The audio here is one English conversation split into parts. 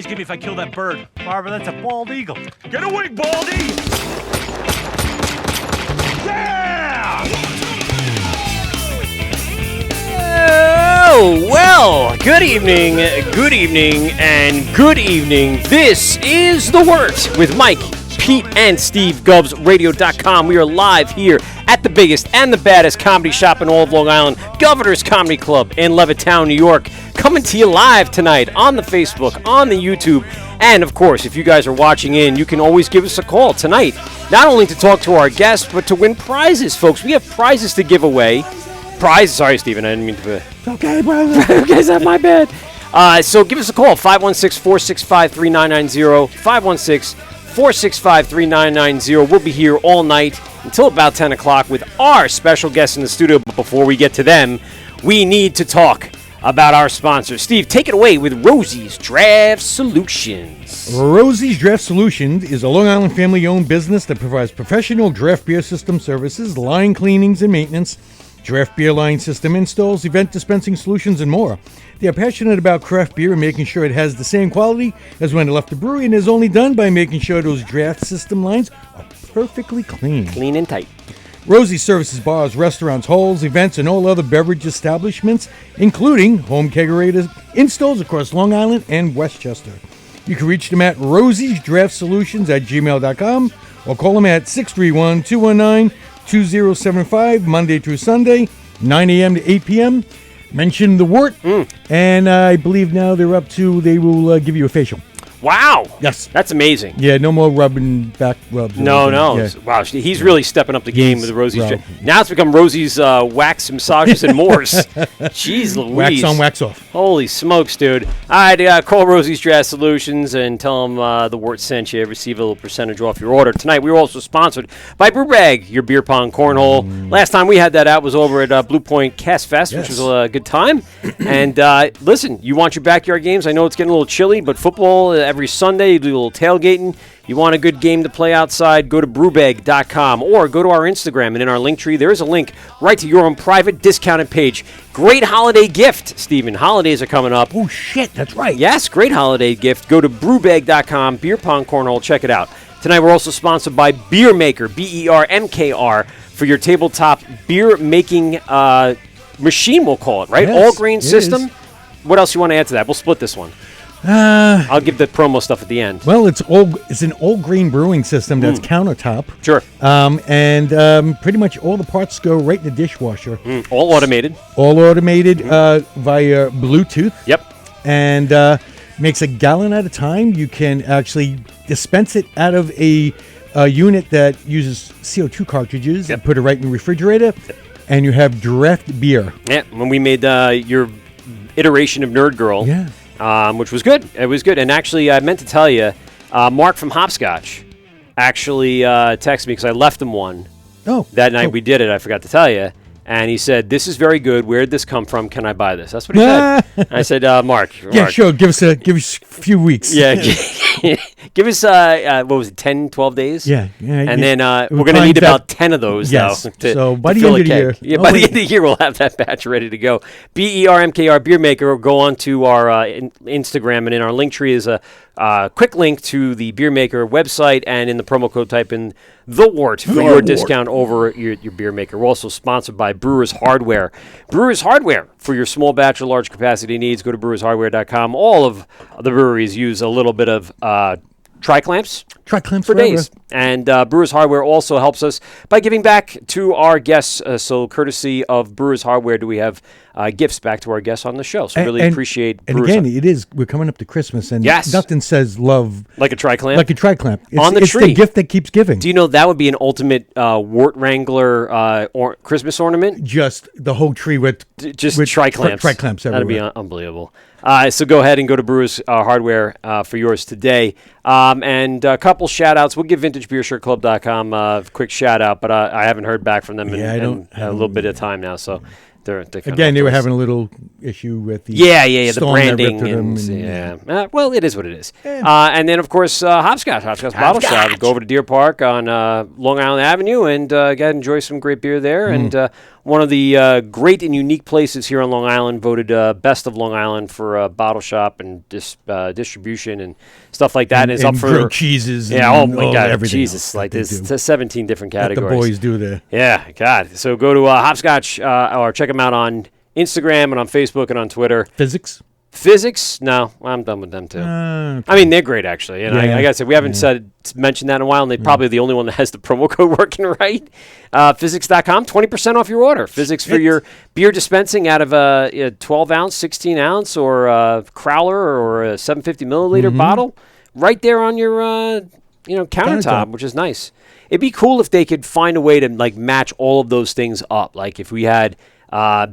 Give me if I kill that bird. Barbara, that's a bald eagle. Get away, Baldy! Yeah! Oh, well, good evening, and good evening. This is The Wort with Mike, Pete, and Steve, GubsRadio.com. We are live here at the biggest and the baddest comedy shop in all of Long Island, Governor's Comedy Club in Levittown, New York. Coming to you live tonight on the Facebook, on the YouTube, and of course, if you guys are watching in, you can always give us a call tonight, not only to talk to our guests, but to win prizes, folks. We have prizes to give away. Sorry, Stephen, I didn't mean to... Okay, brother. Okay, is that my bad? So give us a call, 516-465-3990, 516-465-3990. We'll be here all night until about 10 o'clock with our special guests in the studio. But before we get to them, we need to talk about our sponsor. Steve, take it away with Rosie's Draft Solutions. Rosie's Draft Solutions is a Long Island family-owned business that provides professional draft beer system services, line cleanings and maintenance, draft beer line system installs, event dispensing solutions, and more. They are passionate about craft beer and making sure it has the same quality as when it left the brewery, and is only done by making sure those draft system lines are perfectly clean. Clean and tight. Rosie services bars, restaurants, halls, events, and all other beverage establishments, including home kegerators, installs across Long Island and Westchester. You can reach them at rosiesdraftsolutions@gmail.com or call them at 631-219-2075, Monday through Sunday, 9 a.m. to 8 p.m. Mention the Wort, and I believe now they will give you a facial. Wow. Yes. That's amazing. Yeah, no more back rubs. No. Yeah. Wow, he's really stepping up the game with the Rosie's. Now it's become Rosie's wax massages and mores. Jeez Louise. Wax on, wax off. Holy smokes, dude. All right, call Rosie's Draft Solutions and tell them the Wort sent you. Receive a little percentage off your order. Tonight, we were also sponsored by Brewbag, your beer pong cornhole. Last time we had that out was over at Blue Point Cast Fest, which was a good time. And listen, you want your backyard games? I know it's getting a little chilly, but football every Sunday, you do a little tailgating. You want a good game to play outside, go to brewbag.com or go to our Instagram, and in our link tree, there is a link right to your own private discounted page. Great holiday gift, Stephen. Holidays are coming up. Oh, shit, that's right. Yes, great holiday gift. Go to brewbag.com, beer pong cornhole, check it out. Tonight, we're also sponsored by Beer Maker, BERMKR, for your tabletop beer making machine, we'll call it, right? Yes, All grain system. is. What else you want to add to that? We'll split this one. I'll give the promo stuff at the end. Well, it's an old grain brewing system that's countertop. Sure. And pretty much all the parts go right in the dishwasher. All automated. All automated via Bluetooth. Yep. And makes a gallon at a time. You can actually dispense it out of a unit that uses CO2 cartridges and put it right in the refrigerator. Yep. And you have draft beer. Yeah, when we made your iteration of Nerd Girl. Yeah. Which was good. It was good. And actually, I meant to tell you, Mark from Hopscotch actually texted me because I left him one. Oh. That night we did it. I forgot to tell you. And he said, "This is very good. Where did this come from? Can I buy this?" That's what he said. I said, "Mark." Yeah, sure. Give us a few weeks. Yeah. Give us, what was it, 10, 12 days? Yeah. And then we're going to need about 10 of those, though. So by the end of the year. Yeah, by the end of the year, we'll have that batch ready to go. BERMKR Beer Maker. Go on to our Instagram, and in our link tree is a quick link to the Beer Maker website, and in the promo code, type in The Wort for your discount over your Beer Maker. We're also sponsored by Brewers Hardware. Brewers Hardware for your small batch or large capacity needs. Go to brewershardware.com. All of the breweries use a little bit of tri-clamps Tri-clamps for forever. days. And Brewers Hardware also helps us by giving back to our guests. So courtesy of Brewers Hardware, do we have gifts back to our guests on the show. So really appreciate And Brewers again, we're coming up to Christmas, and Yes. nothing says love like a tri-clamp. like a tri-clamp. On the it's tree. the gift that keeps giving. Do you know that would be an ultimate Wort Wrangler Christmas ornament? Just the whole tree with Just tri-clamps. Tri-clamps That'd be everywhere. unbelievable. So go ahead and go to Brewers Hardware for yours today. And a couple shout-outs. We'll give VintageBeerShirtClub.com a quick shout-out, but I haven't heard back from them in a little bit of time now. So they're Again, they were having a little issue with the the storm that branding ripped at and them, well, it is what it is. And then of course Hopscotch Bottle Shop. Go over to Deer Park on Long Island Avenue and go ahead and enjoy some great beer there. And one of the great and unique places here on Long Island, voted best of Long Island for bottle shop and distribution and stuff like that. And is up for grilled cheeses. yeah. and Oh my God, everything Jesus! else Like that they there's do. 17 different That the categories. boys do there. Yeah, God. So go to Hopscotch or check them out on Instagram and on Facebook and on Twitter. Physics. Physics? No, I'm done with them too. I mean, they're great actually. And Yeah. I gotta say, we haven't mentioned that in a while, and they're probably the only one that has the promo code working right. Physics.com, 20% off your order. Physics for your beer dispensing out of a 12 ounce, 16 ounce, or a crowler or a 750 milliliter bottle, right there on your countertop, which is nice. It'd be cool if they could find a way to like match all of those things up. Like if we had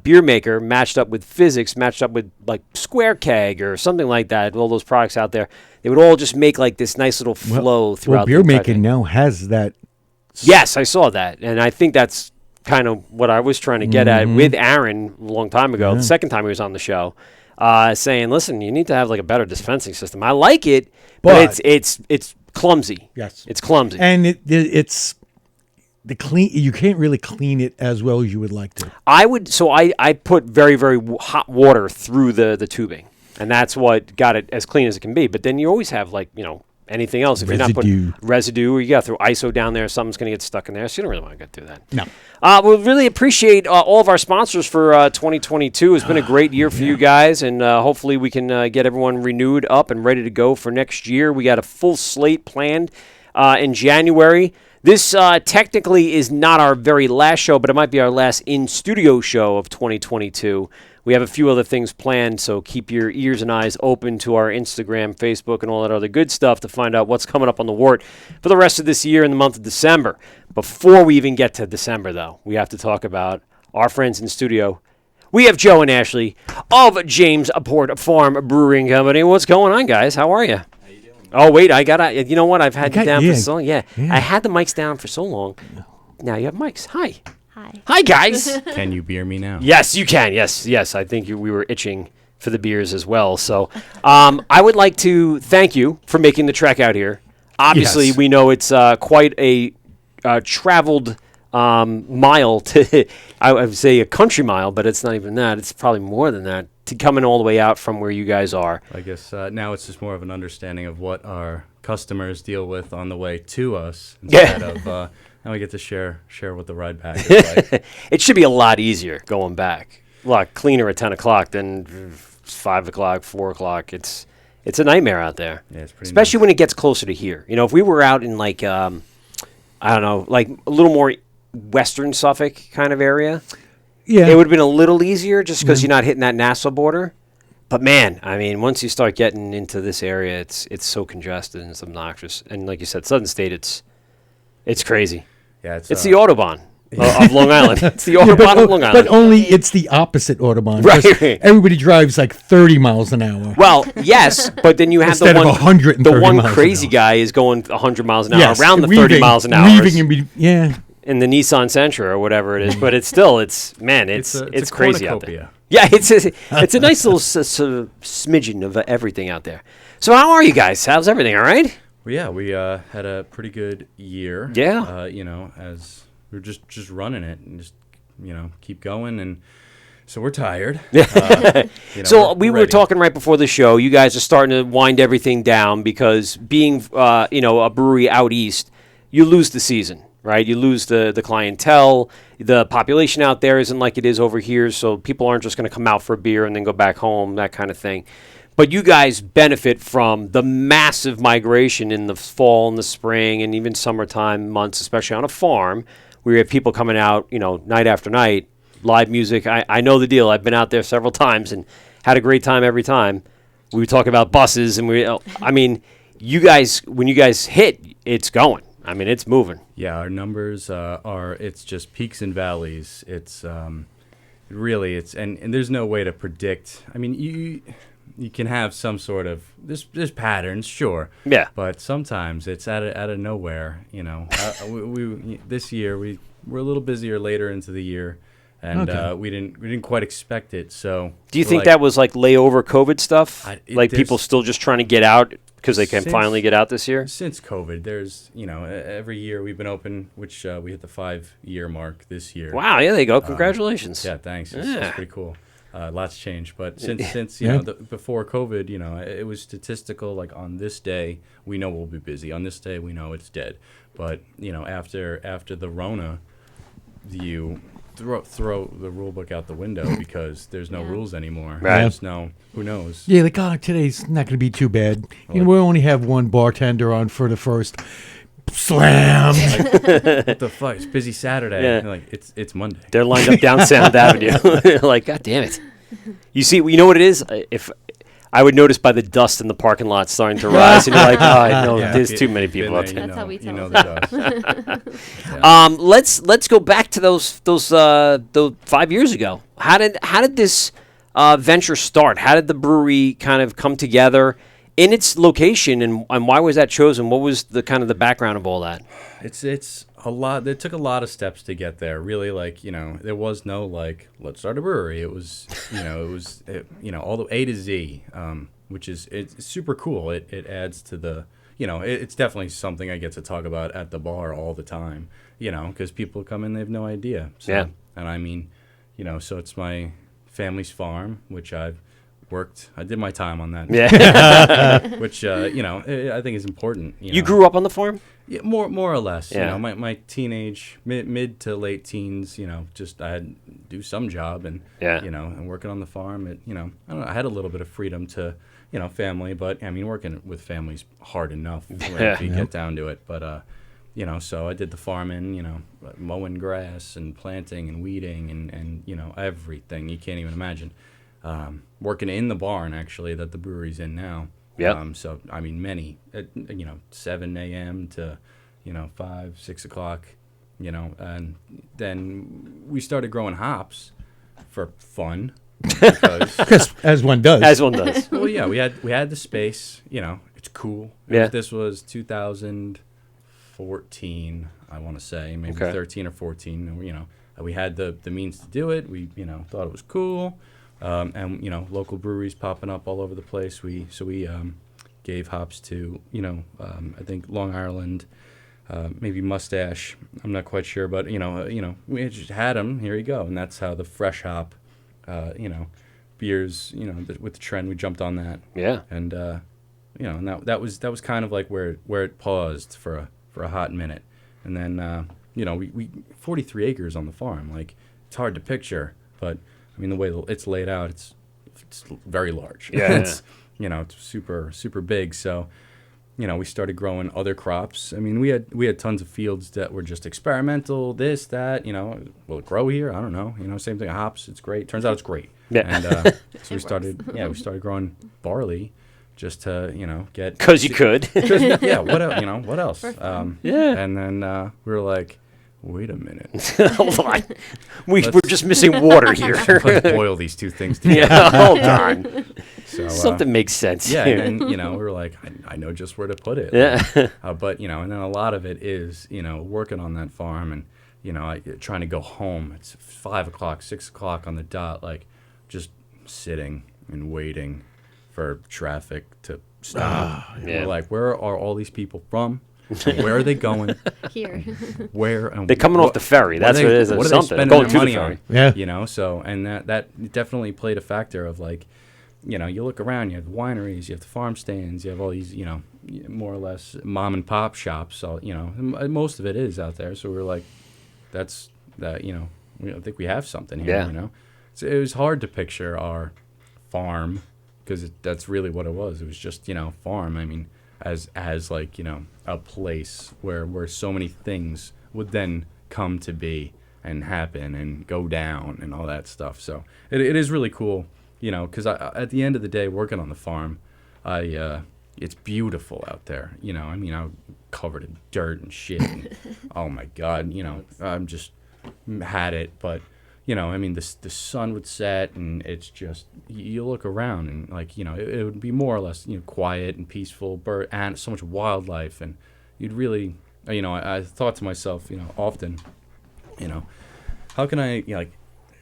Beer Maker matched up with Physics, matched up with like Square Keg or something like that. All those products out there, they would all just make like this nice little flow throughout. Well, beer the entire making thing. now has that. Yes, I saw that, and I think that's kind of what I was trying to get at with Aaron a long time ago. The second time he was on the show, saying, "Listen, you need to have like a better dispensing system. I like it, but it's clumsy. Yes, it's clumsy, and it's the clean. You can't really clean it as well as you would like to. I put very, very hot water through the tubing, and that's what got it as clean as it can be. But then you always have anything else. If you're not putting residue, or you got to throw ISO down there, something's going to get stuck in there. So you don't really want to go through that. No. We really appreciate all of our sponsors for 2022. It's been a great year for you guys, and hopefully we can get everyone renewed up and ready to go for next year. We got a full slate planned in January. This technically is not our very last show, but it might be our last in-studio show of 2022. We have a few other things planned, so keep your ears and eyes open to our Instagram, Facebook, and all that other good stuff to find out what's coming up on the Wort for the rest of this year in the month of December. Before we even get to December, though, we have to talk about our friends in studio. We have Joe and Ashley of Jamesport Farm Brewing Company. What's going on, guys? How are you? Oh, wait, you know what? I've had you down for so long. Yeah. I had the mics down for so long. Now you have mics. Hi. Hi, guys. Can you beer me now? Yes, you can. Yes. I think we were itching for the beers as well. So I would like to thank you for making the trek out here. Obviously, Yes. we know it's quite a traveled mile to, I would say a country mile, but it's not even that. It's probably more than that to coming all the way out from where you guys are. I guess now it's just more of an understanding of what our customers deal with on the way to us instead of now we get to share what the ride back is like. It should be a lot easier going back. A lot cleaner at 10 o'clock than 5 o'clock, 4 o'clock. It's a nightmare out there. Yeah, it's pretty especially when it gets closer to here. You know, if we were out in like, I don't know, like a little more western Suffolk kind of area, it would have been a little easier just because you're not hitting that Nassau border. But man, I mean, once you start getting into this area, it's so congested and it's obnoxious. And like you said, Southern State, it's crazy. Yeah, It's the Autobahn of Long Island. It's the Autobahn of Long Island. But only it's the opposite Autobahn. Right. 'Cause everybody drives like 30 miles an hour. Well, yes, but then you have Instead the of one 130 the one miles an crazy hour. guy is going 100 miles an hour Yes, around the 30 weaving- miles an hour weaving in be- yeah. in the Nissan Sentra or whatever it is. But it's still, it's a crazy out there. cornucopia. Yeah, it's a nice little smidgen of everything out there. So how are you guys? How's everything? All right? Well, yeah, we had a pretty good year. Yeah. As we're just running it and just keep going, and so we're tired. So we were ready. talking right before the show. You guys are starting to wind everything down because being, a brewery out east, you lose the season, right? You lose the clientele. The population out there isn't like it is over here, so people aren't just going to come out for a beer and then go back home, that kind of thing. But you guys benefit from the massive migration in the fall and the spring and even summertime months, especially on a farm where you have people coming out, night after night, live music. I know the deal. I've been out there several times and had a great time every time. We would talk about buses and you guys, when you guys hit, it's going. It's moving. Yeah, our numbers it's just peaks and valleys. It's really, and there's no way to predict. You can have some sort of there's patterns, sure. Yeah. But sometimes it's out of nowhere. We this year we're a little busier later into the year, and Okay. we didn't quite expect it. So Do you think that was like layover COVID stuff? there's- People still just trying to get out because they can Since- finally get out this year? Since COVID, there's every year we've been open, which we hit the 5-year mark this year. Wow, yeah, there you go. Congratulations. Yeah, thanks. It's Yeah. pretty cool. Lots changed, but since Yeah. before COVID, it was statistical. Like on this day, we know we'll be busy. On this day, we know it's dead. But after the Rona, you throw the rule book out the window because there's no rules anymore. Right. There's no who knows. Yeah, like, today's not going to be too bad. We only have one bartender on for the first. Slam! What the fuck? It's busy Saturday. Yeah. And, it's Monday. They're lined up down Sound Avenue. Like, God damn it. You see, you know what it is? If I would notice by the dust in the parking lot starting to rise, and you're like, no, Yeah. there's too many Been people out there, there. That's how we tell the them. dust. Let's go back to those 5 years ago. How did this venture start? How did the brewery kind of come together in its location, and why was that chosen? What was the kind of the background of all that? It's a lot. It took a lot of steps to get there. Really, there was no let's start a brewery. It was all the A to Z, which is it's super cool. It adds to the it's definitely something I get to talk about at the bar all the time. Because people come in, they have no idea. So, Yeah. And so it's my family's farm, which I've worked. I did my time on that. Yeah. Which I think is important. You grew up on the farm? Yeah, more or less. Yeah. My teenage, mid to late teens. Just I had to do some job and Yeah. and working on the farm. I don't know. I had a little bit of freedom to family, but working with family's hard enough if you get down to it. But so I did the farming. Mowing grass and planting and weeding and everything you can't even imagine. Working in the barn actually that the brewery's in now. Yeah. So many, 7 a.m. to 5, 6 o'clock, and then we started growing hops for fun because As one does. As one does. well, yeah, we had the space. It's cool. Yeah. This was 2014, I want to say, maybe Okay. 13 or 14. And, we had the means to do it. We thought it was cool. And local breweries popping up all over the place. We gave hops to I think Long Island, maybe Mustache. I'm not quite sure, but we just had them. Here you go, and that's how the fresh hop, beers. With the trend, we jumped on that. Yeah. And and that was kind of like where it paused for a hot minute, and then we 43 acres on the farm. Like it's hard to picture, but. The way it's laid out, it's very large. Yeah. It's it's super super big. So, we started growing other crops. We had tons of fields that were just experimental. This that will it grow here? I don't know. Same thing. Hops. It's great. Turns out it's great. Yeah. And so we started growing barley, just to get Because you could. yeah. What else? Yeah. And then we were like, wait a minute. Hold on. We're just missing water here. Let's boil these two things together. Yeah, hold on. So, Something makes sense. yeah, here. and we were like, I know just where to put it. Yeah. But and then a lot of it is working on that farm and trying to go home. It's 5 o'clock, 6 o'clock on the dot, like just sitting and waiting for traffic to stop. And Yeah. We're like, where are all these people from? Where are they going? Here. Where and They're coming off the ferry. That's what it is. What are Something. they spending Going their to the money ferry. on? Yeah. So and that definitely played a factor of like, you look around, you have the wineries, you have the farm stands, you have all these, more or less mom and pop shops. All most of it is out there. So we were like, that's that. I think we have something here. Yeah. So it was hard to picture our farm because that's really what it was. It was just, farm. I mean, as like, a place where so many things would then come to be and happen and go down and all that stuff. So it is really cool, because at the end of the day, working on the farm, it's beautiful out there. I'm covered in dirt and shit. And, oh my God, I'm just had it. But, the sun would set and it's just, you look around and like, it would be more or less, quiet and peaceful, and so much wildlife. And you'd really, I thought to myself, often, how can I,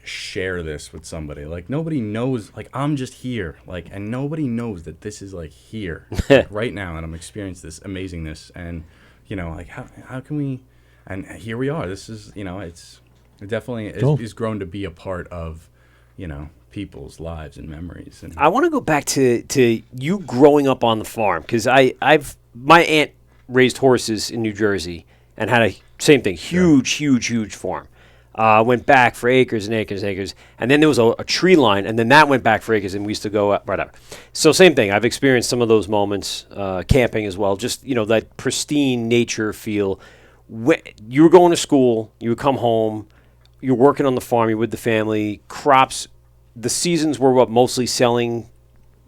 share this with somebody? Like, nobody knows, like, I'm just here, like, and nobody knows that this is like here like, right now, and I'm experiencing this amazingness. And like, how can we, and here we are. This is, it definitely is grown to be a part of people's lives and memories. And I want to go back to you growing up on the farm, because my aunt raised horses in New Jersey and had same thing, huge farm. Went back for acres and acres and acres. And then there was a tree line, and then that went back for acres, and we used to go up, whatever. So same thing. I've experienced some of those moments, camping as well, just, that pristine nature feel. You were going to school, you would come home, you're working on the farm, you're with the family, crops. The seasons were mostly selling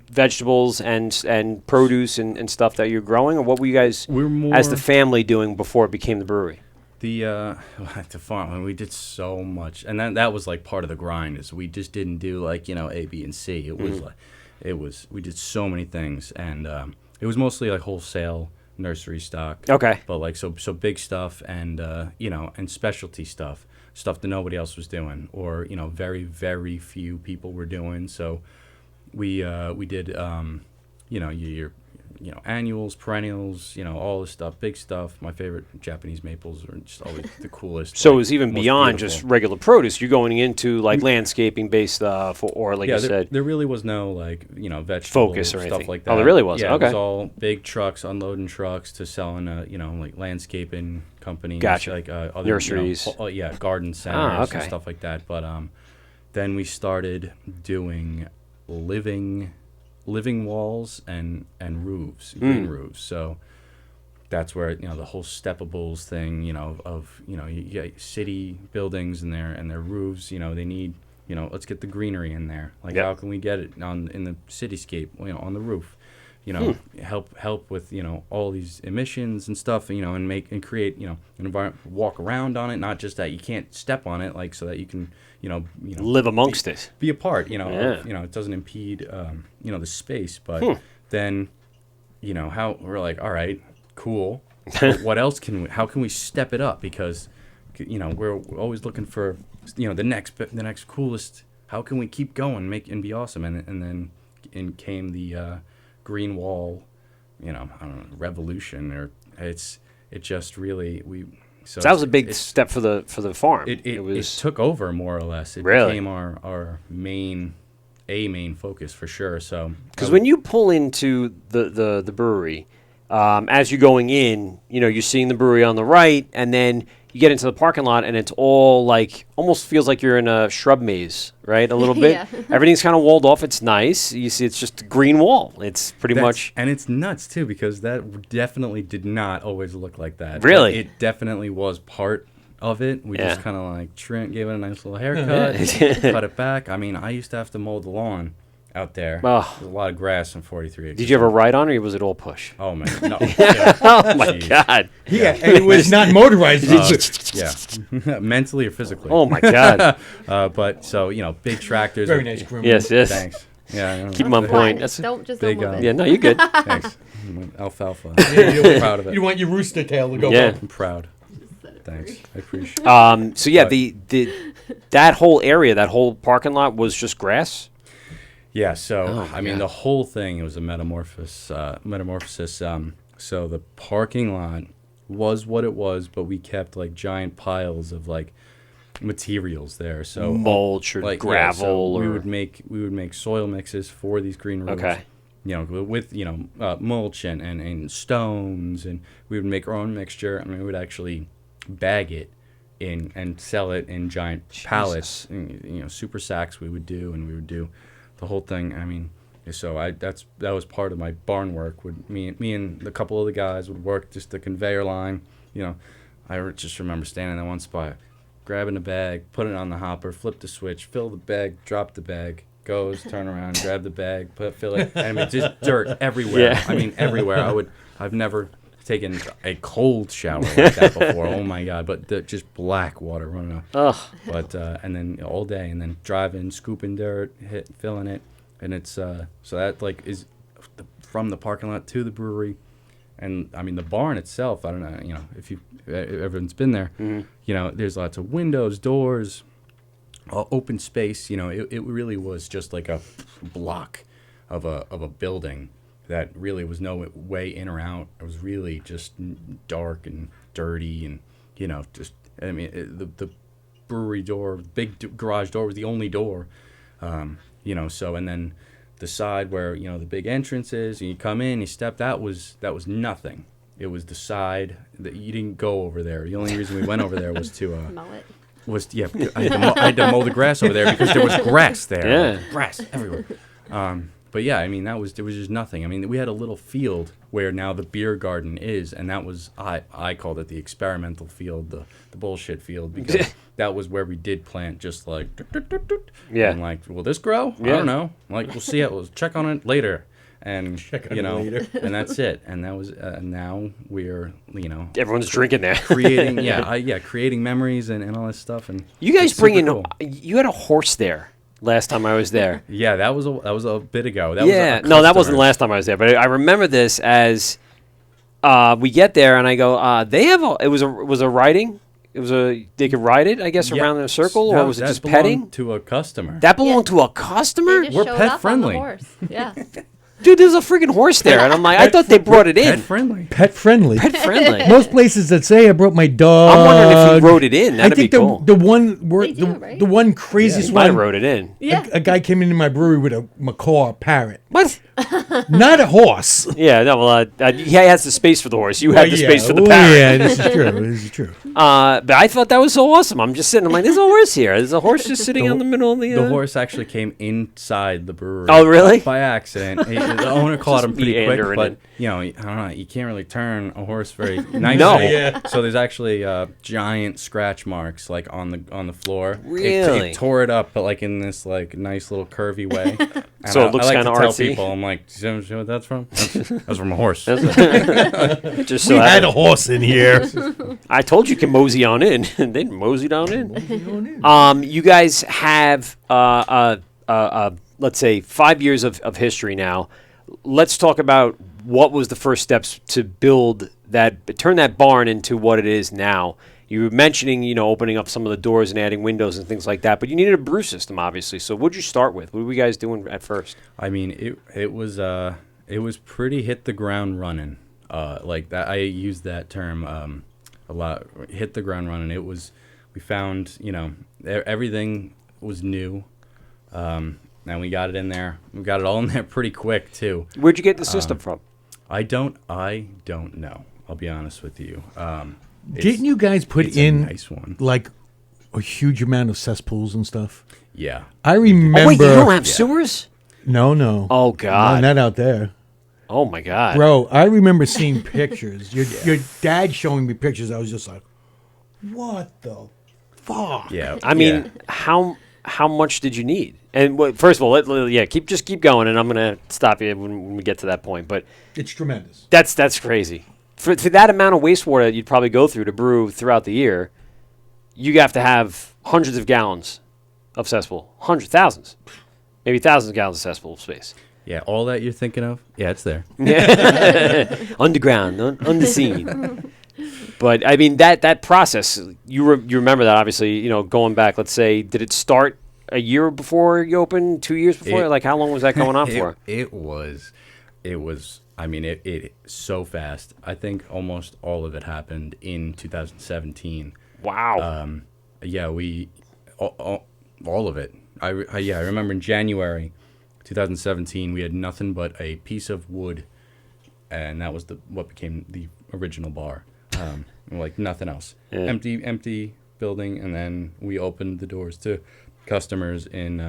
vegetables and produce and stuff that you're growing, or what were you guys, as the family, doing before it became the brewery? The farm, we did so much, and that was like part of the grind. Is we just didn't do like A, B, and C. It was like we did so many things, and it was mostly like wholesale nursery stock. Okay, but like so big stuff, and and specialty stuff that nobody else was doing, or very very few people were doing. So we did your annuals, perennials, all this stuff, big stuff. My favorite Japanese maples are just always the coolest. So like, it was even beyond beautiful. just regular produce. You're going into like landscaping based stuff, or like you said, there really was no like vegetable focus or stuff anything like that. Oh, there really was. Yeah, okay. It was all big trucks, unloading trucks to selling, like landscaping companies, Gotcha. like other Nurseries. Garden centers okay. and stuff like that. But then we started doing living walls and roofs, green roofs. So that's where the whole steppables thing, of you get city buildings and their roofs. They need let's get the greenery in there. Like how can we get it in the cityscape? On the roof. Help with all these emissions and stuff. And create an environment, walk around on it, not just that you can't step on it, like so that you can live amongst it, be a part. Yeah. It doesn't impede the space. But then how we're like, all right, cool. But what else how can we step it up? Because we're always looking for the next coolest. How can we keep going, and be awesome? And then came the green wall, I don't know, revolution, or it just really So that was a big step for the farm. It took over more or less. It really became our main focus for sure. So because when you pull into the brewery, as you're going in, you're seeing the brewery on the right, and then you get into the parking lot, and it's all like almost feels like you're in a shrub maze, right? A little bit. Yeah. Everything's kind of walled off. It's nice. You see, it's just a green wall. It's pretty much, and it's nuts too, because that definitely did not always look like that. Really, it definitely was part of it. We just kind of like gave it a nice little haircut, cut it back. I mean, I used to have to mow the lawn out there. Oh. There's a lot of grass in 43 acres. Did you ever ride on, or was it all push? Oh man, no. Oh my God. Yeah, it was not motorized. Yeah, mentally or physically. Oh my God. But so big tractors. Very nice groom. Yes. Thanks. Yeah, Keep them on point. That's don't just big, don't move it. Yeah, no, you're good. Thanks. Alfalfa. I'm proud of it. You want your rooster tail to go Yeah. up. I'm proud. Thanks. I appreciate it. So yeah, that whole area, that whole parking lot was just grass. Yeah, so Oh, the whole thing was a metamorphosis. So the parking lot was what it was, but we kept like giant piles of like materials there. So Mulch or gravel, we or would make soil mixes for these green roofs. Okay. With mulch and stones, and we would make our own mixture, and we would actually bag it in and sell it in giant pallets. And, super sacks we would do, and we would do the whole thing. So that was part of my barn work. Me and a couple of the guys would work just the conveyor line. I just remember standing in one spot, grabbing a bag, put it on the hopper, flip the switch, fill the bag, drop the bag, goes, turn around, grab the bag, fill it. I mean, just dirt everywhere. Yeah. I mean, everywhere. I've never taken a cold shower like that before. Oh my God! But just black water running off. Ugh. But and then all day, and then driving, scooping dirt, filling it, and it's so that like is from the parking lot to the brewery, and I mean the barn itself. I don't know, if everyone's been there, there's lots of windows, doors, open space. It really was just like a block of a building that really was no way in or out. It was really just dark and dirty, and the brewery door, big garage door was the only door, So and then the side where the big entrance is, and you come in, you step. That was nothing. It was the side that you didn't go over there. The only reason we went over there was to Mow it. I had to mow the grass over there because there was grass there. Yeah. Grass everywhere. But yeah, I mean, there was just nothing. I mean, we had a little field where now the beer garden is, and that was, I called it the experimental field, the bullshit field, because that was where we did plant just like, Yeah. and like, will this grow? Yeah. I don't know. Like, we'll see it. We'll check on it later. And, later. and that's it. And that was, now we're, Everyone's drinking there. creating, creating memories and all this stuff. And You guys it's bring super in. cool. You had a horse there last time I was there. Yeah, that was a bit ago. That Yeah, was no, that wasn't the last time I was there. But I remember this as we get there, and I go, they have it was a riding. They could ride it, I guess, around in a circle, or was it just petting? To a customer. That belonged to a customer? They just We're showed pet up friendly. on the horse. Yeah. Dude, there's a freaking horse there, and I'm like, I thought they brought it in. Pet friendly. Pet friendly. Pet friendly. Most places that say I brought my dog. I'm wondering if he wrote it in. That'd I think be cool. the one They do, right? the one craziest He might have one. wrote it in. Yeah. A guy came into my brewery with a macaw parrot, What? not a horse. Yeah, no, well, he has the space for the horse. You had the space for the parrot. Yeah, this is true. This is true. But I thought that was so awesome. I'm just sitting. I'm like, there's a horse here. There's a horse just sitting on the middle of the. The horse actually came inside the brewery. Oh, really? By accident. The owner caught him pretty quick, meandering but in. I don't know. You can't really turn a horse very nicely. No. Yeah. So there's actually giant scratch marks like on the floor. Really? It tore it up, but like in this like nice little curvy way. And So it looks I like kinda to tell artsy? people, I'm like, do you know what that's from? That's from a horse. Just We so had a horse in here. I told you can mosey on in. They moseyed on in. You guys have let's say 5 years of history now. Let's talk about what was the first steps to build turn that barn into what it is now. You were mentioning, opening up some of the doors and adding windows and things like that, but you needed a brew system, obviously. So what'd you start with? What were you guys doing at first? I mean, it was pretty hit the ground running. Like that, I used that term a lot. Hit the ground running. We found everything was new, and we got it in there. We got it all in there pretty quick too. Where'd you get the system from? I don't know. I'll be honest with you. Didn't you guys put it's a in nice one? like a huge amount of cesspools and stuff? Yeah. I remember. Oh, wait, you don't have sewers? No. Oh, God. No, not out there. Oh, my God. Bro, I remember seeing pictures. Your dad showing me pictures. I was just like, what the fuck? Yeah. I mean, how much did you need? And first of all, keep going, and I'm gonna stop you when we get to that point. But It's tremendous. that's crazy. For that amount of wastewater you'd probably go through to brew throughout the year, you have to have hundreds of gallons of cesspool, thousands, maybe thousands of gallons of cesspool space. Yeah. All that you're thinking of? Yeah, it's there. Underground, on the scene. But I mean that process, you remember that obviously. Going back, let's say, did it start a year before you opened, 2 years before? Like how long was that going on for? It was. I mean, it so fast. I think almost all of it happened in 2017. Wow. Yeah, all of it. I remember in January 2017 we had nothing but a piece of wood, and that was what became the original bar. Like nothing else. Yeah. Empty building, and then we opened the doors to customers in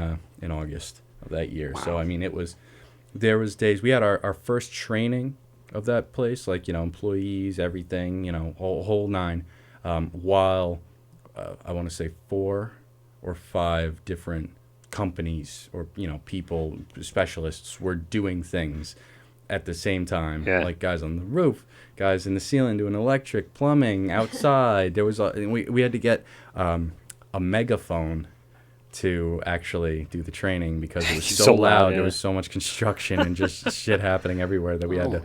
August of that year. Wow. So I mean, it was there was days we had our first training of that place, like, employees, everything, whole nine, while I want to say 4 or 5 different companies or, people, specialists were doing things at the same time. Yeah. Like guys on the roof, guys in the ceiling doing electric, plumbing, outside. There was we had to get a megaphone to actually do the training because it was so loud. Yeah. There was so much construction and just shit happening everywhere that we had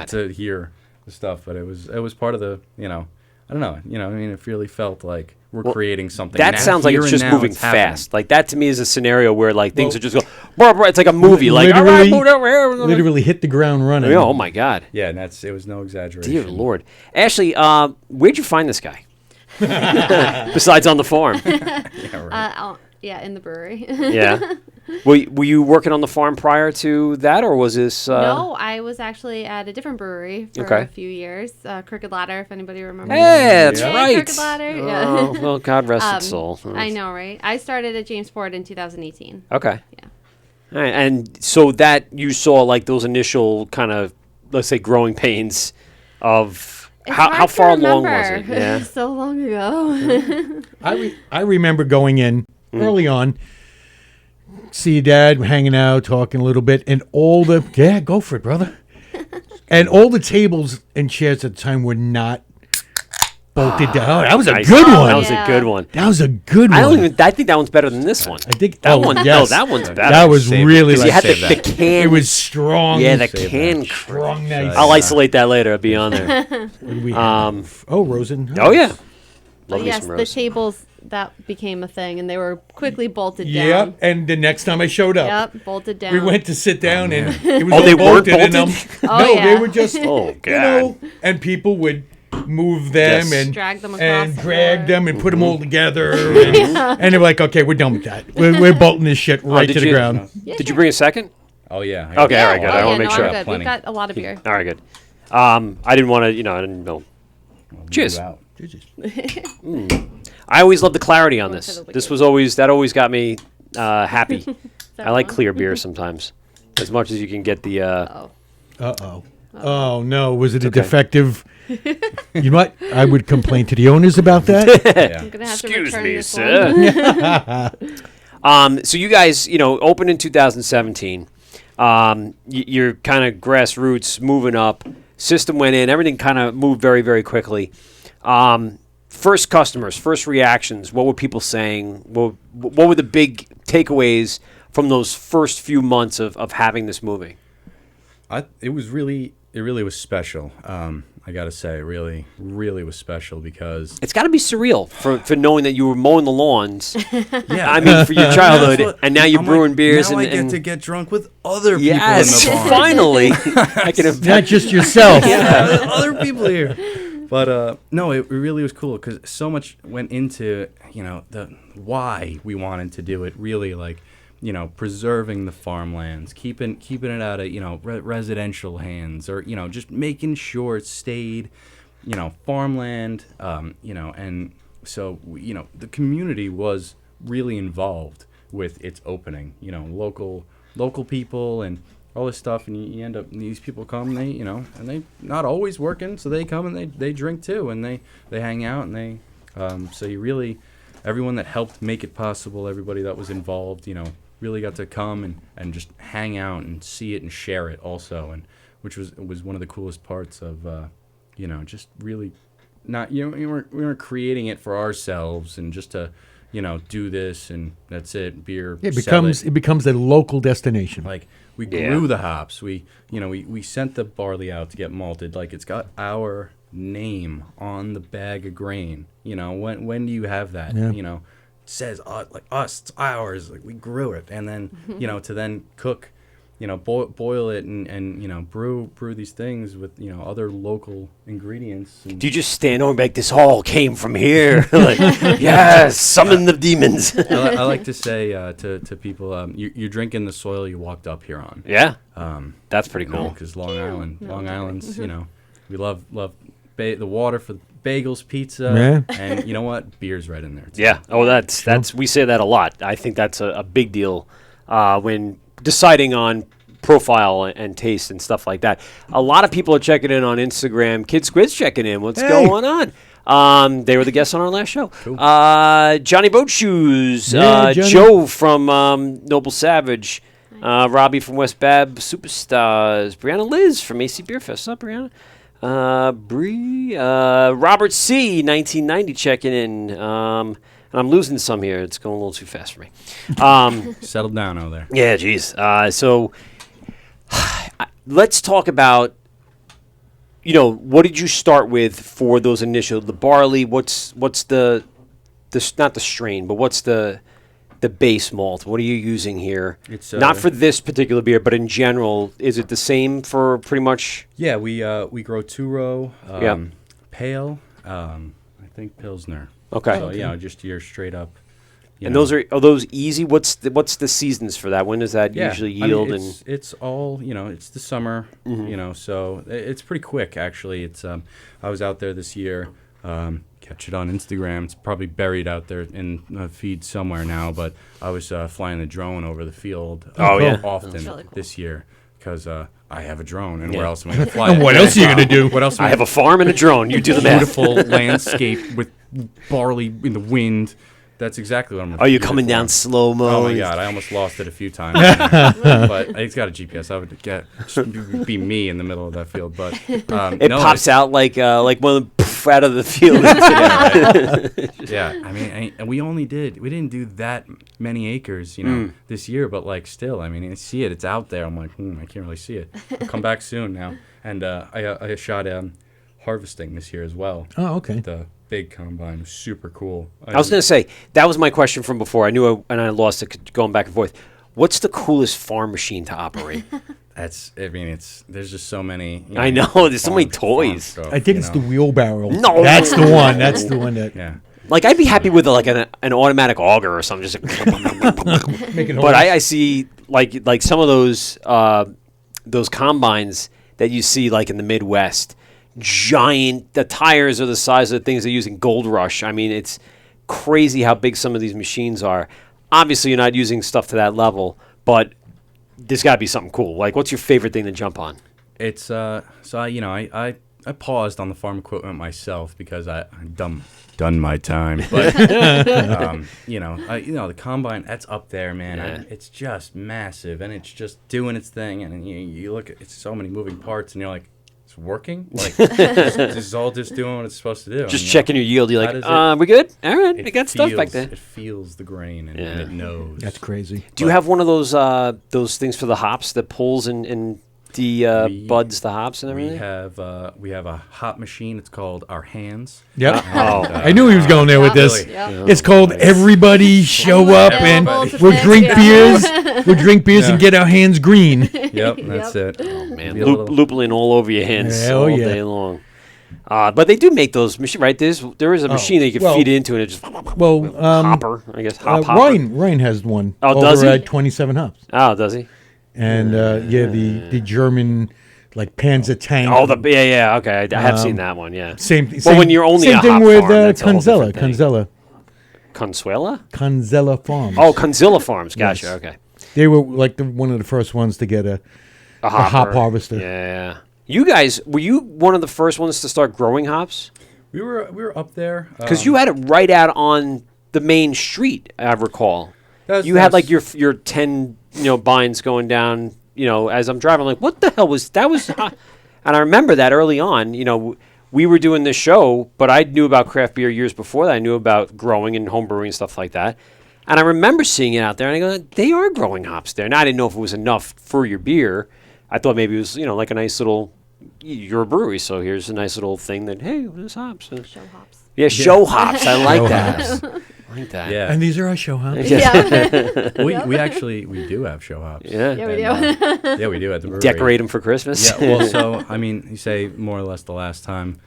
to hear the stuff. But it was part of the, I don't know, it really felt like we're creating something. That sounds like it's just moving fast. Like that to me is a scenario where like things are just going. It's like a movie. Like all right, move over here. Literally hit the ground running. Oh my God. Yeah, and it was no exaggeration. Dear Lord, Ashley, where'd you find this guy? Besides on the farm. Yeah, right. In the brewery. Yeah. Were you working on the farm prior to that, or was this? No, I was actually at a different brewery for Okay. a few years. Crooked Ladder, if anybody remembers. Hey, that's Hey, right. Crooked Ladder. Yeah. Oh, well, God rest its soul. I know, right? I started at Jamesport in 2018. Okay. Yeah. All right, and so that you saw like those initial kind of, let's say, growing pains of It's how hard to far along was it? remember. Yeah. So long ago. I remember going in early on, see Dad hanging out, talking a little bit, and go for it, brother. And all the tables and chairs at the time were not bolted down. That was a Nice. good That one. was a good one. That was a good one. I think that one's better than this one. I think That one. yes. No, that one's better. That was Save it. really You had Save the that. can. it was strong. Yeah, the Save can. that. strong, nice. I'll isolate that later. I'll be on there. What do we have? Rosen. Oh yeah. But Love me yes, some the roast. tables, that became a thing, and they were quickly bolted Yeah, down. and the next time I showed up, Yep, bolted down. we went to sit down, and it was Oh, all they weren't bolted. And, bolted? Oh, no, they yeah. were just, Oh God. and people would move them Yes. and Drag them across and the drag floor. them and put them all together, and they were like, "Okay, we're done with that. We're bolting this shit right did to the you- ground." Yeah, Did you sure. bring a second? Oh, yeah. Okay, all right, good. I wanna make sure. I'm good. Plenty. We've got a lot of beer. All right, good. I didn't want to. I didn't know. Cheers. Out. I always love the clarity on Going this. for the This liquid. was always got me happy. That I like one? clear beer sometimes, as much as you can get the. Oh. Oh no, was it a okay. defective? You know what? I would complain to the owners about that. Yeah. I'm gonna have to Excuse return me, this sir. one. So you guys, opened in 2017. You're kind of grassroots, moving up. System went in. Everything kind of moved very, very quickly. First customers, first reactions. What were people saying? What were the big takeaways from those first few months of having this movie? It really was special. I gotta say, it really was special because It's got to be surreal for knowing that you were mowing the lawns. yeah, I mean, for your childhood, That's what- and now you're I'm brewing like, beers. Now and, I get and to get drunk with other people yes, in the bar. finally, I can Not imagine. just yourself. Yeah, other people here. But no, it really was cool because so much went into the why we wanted to do it. Really, like preserving the farmlands, keeping it out of residential hands, or just making sure it stayed farmland. And so the community was really involved with its opening. Local people and all this stuff, and you end up, these people come, and they not always working, so they come and they drink too, and they hang out, and they so you really, everyone that helped make it possible, everybody that was involved, really got to come and just hang out and see it and share it also, and which was one of the coolest parts of just really not we weren't creating it for ourselves and just to do this and that's it, beer. It sell becomes a local destination. like we Yeah. grew the hops. We sent the barley out to get malted. Like it's got our name on the bag of grain. When do you have that? Yeah. It says like us, it's ours. Like we grew it, and then to then cook, boil it and brew these things with other local ingredients. And Do you just stand over and be like, this all came from here? Like, yes, summon the demons. I like to say to people, you're drinking the soil you walked up here on. Yeah, that's pretty cool. Because Long Island's, we love the water for bagels, pizza, and you know what? Beer's right in there. too. Yeah. Oh, that's we say that a lot. I think that's a big deal when deciding on profile and taste and stuff like that. A lot of people are checking in on Instagram. Kid Squid's checking in. What's Hey. going on? They were the guests on our last show. Johnny Boat Shoes, Yeah, Johnny. Joe from Noble Savage, Robbie from West Bab Superstars, Brianna Liz from AC Beer Fest. What's up, Brianna? Robert C, 1990 checking in. And I'm losing some here. It's going a little too fast for me. Settle down over there. Yeah, geez. So let's talk about, what did you start with for those initial, the barley? What's the not the strain, but what's the base malt? What are you using here? It's not for this particular beer, but in general, is it the same for pretty much? Yeah, we grow 2-row, pale, I think Pilsner. Okay. So just your straight up. And those are those easy? What's the seasons for that? When does that usually yield? It's all it's the summer, so it's pretty quick actually. It's I was out there this year. Catch it on Instagram. It's probably buried out there in a feed somewhere now. But I was flying the drone over the field often That's really cool. this year because I have a drone, and where else am I going to fly? And what else are you gonna do? What else? I have a farm and a drone. You do the math. Beautiful landscape with barley in the wind. That's exactly what I'm. Are you coming down slow mo? Oh my god! I almost lost it a few times, but it's got a GPS. I would just be me in the middle of that field, but It pops out like one of the out of the field. Yeah, I mean, and we didn't do that many acres, this year, but still, I mean, I see it. It's out there. I'm like, I can't really see it. I'll come back soon now, and I shot harvesting this year as well. Oh, okay. The big combine was super cool. I was going to say, that was my question from before. I knew and I lost it going back and forth. What's the coolest farm machine to operate? There's just so many. I know, there's so many toys. Stuff, I think it's the wheelbarrow. No. That's the one. That's the one that. Yeah. Like, I'd be happy with an automatic auger or something. Just Making but I see like some of those combines that you see like in the Midwest, giant. The tires are the size of the things they use in Gold Rush. I mean, it's crazy how big some of these machines are. Obviously, you're not using stuff to that level, but there's got to be something cool. Like, what's your favorite thing to jump on? It's I paused on the farm equipment myself because I done my time, but the combine, that's up there, man. Yeah. It's just massive, and it's just doing its thing, and you look at it's so many moving parts, and you're like, it's working, this is all just doing what it's supposed to do. Just checking your yield. You're How like, does we good? All right, we got stuff back there. It feels the grain, and Yeah. it knows. That's crazy. Do you have one of those things for the hops that pulls and buds the hops and everything? We have a hop machine. It's called Our Hands. Yep. Oh, I knew he was going there with this. Yep. It's called Everybody Show Up and Everybody. we'll drink Yeah. beers. We'll drink beers and get our hands green. Yep, that's it. man, Be a little- lupulin all over your hands Hell all yeah. day long. But they do make those machines, right? There is a machine that you can well- feed into, and it just Well, hopper, I guess. Hopper. Ryan has one. Oh, over does he? at 27 hops. Oh, does he? And the German Panzer tank. Oh, yeah. Okay, I have seen that one. Yeah. Same. Well, when you're only same a thing hop with farm, that's a whole Conzella. different thing. Conzella. Consuela? Conzella Farms. Oh, Conzilla Farms. Gotcha. Yes. Okay. They were one of the first ones to get a hop hopper. harvester. Yeah. You guys, were you one of the first ones to start growing hops? We were up there Because you had it right out on the main street, I recall. You had like your 10 binds going down. As I'm driving, I'm like, what the hell was that? Was hot. And I remember that early on. We were doing this show, but I knew about craft beer years before that. I knew about growing and home brewing and stuff like that. And I remember seeing it out there, and I go, they are growing hops there. And I didn't know if it was enough for your beer. I thought maybe it was, like a nice little. You're a brewery, so here's a nice little thing that, hey, there's hops. Show hops. Yeah, show hops. I like Show that. I like that. Yeah. And these are our show hops. Yeah. we do have show hops. Yeah. Yeah, we And, do. yeah, we do at the brewery. Decorate them for Christmas. Yeah, well, so I mean, you say more or less the last time,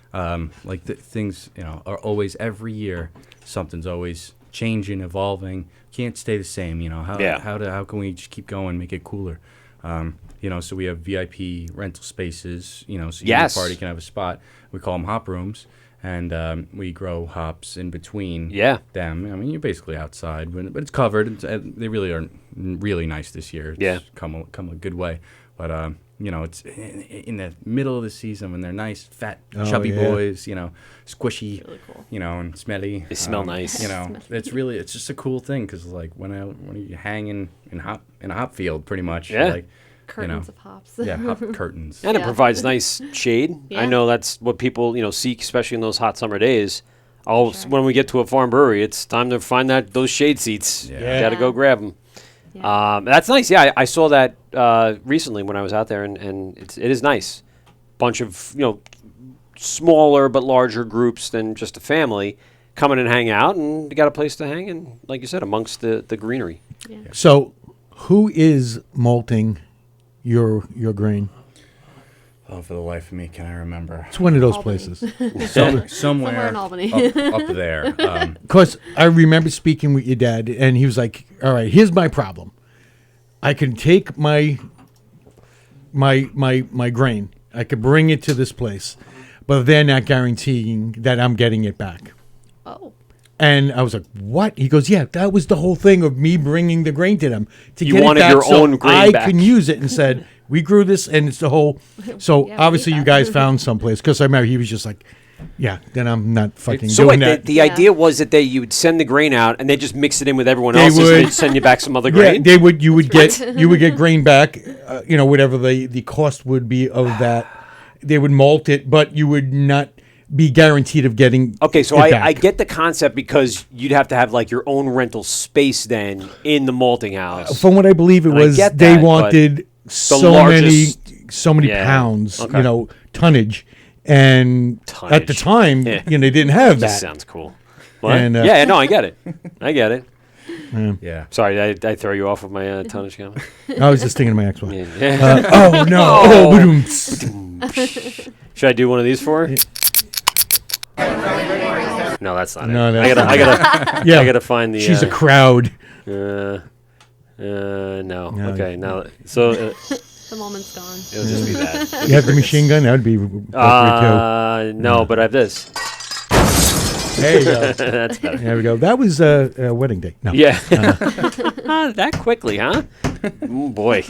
things are always every year. Something's always changing, evolving. Can't stay the same. How can we just keep going, make it cooler? So we have VIP rental spaces. So Yes. your party can have a spot. We call them hop rooms. And we grow hops in between them. I mean, you're basically outside, but it's covered. They really are really nice this year. It's come a good way. But it's in the middle of the season when they're nice, fat, Oh, chubby yeah. boys, squishy, Really cool. and smelly. They smell nice. It's just a cool thing because like when you hang in a hop field, pretty much. Yeah. Like, Curtains of hops. yeah, hop curtains. And it Yeah. provides nice shade. I Yeah. know that's what people, seek, especially in those hot summer days. Sure. When we get to a farm brewery, it's time to find those shade seats. Yeah. Got to go grab them. Yeah. That's nice. Yeah, I saw that recently when I was out there, and it is nice. Bunch of smaller but larger groups than just a family come in and hang out, and you got a place to hang, and like you said, amongst the greenery. Yeah. So, who is malting your grain? Oh, for the life of me, can I remember? It's one of those Albany. places. Somewhere in Albany. up there. Because I remember speaking with your dad, and he was like, "All right, here's my problem. I can take my grain. I could bring it to this place, but they're not guaranteeing that I'm getting it back." Oh. And I was like, "What?" He goes, "Yeah, that was the whole thing of me bringing the grain to them to You get wanted it back your so own grain I back." can use it." And said, "We grew this, and it's the whole." So Yeah, obviously, we you eat guys that. found someplace because I remember he was just like, "Yeah, then I'm not fucking So doing wait, that." the Yeah. idea was that you would send the grain out, and they just mix it in with everyone They else's, and would. they'd send you back some other Yeah, grain. they would. You would get grain back. Whatever the cost would be of that. They would malt it, but you would not be guaranteed of getting. Okay, so it I back. get the concept because you'd have to have like your own rental space then in the malting house. From what I believe, it And I was get they that, but wanted so largest- many Yeah, pounds, okay. tonnage, and at the Tonnage. time, Yeah. they didn't have That that. sounds cool. What? And, yeah, no, I get it. I get it. Yeah. Sorry, I throw you off with my tonnage comment. I was just thinking of my ex-wife. Yeah. Oh no! Oh. Oh, ba-doom. Should I do one of these for her? No, that's not No, it. that's I gotta, Yeah, I gotta find the. she's a crowd. No. No. Okay, now so The moment's gone. it'll just be that. You have the machine gun. That would be appropriate No, but I have this. too. There you go. That's better. There we go. That was a wedding day. No. Yeah. That quickly, huh? Boy.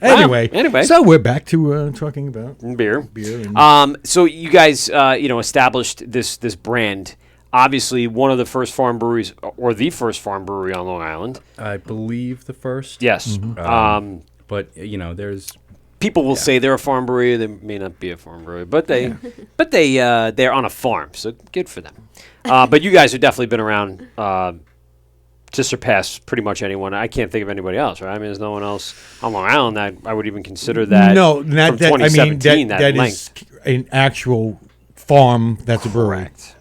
Anyway, so we're back to talking about Beer. beer. And, So you guys, established this brand. Obviously, one of the first farm breweries, or the first farm brewery on Long Island. I believe the first. Yes. But there's People will say they're a farm brewery. They may not be a farm brewery, but they're on a farm, so good for them. But you guys have definitely been around to surpass pretty much anyone. I can't think of anybody else, right? I mean, there's no one else on Long Island that I would even consider that. no, from not that. I mean, 2017, that length. is an actual farm. That's a brewery. Correct.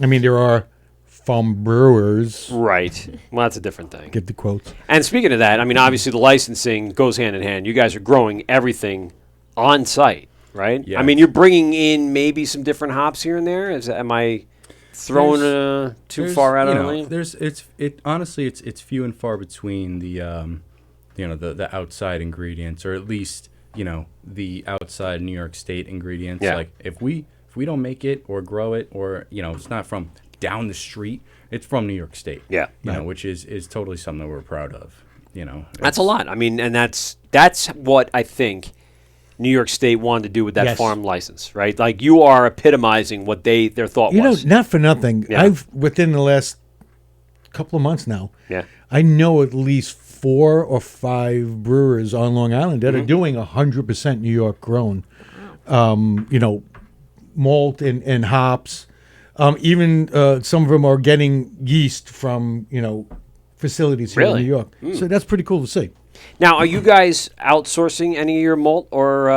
I mean, there are farm brewers. Right. Well, that's a different thing. Get the quotes. And speaking of that, I mean, obviously the licensing goes hand in hand. You guys are growing everything on site, right? Yeah. I mean, you're bringing in maybe some different hops here and there. Am I throwing too There's, far out you of know, the lane? Honestly it's few and far between the the outside ingredients, or at least the outside New York State ingredients. Yeah. Like if we don't make it or grow it, or it's not from down the street, it's from New York State. Yeah. Which is totally something that we're proud of. That's a lot. I mean, and that's what I think New York State wanted to do with that Yes. farm license, right? Like you are epitomizing what their thought was. Not for nothing. Yeah. I've within the last couple of months now. Yeah. I know at least 4 or 5 brewers on Long Island that are doing 100% New York grown. Malt and hops. Even some of them are getting yeast from facilities here Really? in New York. So that's pretty cool to see. Now, are you guys outsourcing any of your malt or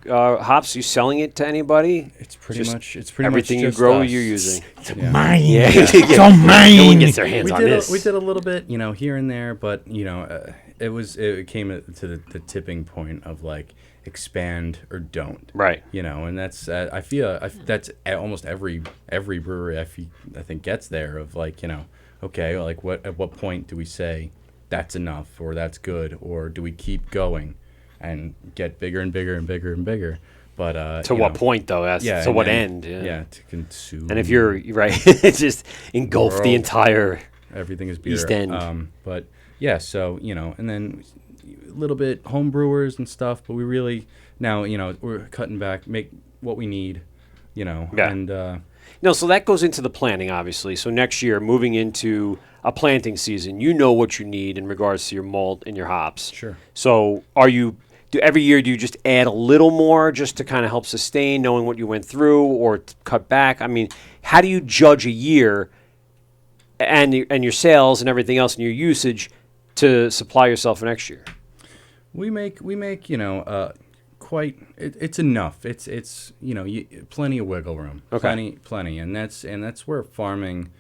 hops? Are you selling it to anybody? It's pretty Just much everything you just grow, us. you're using. Mine. Yeah. It's all mine. No one gets their hands We on did, this. we did a little bit, here and there, but it came to the tipping point of like expand or don't. Right. And that's I feel that's almost every brewery I think gets there of like okay, like at what point do we say that's enough or that's good, or do we keep going and get bigger and bigger and bigger and bigger? But To what point, though? To what end? Yeah, to consume. And if you're right, just engulf the Grow. entire. Everything is beer. East End. But yeah, so and then a little bit home brewers and stuff, but we really now, we're cutting back, make what we need, Yeah. and No, so that goes into the planning, obviously. So next year, moving into a planting season, you know what you need in regards to your malt and your hops. Sure. So every year, do you just add a little more just to kind of help sustain, knowing what you went through, or cut back? I mean, how do you judge a year and your sales and everything else and your usage to supply yourself for next year? we make quite it's enough. It's plenty of wiggle room. Okay. Plenty, and that's where farming,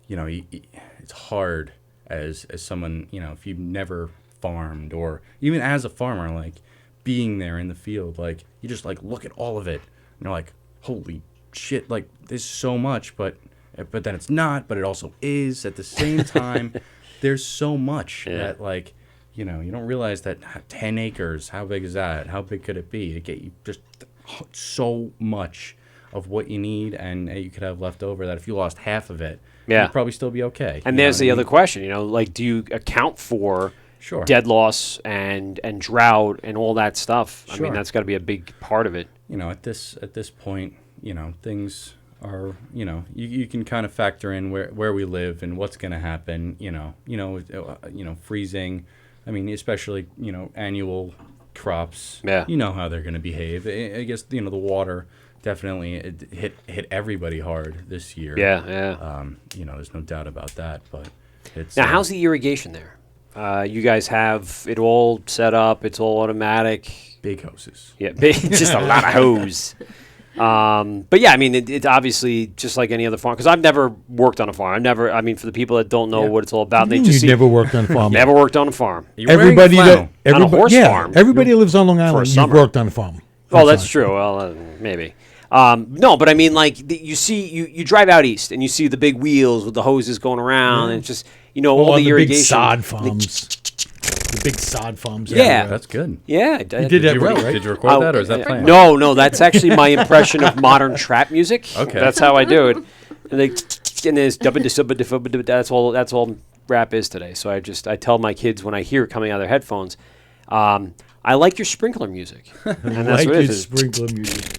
it's hard as someone, if you've never farmed, or even as a farmer, like being there in the field, like you just like look at all of it and you're like, holy shit, like there's so much, but then it's not, but it also is at the same time. There's so much that like, you don't realize that 10 acres, how big is that? How big could it be? To get you just so much of what you need, and you could have left over that if you lost half of it, you'd probably still be okay. And there's the other question, like, do you account for Sure. dead loss and drought and all that stuff? I Sure. mean, that's got to be a big part of it. At this point, things are, you can kind of factor in where we live and what's going to happen, freezing. I mean, especially, annual crops. Yeah. You know how they're going to behave. I guess, the water definitely it hit everybody hard this year. Yeah. There's no doubt about that, but it's... Now, how's the irrigation there? You guys have it all set up. It's all automatic. Big hoses. Yeah, just a lot of hose. But yeah, I mean, it's obviously just like any other farm. Because I've never worked on a farm. For the people that don't know what it's all about, they just never worked on a farm. never worked on a farm. Everybody on a horse farm. Everybody that lives on Long Island, you've summer. worked on a farm. Oh, that's true. Well, maybe. No, but I mean, like you drive out east and you see the big wheels with the hoses going around, and it's just all the irrigation. Big sod farms. The big sod farms. Yeah. That's good. Yeah, You did that well, right? Did you record that, or is that playing? No, that's actually my impression of modern trap music. Okay. That's how I do it. And there's that's all rap is today. So I tell my kids when I hear it coming out of their headphones, I like your sprinkler music. And that's what it is. Sprinkler music.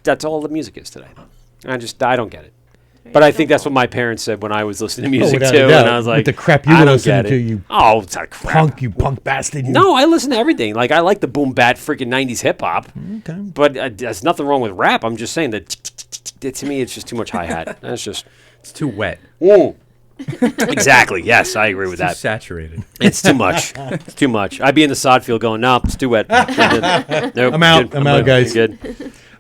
That's all the music is today. I don't get it. But I think that's what my parents said when I was listening to music without too, a doubt. and I was like, With the crap you I were don't listening get to, it. you It's not crap. you punk bastard. You. No, I listen to everything. Like I like the boom bat freaking 90s hip hop. Okay. But there's nothing wrong with rap. I'm just saying that to me it's just too much hi-hat. That's just It's too wet. exactly. Yes, I agree with Too that. saturated. It's too much. It's too much. I'd be in the sod field going, no, it's too wet. Nope, I'm out. I'm out, guys. Good.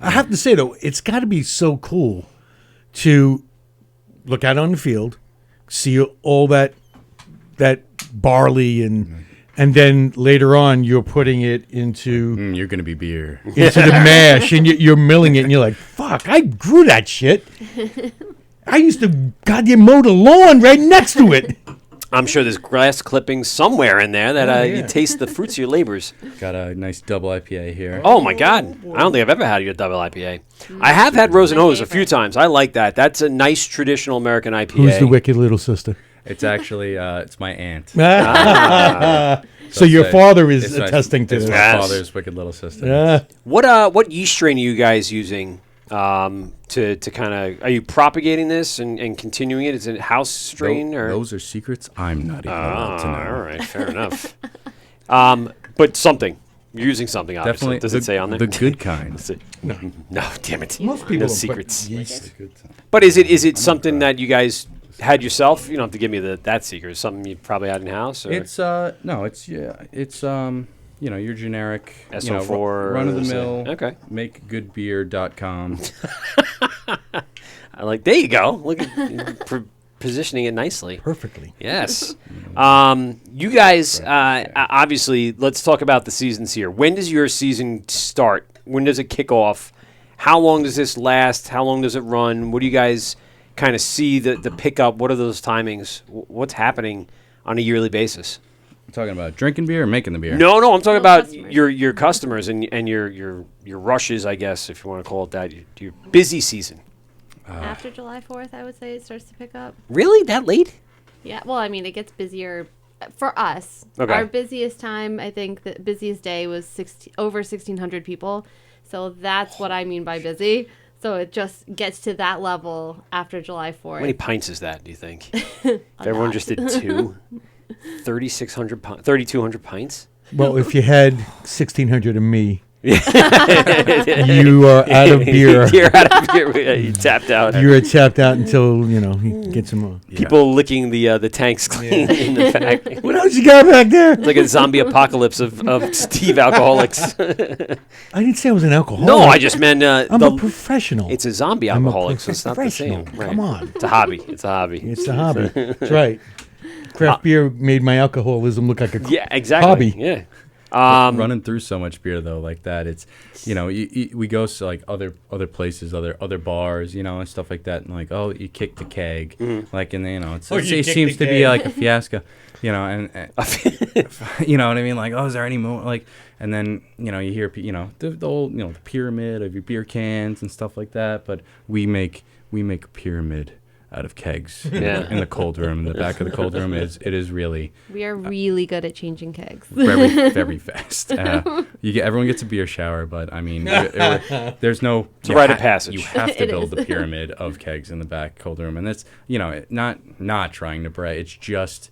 I have to say though, it's got to be so cool to look out on the field, see all that barley, and then later on you're putting it into You're gonna be beer. the mash, and you're milling it, and you're like, "Fuck! I grew that shit. I used to goddamn mow the lawn right next to it." I'm sure there's grass clippings somewhere in there that you yeah. taste the fruits of your labors. Got a nice double IPA here. Oh my God! I don't think I've ever had your double IPA. I have had Rose and Hose a few times. I like that. That's a nice traditional American IPA. Who's the wicked little sister? It's actually it's my aunt. So your father is It's my- attesting to it's this. my Yes. father's wicked little sister. Yeah. What yeast strain are you guys using to kind of? Are you propagating this and continuing it? Is it house strain or? Those are secrets I'm not even allowed to know. All right, fair enough. But something. You're using something, obviously. Definitely. Does it say on there? The good kind. No, damn it. Most people No don't put secrets. yeast. But is it something that you guys had yourself? You don't have to give me that secret. Something you probably had in house. It's no, it's your generic SO4 run of the mill. Okay. Makegoodbeer.com. I like. There you go. Look at positioning it nicely. Perfectly. Yes. You guys, obviously, let's talk about the seasons here. When does your season start? When does it kick off? How long does this last? How long does it run? What do you guys kind of see the pickup? What are those timings? What's happening on a yearly basis? I'm talking about drinking beer or making the beer. No, I'm talking about customers. your customers and your rushes, I guess, if you want to call it that. Your busy season. After July 4th, I would say it starts to pick up. Really? That late? Yeah, well, I mean, it gets busier for us, Okay. our busiest time, I think the busiest day was over 1,600 people. So that's what I mean by busy. So it just gets to that level after July 4th. How many pints is that, do you think? If everyone just did 3,200 pints? Well, if you had 1,600 of me, you are out of beer. You're out of beer. You tapped out. You're tapped out until, you get some more. People licking the tanks clean in the back. What else you got back there? It's like a zombie apocalypse of Steve alcoholics. I didn't say I was an alcoholic. No, I just meant I'm a professional. it's a zombie I'm a alcoholic, so it's not the same. professional. Come on. It's a hobby. It's a hobby. It's a hobby. That's right. Craft beer made my alcoholism look like a Yeah, exactly. hobby. Yeah. Running through so much beer though, like that, it's we go to like other places, other bars, and stuff like that, and like, oh, you kicked the keg, like, and it seems to be like a fiasco, and you know what I mean, like, oh, is there any more, like, and then you hear the whole the pyramid of your beer cans and stuff like that, but we make a pyramid out of kegs in the cold room. In the back of the cold room it is really We are really good at changing kegs. very very fast. Everyone gets a beer shower, but I mean, there's no It's a rite of passage. You have to It build is. a pyramid of kegs in the back cold room, and that's not trying to brag. It's just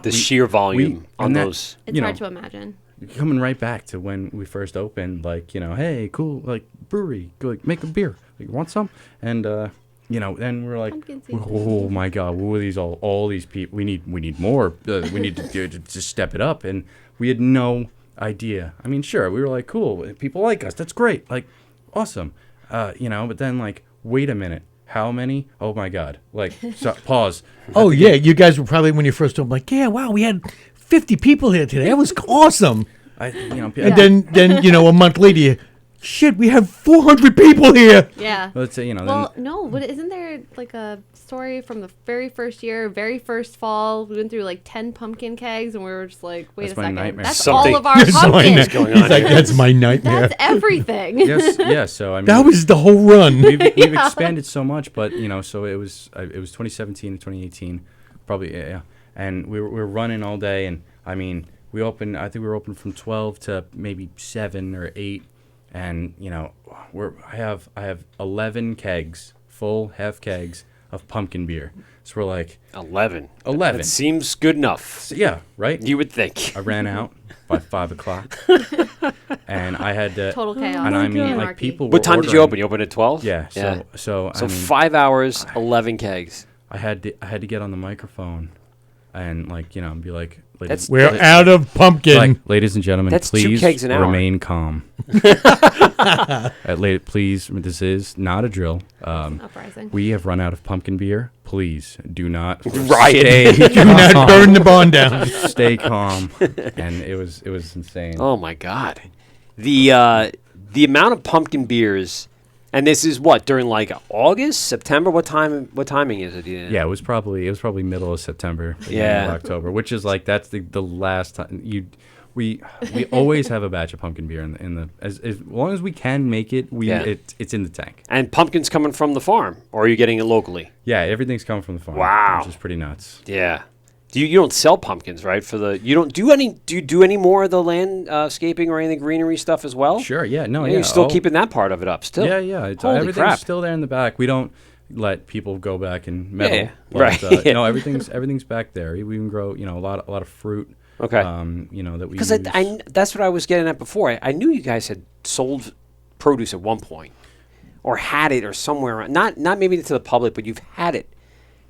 The sheer volume on and that- those. It's hard to imagine. coming right back to when we first opened, like, hey, cool, like, brewery, go, like, make a beer, like, want some? And then we're like, Pumpkin seeds. oh my god, what are these all these people? We need more. We need to step it up, and we had no idea. I mean, sure, we were like, cool, people like us, that's great, like, awesome, but then, like, wait a minute. How many? Oh my God! Like, pause. Oh yeah, you guys were probably when you first opened, like, yeah, wow, we had 50 people here today. That was awesome. And then a month later, shit, we have 400 people here. Yeah. Let's say Well, no, but isn't there like a story from the very first year, very first fall? We went through like 10 pumpkin kegs, and we were just like, wait That's a my second, nightmare. that's Something- all of our That's my pumpkins. night- going He's on like, here. that's my nightmare. That's everything. yes, yeah. So I mean, That was the whole run. we've expanded so much, but so it was 2017 and 2018, probably, yeah. And we were running all day, and I mean, we opened. I think we were open from 12 to maybe 7 or 8, and I have 11 kegs, full half kegs of pumpkin beer. So we're like 11. 11. It seems good enough. So, yeah, right. You would think. I ran out by 5 o'clock, and I had to. Total chaos. And I mean, like, Anarchy. people. What were time did you ordering- open? You opened at 12? Yeah. So I So mean, 5 hours, 11 kegs. I had to get on the microphone, and be like, That's- We're out of pumpkin. like, ladies and gentlemen, That's 2 please kegs an hour. remain calm. Please, this is not a drill. Uprising. We have run out of pumpkin beer. Please do not Riot. Stay Do not burn the barn down. Stay calm. And it was insane. Oh my God. The amount of pumpkin beers, and this is what, during like August, September? What timing is it? Yeah, it was probably middle of September, beginning Yeah. of October, which is like that's the last time we always have a batch of pumpkin beer in the as long as we can make it. Yeah. It's in the tank. And pumpkins coming from the farm, or are you getting it locally? Yeah, everything's coming from the farm. Wow. Which is pretty nuts. Yeah. You don't sell pumpkins, right? Do you do any more of the landscaping or any of the greenery stuff as well? Sure. Yeah. No. Yeah, Yeah. you're still keeping that part of it up still. Yeah. Yeah. Holy Everything's crap. still there in the back. We don't let people go back and meddle. Yeah, but, right. No, everything's back there. We even grow a lot of fruit. Okay. That we Because use. that's what I was getting at before. I knew you guys had sold produce at one point, or had it, or somewhere around. Not maybe to the public, but you've had it,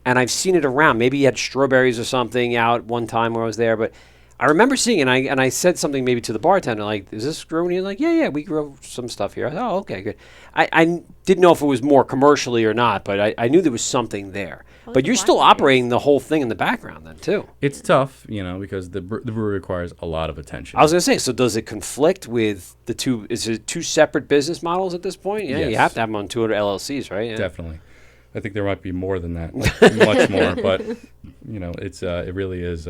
and I've seen it around. Maybe you had strawberries or something out one time when I was there, but I remember seeing it. And I said something maybe to the bartender, like, "Is this grown?" He's like, "Yeah, we grow some stuff here." I thought, "Oh, okay, good." I didn't know if it was more commercially or not, but I knew there was something there. Well, But it's you're still blackberries. operating the whole thing in the background then too. It's tough, because the brewery requires a lot of attention. I was gonna say, so does it conflict with the two? Is it two separate business models at this point? Yeah, you Yes. have to have them on 200 LLCs, right? Yeah. Definitely. I think there might be more than that, like, much more. But it's it really is.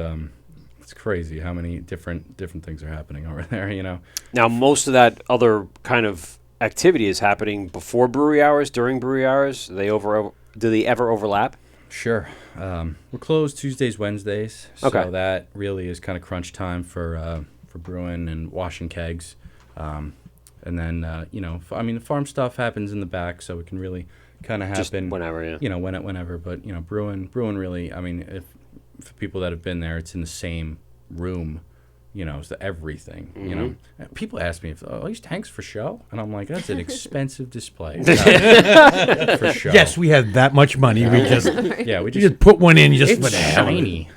It's crazy how many different things are happening over there. Now, most of that other kind of activity is happening before brewery hours, during brewery hours. Do they ever overlap? Sure. We're closed Tuesdays, Wednesdays. Okay. So that really is kind of crunch time for brewing and washing kegs. And then, the farm stuff happens in the back, so it can really kind of happen. Just whenever, yeah. Whenever. But, brewing really, if for people that have been there, it's in the same room. It's the everything. Mm-hmm. People ask me if these tanks for show, and I'm like, that's an expensive display for show. Yes, we had that much money. We just Yeah, we we just just put one in just it's for the hell of it. shiny.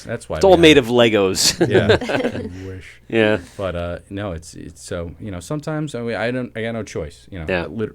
That's why It's all made of Legos. Yeah, I wish. Yeah. But no, it's so sometimes I got no choice. Yeah.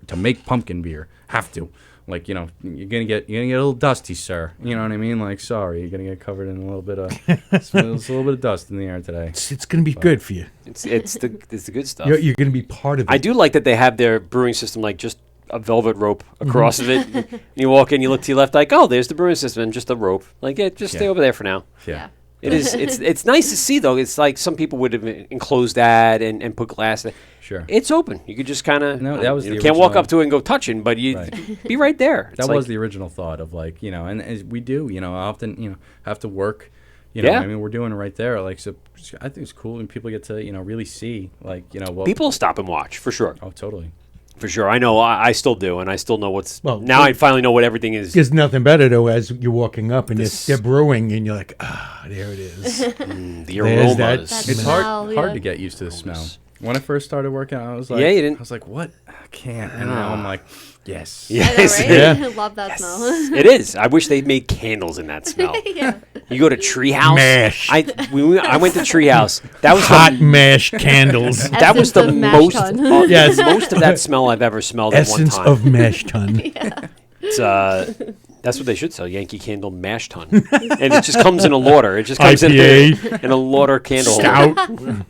To make pumpkin beer, have to. Like you're gonna get a little dusty, sir. You know what I mean? Like, sorry, you're gonna get covered in a little bit of it's a little bit of dust in the air today. It's going to be good for you. It's the good stuff. You're going to be part of it. I do like that they have their brewing system like just a velvet rope across of it. You walk in, you look to your left, like, oh, there's the brewing system, and just a rope. Like, yeah, just stay over there for now. Yeah. It is. It's nice to see though. It's like some people would have enclosed that and put glass there. Sure. It's open. You could just kind of. No, that was you the can't walk original- up to it and go touching, but you be right there. It's That like, was the original thought of like, and as we do, often, have to work, Yeah. we're doing it right there. Like, so I think it's cool when people get to, really see, like, what people stop and watch for sure. Oh, totally. For sure. I know. I still do, and I still know what's. Well, now I finally know what everything is. There's nothing better, though, as you're walking up and they're brewing, and you're like, there it is. The There's aromas. that It's smell, hard to get used to the smell. When I first started working, I was like, Yeah, you didn't- I was like, what? I can't. And now I'm like, yes. Yeah. I know, right? Yeah. I love that smell. It is. I wish they'd made candles in that smell. Yeah. You go to Treehouse. Mash. I went to Treehouse. That was Hot mash candles. that was Essence the of mash most tun. Yes. most of that smell I've ever smelled at one Essence time. of mash tun. It's, that's what they should sell, Yankee Candle Mash Tun. And it just comes in a lauder. It just comes IPA. in a lauder candle holder.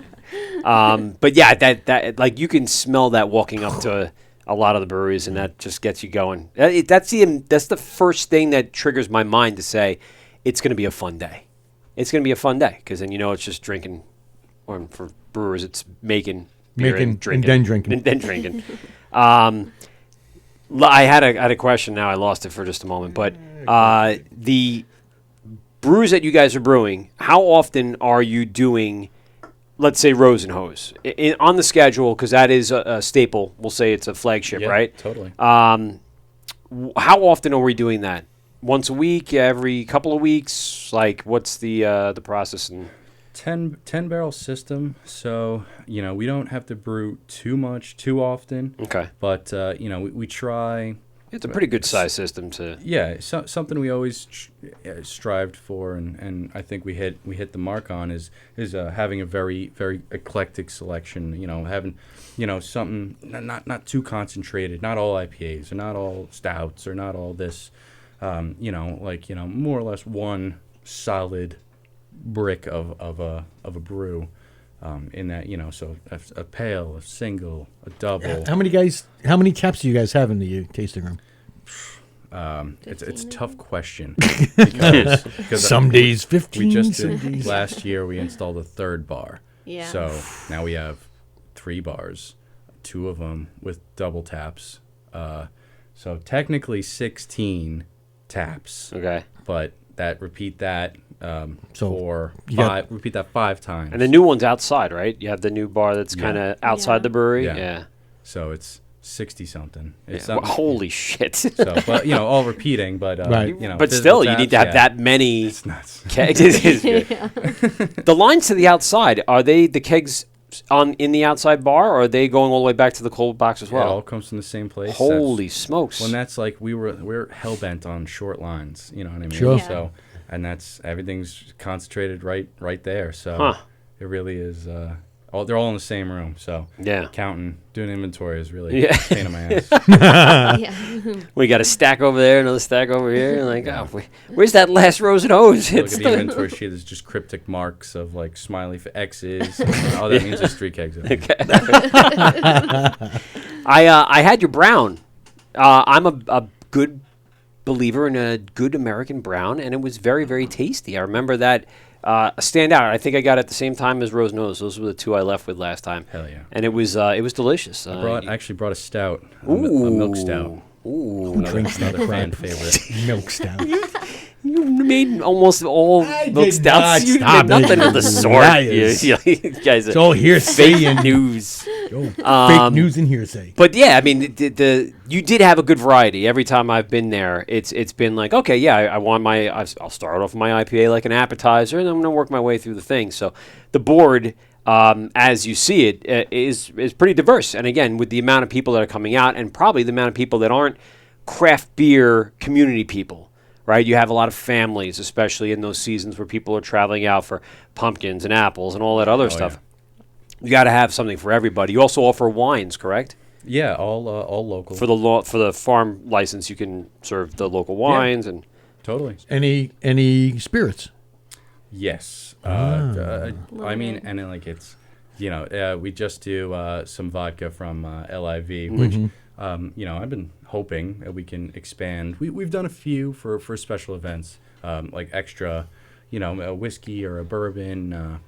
Stout. But yeah, that like you can smell that walking up to a lot of the breweries, and that just gets you going. That's the first thing that triggers my mind to say it's going to be a fun day. It's going to be a fun day because then it's just drinking, or for brewers it's making beer and drinking, then drinking. and then drinking. I had a question. Now I lost it for just a moment, but the brews that you guys are brewing, how often are you doing? Let's say Rose and Hose on the schedule, because that is a staple. We'll say it's a flagship, Yeah, right? totally. How often are we doing that? Once a week? Every couple of weeks? Like, what's the process? And 10 barrel system, so we don't have to brew too much too often. okay, But we try. it's a pretty good size system to. Yeah, something we always strived for, and I think we hit the mark on is having a very very eclectic selection. Having something not too concentrated, not all IPAs or not all stouts or not all this. More or less one solid brick of a brew. In that, so a pale, a single, a double. How many taps do you guys have in the tasting room? It's a tough question because Some days 15. we just some did days- last year we installed a third bar. Yeah. So now we have 3 bars, 2 of them with double taps. So technically 16 taps, Okay, but repeat that So for you got- 5. Repeat that 5 times. and the new one's outside, right? You have the new bar that's kind of outside Yeah. the brewery. Yeah. Yeah. So it's 60 something. It's Well, not, holy shit! so, but all repeating, but Right. But physical still, you need taps, to have yeah. that many It's nuts. kegs. It is good. The lines to the outside, are they the kegs in the outside bar, or are they going all the way back to the cold box as Yeah, it all well? comes from the same place. Holy smokes! When that's like we're hell bent on short lines, you know what I mean? Sure. Yeah. So, and that's everything's concentrated right there. So Huh. it really is. They're all in the same room. So Yeah. counting, doing inventory is really Yeah. a pain in my ass. Yeah. We got a stack over there, another stack over here. Like, where's that last Rose and Hose? Look It's at the inventory sheet. There's just cryptic marks of like smiley for X's. Oh, that means there's 3 kegs. In it. I had your brown. I'm a good believer in a good American brown, and it was very, very tasty. I remember that stand out. I think I got it at the same time as Rose Nose. Those were the 2 I left with last time. Hell yeah. And it was delicious. I actually brought a stout, a milk stout. Who drinks that another fan crap? favorite. Milk stout. You made almost all I milk did stouts. not. You Stop did nothing it. of the sort. Liars. You guys It's are all hearsay fake and news. fake news and hearsay. But yeah, I mean, you did have a good variety. Every time I've been there, it's been like, okay, yeah, I want I'll start off with my IPA like an appetizer, and I'm going to work my way through the thing. So the board, as you see it, is pretty diverse. And again, with the amount of people that are coming out, and probably the amount of people that aren't craft beer community people, right? You have a lot of families, especially in those seasons where people are traveling out for pumpkins and apples and all that other stuff. Yeah. You got to have something for everybody. You also offer wines, correct? Yeah, all local. For the farm license, you can serve the local wines and Totally. Any spirits? Yes. I mean, and then, like, it's, we just do some vodka from LIV, which, I've been hoping that we can expand. We've done a few for special events, like extra, a whiskey or a bourbon,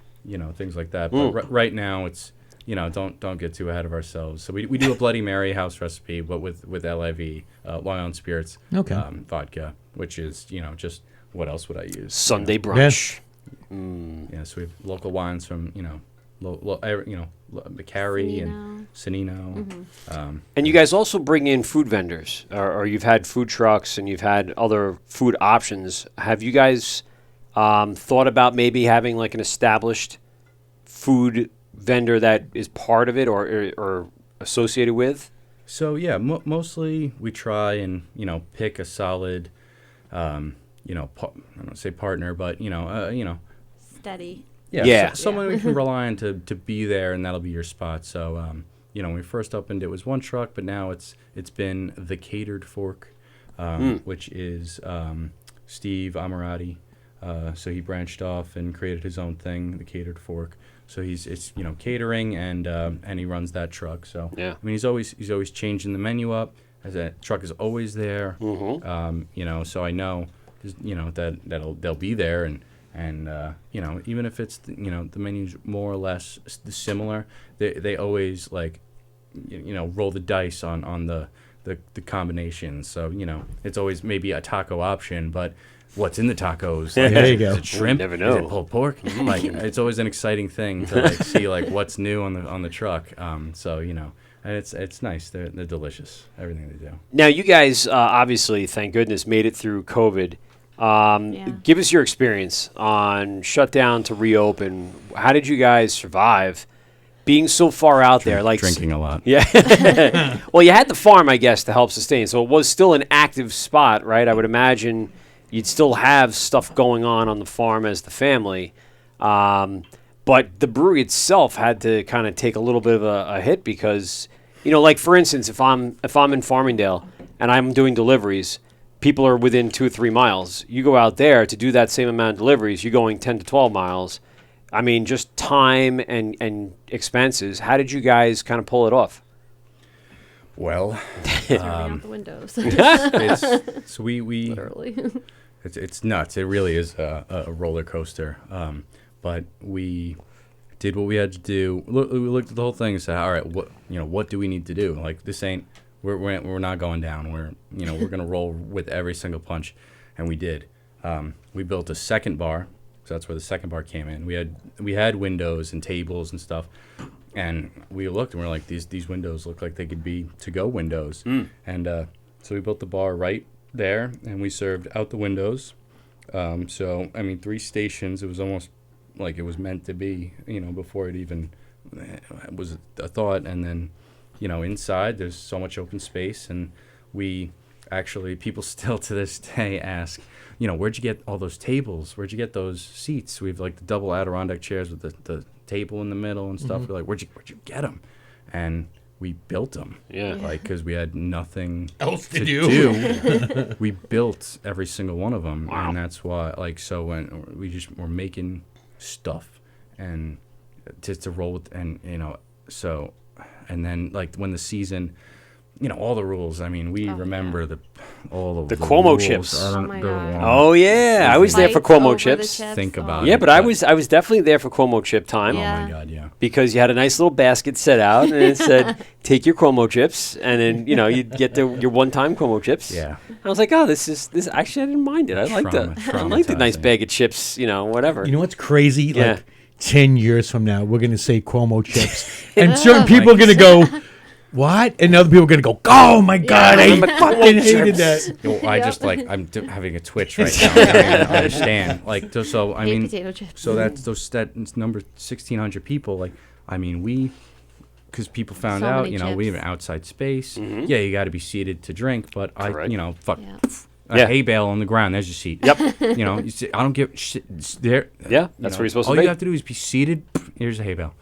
things like that. But right now it's, don't get too ahead of ourselves. So we do a Bloody Mary house recipe, but with LIV, Long Island Spirits, vodka, which is, just what else would I use? Sunday brunch. Yeah, so we have local wines from, McCarry and Sanino. And you guys also bring in food vendors, or you've had food trucks and you've had other food options. Have you guys thought about maybe having like an established food vendor that is part of it or associated with? So yeah, mostly we try and pick a solid, I don't say partner, but Steady. Yeah. Someone we can rely on to be there, and that'll be your spot. So when we first opened, it was one truck, but now it's been the Catered Fork, which is Steve Amirati. So he branched off and created his own thing, the Catered Fork. So it's catering and he runs that truck. So yeah. I mean he's always changing the menu up. As that truck is always there. So I know that they'll be there and even if it's the menu's more or less similar, they always roll the dice on the combinations. So it's always maybe a taco option, but what's in the tacos? There you go. Is it shrimp? Never know. Is it pulled pork? It's always an exciting thing to see what's new on the truck. And it's nice. They're delicious. Everything they do. Now you guys obviously, thank goodness, made it through COVID. Give us your experience on shutdown to reopen. How did you guys survive being so far out there? Like Drinking a lot. Yeah. Well, you had the farm, I guess, to help sustain. So it was still an active spot, right? I would imagine you'd still have stuff going on the farm as the family. But the brewery itself had to kind of take a little bit of a hit because, like for instance, if I'm in Farmingdale and I'm doing deliveries, people are within 2 or 3 miles. You go out there to do that same amount of deliveries, you're going 10 to 12 miles. I mean, just time and expenses. How did you guys kind of pull it off? Well, Throwing out the windows. so we Literally. it's nuts. It really is a roller coaster. But we did what we had to do. We looked at the whole thing and said, all right, what do we need to do? Like, this ain't. We're not going down. We're gonna roll with every single punch, and we did. We built a second bar, so that's where the second bar came in. We had windows and tables and stuff, and we looked and we're like, these windows look like they could be to-go windows, and so we built the bar right there, and we served out the windows. So I mean, 3 stations. It was almost like it was meant to be, before it even was a thought, and then. Inside there's so much open space, and people still to this day ask, where'd you get all those tables? Where'd you get those seats? We have the double Adirondack chairs with the table in the middle and stuff. We're like, where'd you get them? And we built them. Yeah. Because we had nothing else to do. We built every single one of them. Wow. And that's why, so when we're making stuff and to roll with, and, so. And then, when the season, all the rules. I mean, we remember all of The the Cuomo rules. chips. I don't- Oh my don't God. want Oh yeah, I was there for Fights over Cuomo the chips. Think about Yeah, it, but I was definitely there for Cuomo chip time. Oh Yeah. my God, yeah. Because you had a nice little basket set out, and it said, "Take your Cuomo chips," and then you'd get your one-time Cuomo chips. Yeah. I was like, "Oh, this. Actually, I didn't mind it. I liked it. I liked the nice Traumatizing. bag of chips. Whatever." You know what's crazy? Yeah. Like 10 years from now, we're going to say Cuomo chips. And certain people are going to go, what? And other people are going to go, oh my God, I remember fucking Cuomo hated chips. that. Well, I just I'm having a twitch right now. I don't even understand. Like, so I Hate mean, potato chips. so that's number 1,600 people. Like, I mean, because people found So out, many we have chips. an outside space. Yeah, you got to be seated to drink, but Correct. fuck. Yeah. A Yeah. hay bale on the ground. There's your seat. Yep. You see, I don't give shit. It's there. Yeah, that's where you're supposed all to be. you have to do is be seated. Here's a hay bale.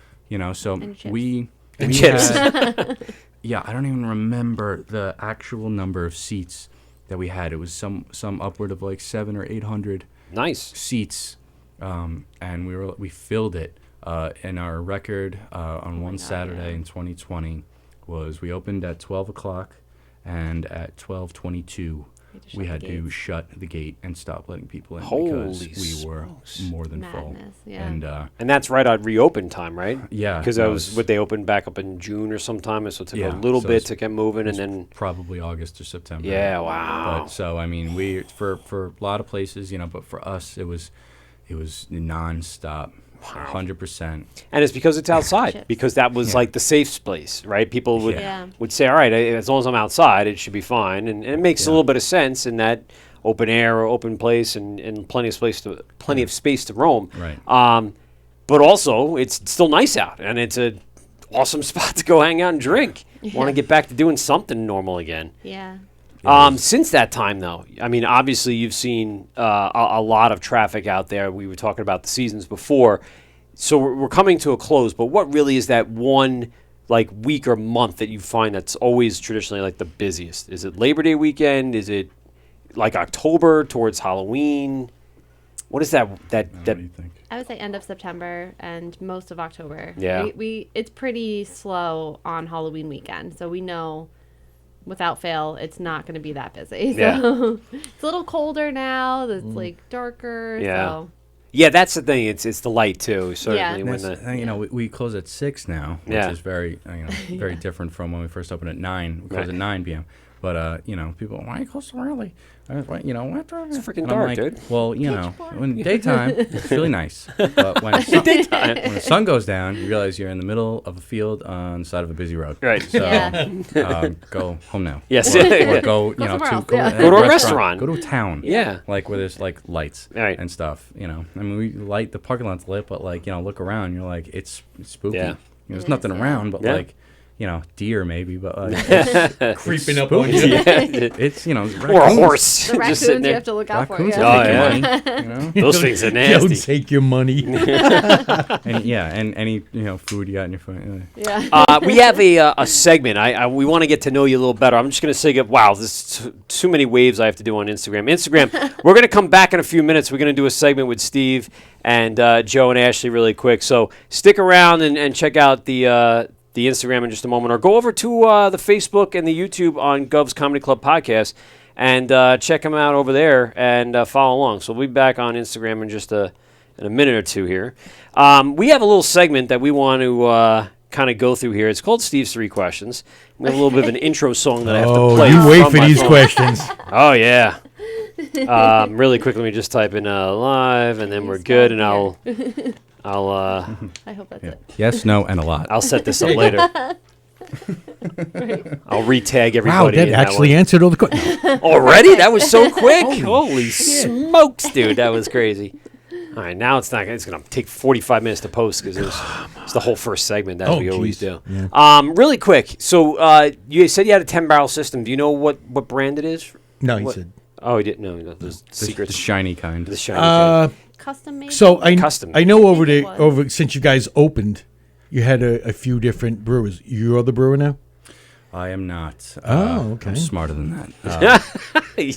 So And chips. we chips. had- yeah, I don't even remember the actual number of seats that we had. It was some upward of like 700 or 800 Nice. seats, and we filled it. And our record on one God, Saturday yeah. in 2020 was we opened at 12 o'clock, and at 12:22 we had to shut the gate and stop letting people in because Holy we were smokes. more than full. Madness, yeah. And And that's right on reopen time, right? yeah, Because that that was what they opened back up in June or sometime, so it took Yeah, a little so bit it's- to get moving, and then probably August or September. yeah, wow. But so I mean, we for a lot of places, but for us it was nonstop, 100%. And it's because it's outside, Chips. because that was Yeah. like the safe place, right? People would Yeah. would say, all right, as long as I'm outside, it should be fine, and it makes a Yeah. little bit of sense in that open air or open place and plenty of space to roam. Right. But also, it's still nice out, and it's a awesome spot to go hang out and drink. Want to get back to doing something normal again. Yeah. Since that time, though, I mean, obviously you've seen a lot of traffic out there. We were talking about the seasons before, so we're coming to a close. But what really is that one week or month that you find that's always traditionally like the busiest? Is it Labor Day weekend? Is it like October towards Halloween? What is that? What do you think? I would say end of September and most of October. Yeah. We it's pretty slow on Halloween weekend, so we know without fail it's not going to be that busy. Yeah. So it's a little colder now. It's like darker. Yeah. So Yeah, that's the thing. It's the light too. Certainly Yeah. when That's the the thing, we close at 6 now, which Yeah. is very, very different from when we first opened at 9. We close Right. at 9 p.m. But people, why you close so early? What? It's freaking dark, dude. Well, when daytime, it's really nice. But when the sun goes down, you realize you're in the middle of a field on the side of a busy road. Right. So Yeah. go home now. Yes. Or Yeah. go, somewhere else, go, yeah. Go to a restaurant. Go to a town. Yeah. Like where there's like lights Right. and stuff. I mean, we light the parking lot's lit, but look around, you're like, it's spooky. Yeah. There's It nothing is, yeah. around, but Yeah. deer maybe, but Creeping up on you. Yeah. it's Or a raccoons. horse. the just sitting raccoons you there. have to look out for. Raccoons Yeah. Oh, take yeah. your money, Those things are Don't nasty. take your money. and any food you got in your phone. Yeah. We have a segment. We want to get to know you a little better. I'm just going to say, wow, there's too many waves I have to do on Instagram. We're going to come back in a few minutes. We're going to do a segment with Steve and Joe and Ashley really quick. So stick around and check out the Instagram in just a moment, or go over to the Facebook and the YouTube on Gov's Comedy Club Podcast and check them out over there and follow along. So we'll be back on Instagram in a minute or two here. We have a little segment that we want to kind of go through here. It's called Steve's 3 Questions. We have a little bit of an intro song that I have to Oh, play. you wait from for my these phone. questions. Oh, yeah. Really quick, let me just type in live, and then we're Please good, stop and I'll I hope that's it. Yes, no, and a lot. I'll set this up later. I'll re-tag Wow, everybody. that in actually one. answered all the questions. Already? That was so quick. Holy smokes, dude. That was crazy. All right, now it's not. It's going to take 45 minutes to post because it's the whole first segment, as Oh, we always geez. do. Yeah. Really quick. So you said you had a 10-barrel system. Do you know what brand it is? No, he What- said. Oh, he didn't know. Those The secrets. shiny kind. The shiny thing. Custom made. So I Custom. I know over think it the was. over since you guys opened, you had a few different brewers. You're the brewer now. I am not. Oh, okay. I'm smarter than that.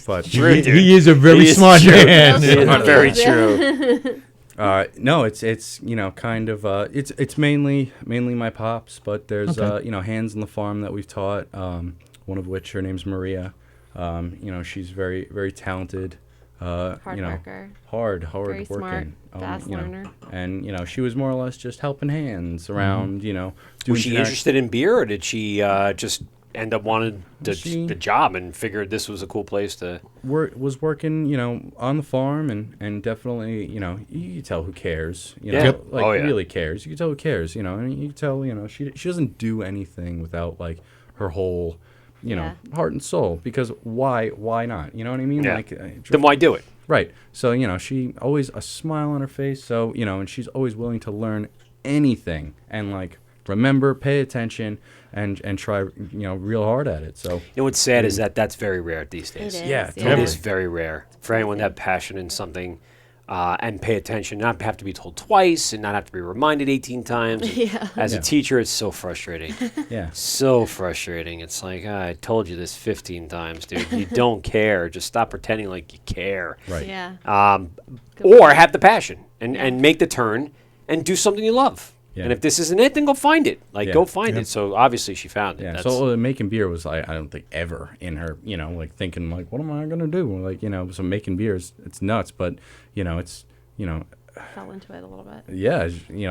But True, he, dude. he is a very He is smart true. man. It is Yeah. very Yeah. true. no, it's kind of it's mainly my pops, but there's Okay. hands in the farm that we've taught. one of which her name's Maria. She's very, very talented. Hard worker. Hard Very smart, working. fast learner. And she was more or less just helping hands around. Doing Was she interested in beer, or did she just end up wanting the job and figured this was a cool place to? Was working, on the farm and definitely, you can tell who cares. Yep. Really cares. You can tell who cares. And you can tell, she doesn't do anything without like her whole. Heart and soul, because why not? You know what I mean? Yeah. Then why do it? Right. So, she always a smile on her face. So, and she's always willing to learn anything and like remember, pay attention and try, real hard at it. So, what's sad is that's very rare these days. It is, Yeah, It is very rare for anyone to have passion in something. And pay attention, not have to be told twice and not have to be reminded 18 times. Yeah. As a teacher, it's so frustrating. Yeah. So frustrating. It's like, I told you this 15 times, dude. You don't care. Just stop pretending like you care. Right. Yeah. Or have the passion and make the turn and do something you love. Yeah. And if this isn't it, then go find it. Go find Yep. it. So obviously she found it. Yeah. That's- So making beer was I don't think ever in her, thinking like, what am I gonna do? Like, so making beer it's nuts, but it's Fell into it a little bit. yeah,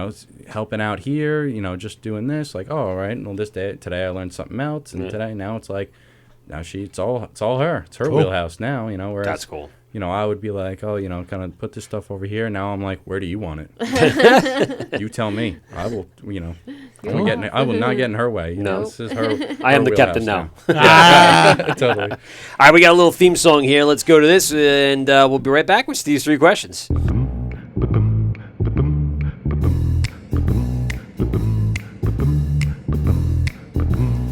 it's helping out here, just doing this, like, oh, all right, well, today I learned something else, and now it's like, it's all her. It's her Cool. wheelhouse now, whereas, That's cool. I would be like, oh, kind of put this stuff over here. Now I'm like, where do you want it? You tell me. I will, I will not get in her way. No. This is her. I am her the captain wheelhouse now. Totally. All right, we got a little theme song here. Let's go to this, and we'll be right back with Steve's 3 questions.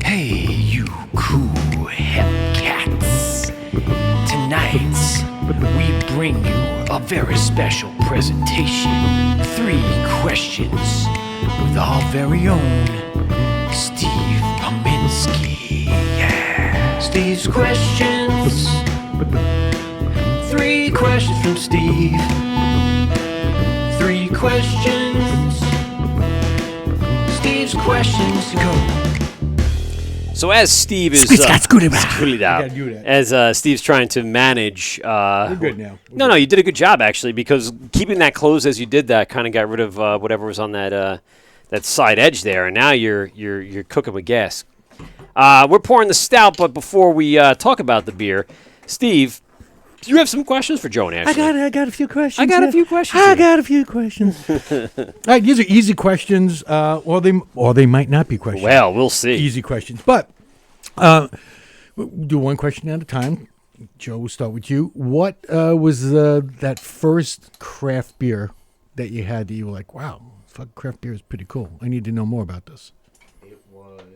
Hey, you cool hep cats. Tonight, we bring you a very special presentation. 3 questions with our very own Steve Pominski. Yeah. Steve's questions. 3 questions from Steve. 3 questions. Steve's questions. Go. So as Steve is gotta do that. as Steve's trying to manage, We're good now. no, you did a good job actually, because keeping that closed as you did that kind of got rid of whatever was on that side edge there, and now you're cooking with gas. We're pouring the stout, but before we talk about the beer, Steve, do you have some questions for Joan? Actually, I got a few questions. I got a few questions. All right, these are easy questions, or they might not be questions. Well, we'll see. Easy questions, but we'll do one question at a time. Joe, we'll start with you. What was that first craft beer that you had that you were like, wow, craft beer is pretty cool. I need to know more about this.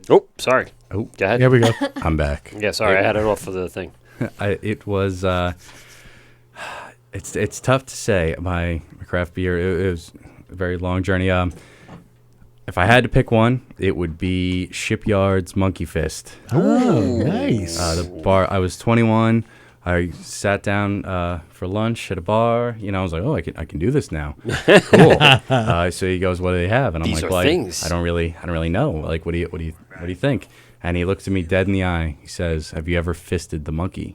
Oh, sorry. Oh, Go ahead. There we go. I'm back. Yeah, sorry, I had it off for the thing. It was. It's tough to say. My craft beer. It was a very long journey. If I had to pick one, it would be Shipyard's Monkey Fist. Oh, nice. The bar. I was 21. I sat down for lunch at a bar. I was like, oh, I can do this now. Cool. So he goes, what do they have? And I'm These like, are well, things. I don't really know. Like, what do you think? And he looks at me dead in the eye. He says, have you ever fisted the monkey?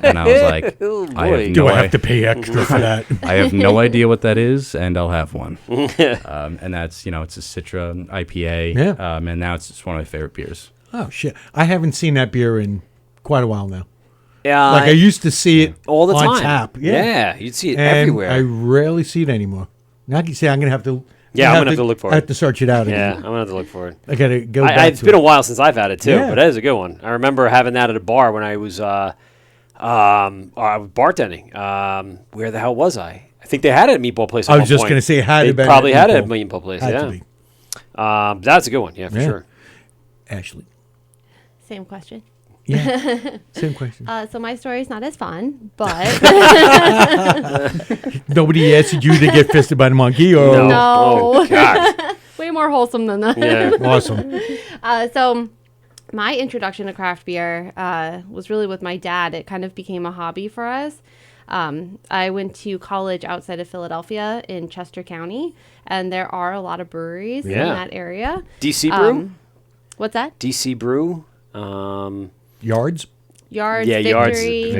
And I was like, Oh, I boy. have Do no I have to pay extra for that? I have no idea what that is, and I'll have one. And that's, it's a Citra IPA. Yeah. And now it's just one of my favorite beers. Oh, shit. I haven't seen that beer in quite a while now. Yeah, Like I used to see it all the on time. tap. Yeah, you'd see it And everywhere. I rarely see it anymore. Now you say I'm going to have to. Yeah, I'm gonna have to look for I have it. to search it out yeah, again. I'm gonna have to look for it. I got to go back It's to been it. a while since I've had it too, Yeah. but that is a good one. I remember having that at a bar when I was bartending. Where the hell was I? I think they had it at Meatball Place. At I one was just point. going to say it had to They be probably had it at Meatball. Meatball Place. Had to Yeah, be. that's a good one. Yeah, for Yeah. sure. Ashley. Same question. Yeah. Same question. So my story is not as fun, but Nobody asked you to get fisted by the monkey, or No. No. Oh, God. way more wholesome than that. Yeah. awesome. So my introduction to craft beer was really with my dad. It kind of became a hobby for us. I went to college outside of Philadelphia in Chester County, and there are a lot of breweries in Yeah. that area. DC Brew. What's that? DC Brew. Yards. Yards, Yeah, Victory.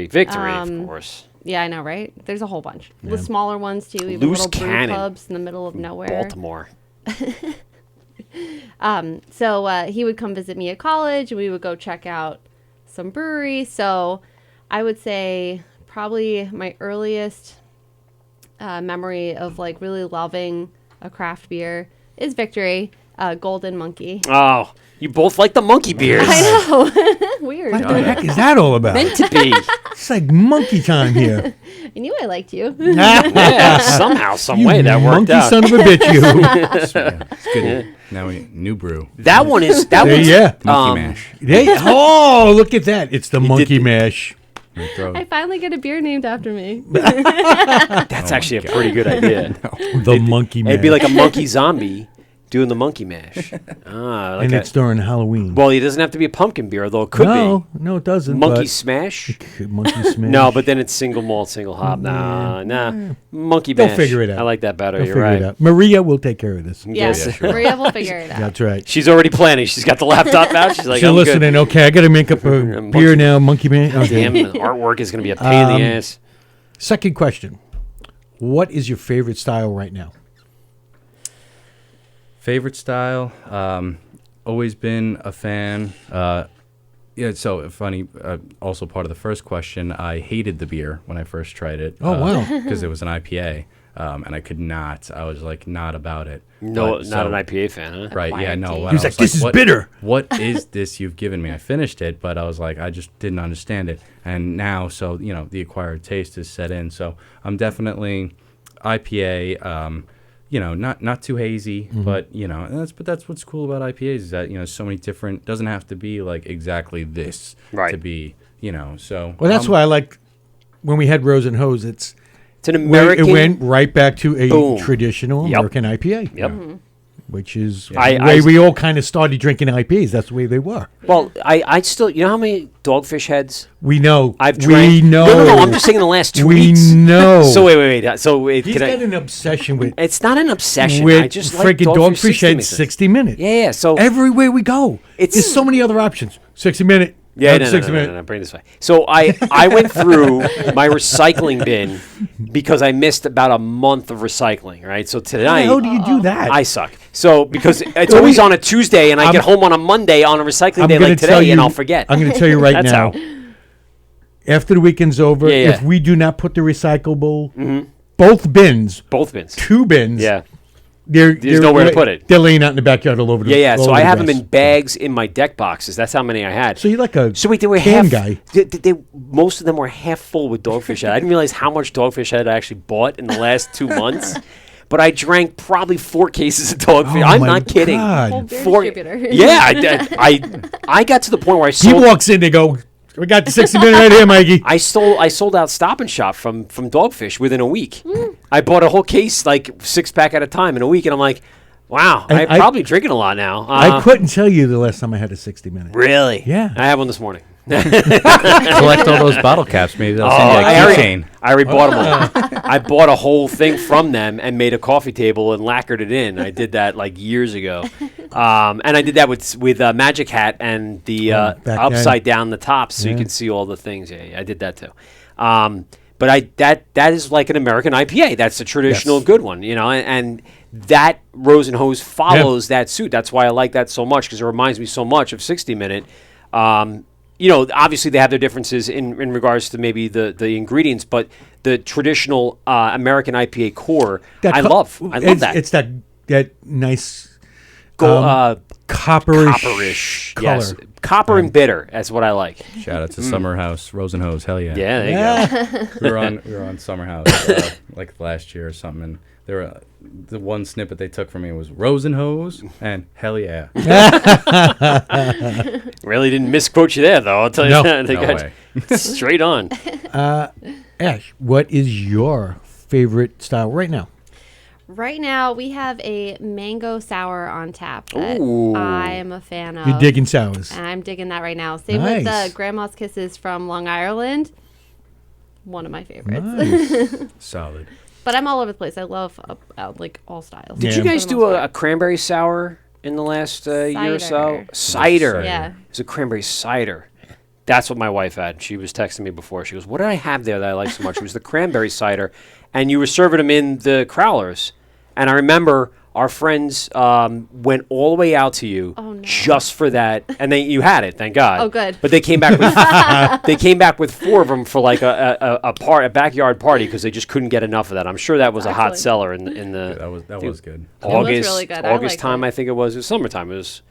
Victory, of course. Yeah, I know, right? There's a whole bunch. The smaller ones too, even Loose little brew Cannon. pubs in the middle of nowhere. Baltimore. So he would come visit me at college, and we would go check out some breweries. So I would say probably my earliest memory of like really loving a craft beer is Victory, Golden Monkey. Oh, you both like the monkey beers. I know. Weird. What the heck is that all about? Meant to be. It's like monkey time here. I knew I liked you. Yeah, somehow, some You way that worked monkey out. son of a bitch, you. It's good. Now new brew. That one is that There, one's yeah. Monkey mash. Hey, oh, look at that. It's the monkey mash. I finally get a beer named after me. That's actually a pretty good idea. The monkey mash. It'd be like a monkey zombie doing the monkey mash. Like and it's during Halloween. well, it doesn't have to be a pumpkin beer, although it could no, be. no, it doesn't. Monkey but- smash? Monkey smash. No, but then it's single malt, single hop. Nah. Monkey They'll mash. figure it out. I like that better. They'll You're figure right. it out. Maria will take care of this. Yes, Yeah, sure. Maria will figure it out. That's right. She's already planning. She's got the laptop out. She's like, She's I'm listening. good. Okay, I got to make up a beer now. Monkey mash. Okay. Damn, the artwork is going to be a pain in the ass. Second question. What is your favorite style right now? Favorite style? Always been a fan. Yeah, so funny. Also, part of the first question, I hated the beer when I first tried it. Oh, wow. Because it was an IPA, and I could not. I was like not about it. No, But, not so- an IPA fan, huh? Right? Yeah, no. He I He was like, "This is what- bitter." What is this you've given me? I finished it, but I was like, I just didn't understand it. And now, so the acquired taste is set in. So I'm definitely IPA. Not too hazy, but that's what's cool about IPAs is that so many different. Doesn't have to be like exactly this Right. to be So Well, that's why I like when we had Rose and Hose. It's It's an where American. it went right back to a Boom. traditional Yep. American IPA. Yep. Which is I- the way I- we all kind of started drinking IPAs. That's the way they were. Well, I still. You know how many Dogfish heads We know. I've drank? We know. No. I'm just saying in the last 2 We weeks. know. So wait. So wait, He's can got I? an obsession with It's not an obsession. with I just like freaking Dogfish Dogfish 60 Head minutes. 60 minutes. Yeah. So Everywhere we go, It's- there's so many other options. 60 minute. Yeah, another no, 60 no, minute. no, bring this way. So I went through my recycling bin because I missed about a month of recycling, right? So How the tonight hell do you do that? I suck. So because it's always on a Tuesday and I get home on a Monday on a recycling day gonna like tell today and you- I'll forget. I'm going to tell you right That's now. how. After the weekend's over, Yeah, yeah. if we do not put the recyclable, both bins, Both bins. 2 bins, Yeah. there's nowhere to put it. They're laying out in the backyard all over the Yeah. all So over I the have them grass. in bags in my deck boxes. That's how many I had. So you're like a So wait, they were can half. guy. They most of them were half full with Dogfish Head. I didn't realize how much Dogfish Head I actually bought in the last 2 months. But I drank probably 4 cases of Dogfish. Oh I'm my not kidding. God. Whole beer 4 distributor. Yeah, I got to the point where I He sold. walks in, they go, "We got the 60 minute right here, Mikey." I sold out Stop and Shop from Dogfish within a week. I bought a whole case, like 6-pack at a time in a week, and I'm like, wow, And I'm I- probably drinking a lot now. I couldn't tell you the last time I had a 60 minute. Really? Yeah. I had one this morning. collect all those bottle caps. Maybe they'll send you a I keychain. already bought them all. I bought a whole thing from them and made a coffee table and lacquered it in. I did that like years ago, and I did that with Magic Hat and the back then. upside down the top so you Yeah. can see all the things. Yeah, I did that too. But that is like an American IPA. That's a traditional Yes. good one, and that Rose and Hose follows that suit. That's why I like that so much because it reminds me so much of 60 Minute. Obviously they have their differences in regards to maybe the ingredients, but the traditional American IPA core, I love that. It's that nice Copperish copperish color. yes, copper and bitter. That's what I like. Shout out to Summer House, Rose and Hose. Hell yeah. Yeah, there you go. we were on Summer House like last year or something, and there were the one snippet they took from me was Rose and Hose and hell yeah. Really didn't misquote you there, though. I'll tell you No. that. They No got way. straight on. Ash, what is your favorite style right now? Right now, we have a mango sour on tap that Ooh. I am a fan of. You're digging sours. And I'm digging that right now. Same with Nice. the Grandma's Kisses from Long Island. One of my favorites. Nice. Solid. But I'm all over the place. I love like all styles. Did Yeah. you guys For the do most a part. cranberry sour in the last year or so? Cider. Cider. Yeah. It was a cranberry cider. That's what my wife had. She was texting me before. She goes, "What did I have there that I liked so much?" It was the cranberry cider, and you were serving them in the crowlers. And I remember our friends went all the way out to you just for that, and you had it, thank God. Oh, good. But they came back with 4 of them for like a backyard party because they just couldn't get enough of that. I'm sure that was a hot Excellent. seller in the That was good. August really good. August liked time. it. I think it was summertime. It was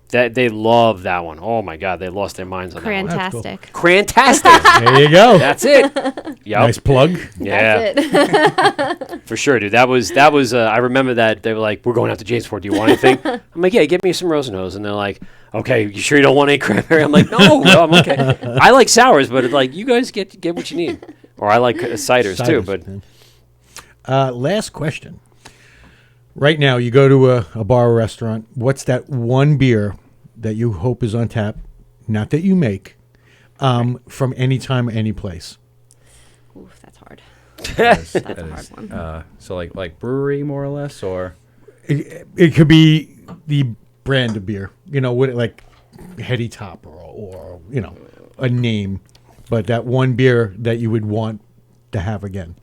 that they loved that one. Oh my God, they lost their minds on that one. Fantastic. Crantastic. There you go. That's it. Yep. Nice plug. Yeah. That's it. For sure, dude. That was. I remember that they were like, "We're going out to Jamesport. Do you want anything?" I'm like, "Yeah, give me some Rosenose." And they're like, "Okay, you sure you don't want any cranberry?" I'm like, "No, I'm okay. I like sours, but like you guys get what you need." Or I like ciders too. But Last question. Right now, you go to a bar or restaurant. What's that one beer that you hope is on tap? Not that you make, from any time, any place. Oof, that's hard. That's a hard one. So like brewery more or less, or It could be the brand of beer, like Heady Topper or a name, but that one beer that you would want to have again.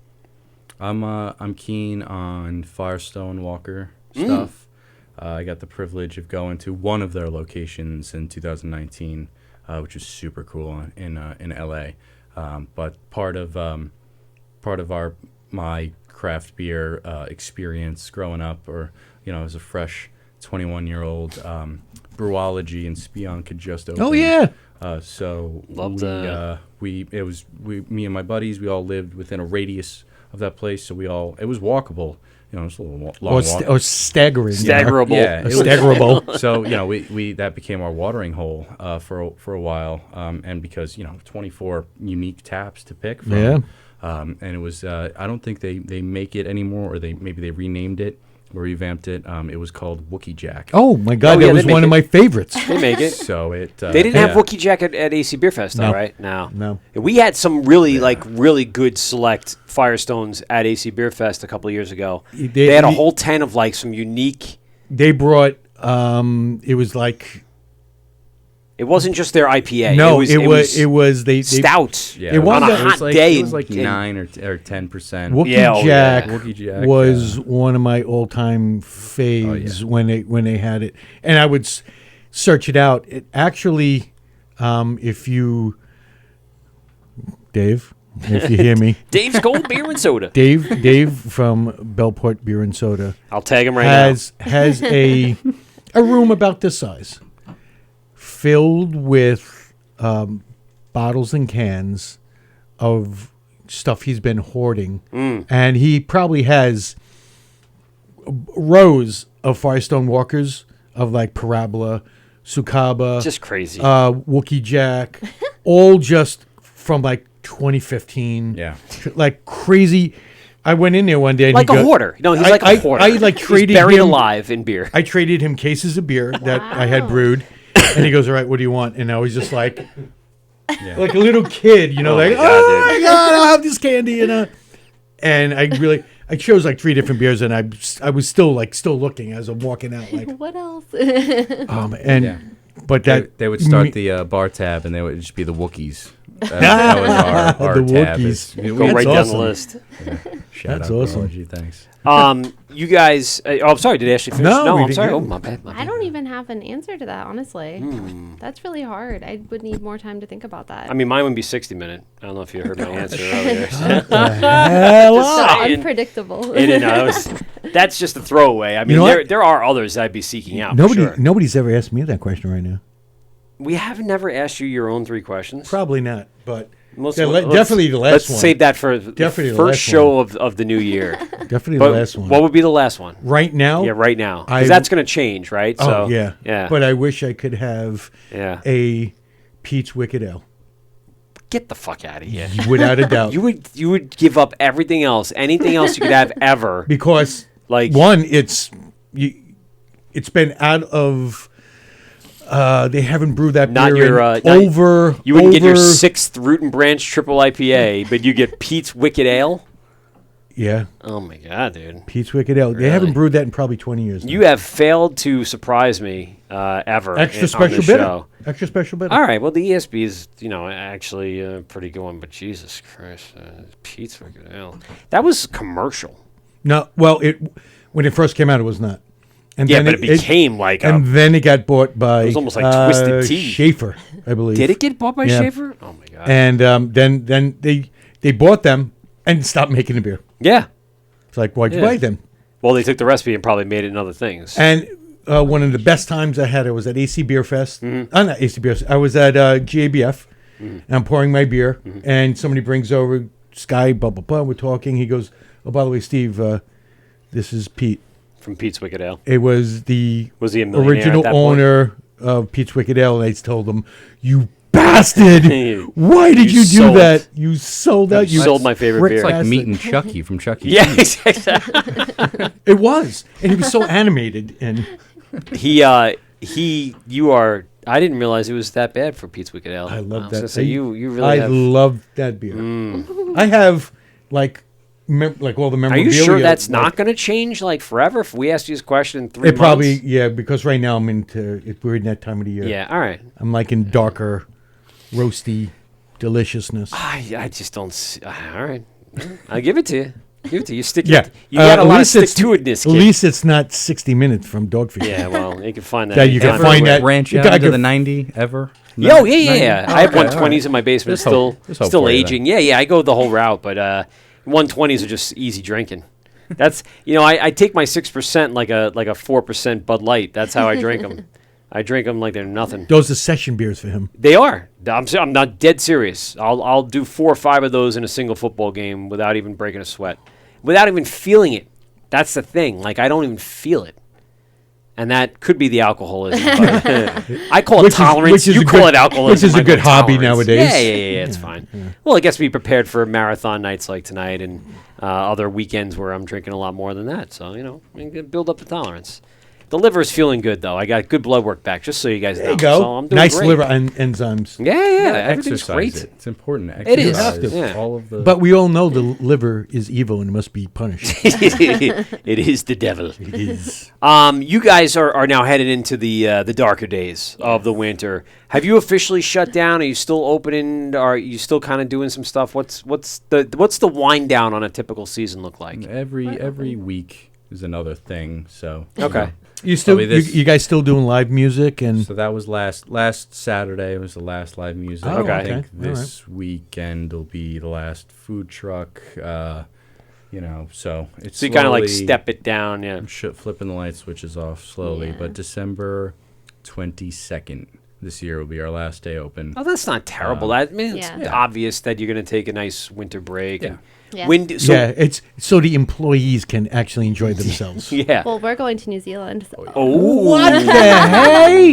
I'm keen on Firestone Walker stuff. I got the privilege of going to one of their locations in 2019, which was super cool in LA. But part of my craft beer experience growing up, or as a fresh 21-year-old, Brewology in Spionk had just opened. Oh yeah, so Love that. me and my buddies, we all lived within a radius of that place, so it was walkable. It's a little long walk. or staggering. staggerable. Yeah, it was Staggerable. So we that became our watering hole for a while, and because 24 unique taps to pick from. Yeah. And it was I don't think they make it anymore, or maybe they renamed it or revamped it. It was called Wookie Jack. Oh my God, Oh, yeah, that was they one make of my favorites. They make it. So it They didn't have yeah. Wookie Jack at AC Beer Fest, though, No. right? No. No. We had some really good select Firestones at AC Beer Fest a couple of years ago. They had a whole 10 of like some unique. They brought. It was like. It wasn't just their IPA. No, it was they stout. Yeah, It on a was hot like, day. It was like in- 9 or 10%. Wookie Yeah, oh, Jack, yeah. Wookie Jack, was one of my all-time faves when they had it, and I would search it out. It actually, if you, Dave, if you hear me, Dave's Gold Beer and Soda. Dave from Bellport Beer and Soda I'll tag him right has a room about this size, filled with bottles and cans of stuff he's been hoarding, and he probably has rows of Firestone Walkers of like Parabola, Sukaba, now. Just crazy. Wookie Jack, all just from like 2015. Yeah. Like crazy. I went in there one day and like he a hoarder. No, he's I- like a hoarder. I like He's traded buried him- alive in beer. I traded him cases of beer that I had brewed, and he goes, "All right, what do you want?" And I was just like, like a little kid, Oh like, my God, "Oh dude." my God, I'll have this candy," and I chose like 3 different beers, and I was still looking as I'm walking out, like, What else? and Yeah. but that They would start the bar tab, and they would just be the Wookiees. That was our The tab. Wookiees. Go That's right down awesome. the list. Shout That's out awesome. Brewology, thanks. You guys. I'm sorry. Did Ashley finish? No, we I'm didn't sorry. get Oh, it. my bad. I don't even have an answer to that, honestly. Hmm. That's really hard. I would need more time to think about that. I mean, mine would be 60-minute. I don't know if you heard my answer earlier. saying. Unpredictable. That's just a throwaway. I mean, know what? there are others I'd be seeking out. for sure. Nobody's ever asked me that question right now. We have never asked you your own 3 questions. Probably not, but Let's- definitely the last Let's one. save that for Definitely the the first last show of the new year. Definitely But the last one. what would be the last one? Right now? Yeah, right now. I- Because that's going to change, right? Oh, So, yeah. Yeah. But I wish I could have Yeah. a Pete's Wicked Ale. Get the fuck out of here. Without a doubt. You would give up everything else, anything else you could have ever. Because, Like- one, it's been out of... they haven't brewed that Not beer your, in not- over... You wouldn't get your over- 6th Root and Branch triple IPA, but you get Pete's Wicked Ale. Yeah, Oh my god, dude! Pete's Wicked Ale. They haven't brewed that in probably 20 years. now. You have failed to surprise me ever. Extra on special this bitter. show. Extra special bitter. All right. Well, the ESB is, actually a pretty good one. But Jesus Christ, Pete's Wicked Ale. That was commercial. No, well, when it first came out, it was not. And Yeah, then but it became like a. and then it got bought by. It was almost like Twisted Tea. Schaefer, I believe. Did it get bought by Yeah. Schaefer? Oh my god. And then they bought them and stopped making the beer. Yeah. It's like, why'd you Yeah. buy them? Well, they took the recipe and probably made it in other things. And one of the best times I had, I was at AC Beer Fest. Mm-hmm. Not AC Beer Fest. I was at GABF, and I'm pouring my beer, and somebody brings over Sky, blah, blah, blah. We're talking. He goes, oh, by the way, Steve, this is Pete. From Pete's Wicked Ale. It was the Was he a millionaire original at that point? owner of Pete's Wicked Ale, and I told him, you bastard! Why did You you do sold. that? You sold out. You sold my favorite prick beer. It's like bastard." meeting Chucky from Chucky. Yeah, exactly. It was, and he was so animated, and You are. I didn't realize it was that bad for Pete's Wicked Ale. I love was that. gonna say, you really I have. love that beer. I have like all the Are memorabilia. you sure that's like, not going to change like forever? If we asked you this question in 3 It months, probably because right now I'm into it. We're in that time of the year. Yeah. All right. I'm like in darker, roasty deliciousness. I just don't. See, all right. I'll give it to you. Give it to you. You stick. Yeah, You got a at lot of least stick it's- to itness. At least it's not 60 minutes from Dogfish. Yeah. Well, you can find that. Yeah, you can anytime. find that. Ranch You out gotta into give- the 90 ever? Yo, yeah. 90? I have Okay, all 120s right. in my basement. There's hope. There's hope Still for you aging. Yeah. I go the whole route, but 120s are just easy drinking. That's I take my 6% like a 4% Bud Light. That's how I drink them. I drink them like they're nothing. Those are session beers for him. They are. I'm not dead serious. I'll do 4 or 5 of those in a single football game without even breaking a sweat, without even feeling it. That's the thing. Like I don't even feel it, and that could be the alcoholism. But I call it tolerance. You call it alcoholism. Which is a I call good it hobby tolerance. nowadays. Yeah. It's fine. Well, I guess be prepared for marathon nights like tonight and other weekends where I'm drinking a lot more than that. So we can build up the tolerance. The liver is feeling good though. I got good blood work back, just so you guys know. There you go. So I'm doing Nice great. liver enzymes. Yeah. Everything's Exercise great. it. It's important. To It is. exercise You have to. all of the. But we all know the liver is evil and it must be punished. It is the devil. It is. You guys are now headed into the darker days of the winter. Have you officially shut down? Are you still opening? Are you still kind of doing some stuff? What's the wind down on a typical season look like? every week is another thing. So Okay. You still Probably this- you guys still doing live music and So that was last Saturday was the last live music. Oh, Okay. I think okay. this weekend will be the last food truck. So it's So you kind of like slowly- step it down, yeah. flipping the light switches off slowly. Yeah. But December 22nd this year will be our last day open. Oh, that's not terrible. I mean, it's Yeah. obvious that you're going to take a nice winter break. Yeah. and Yeah. So, yeah, it's so the employees can actually enjoy themselves. yeah. Well, we're going to New Zealand. So Oh, What the hey?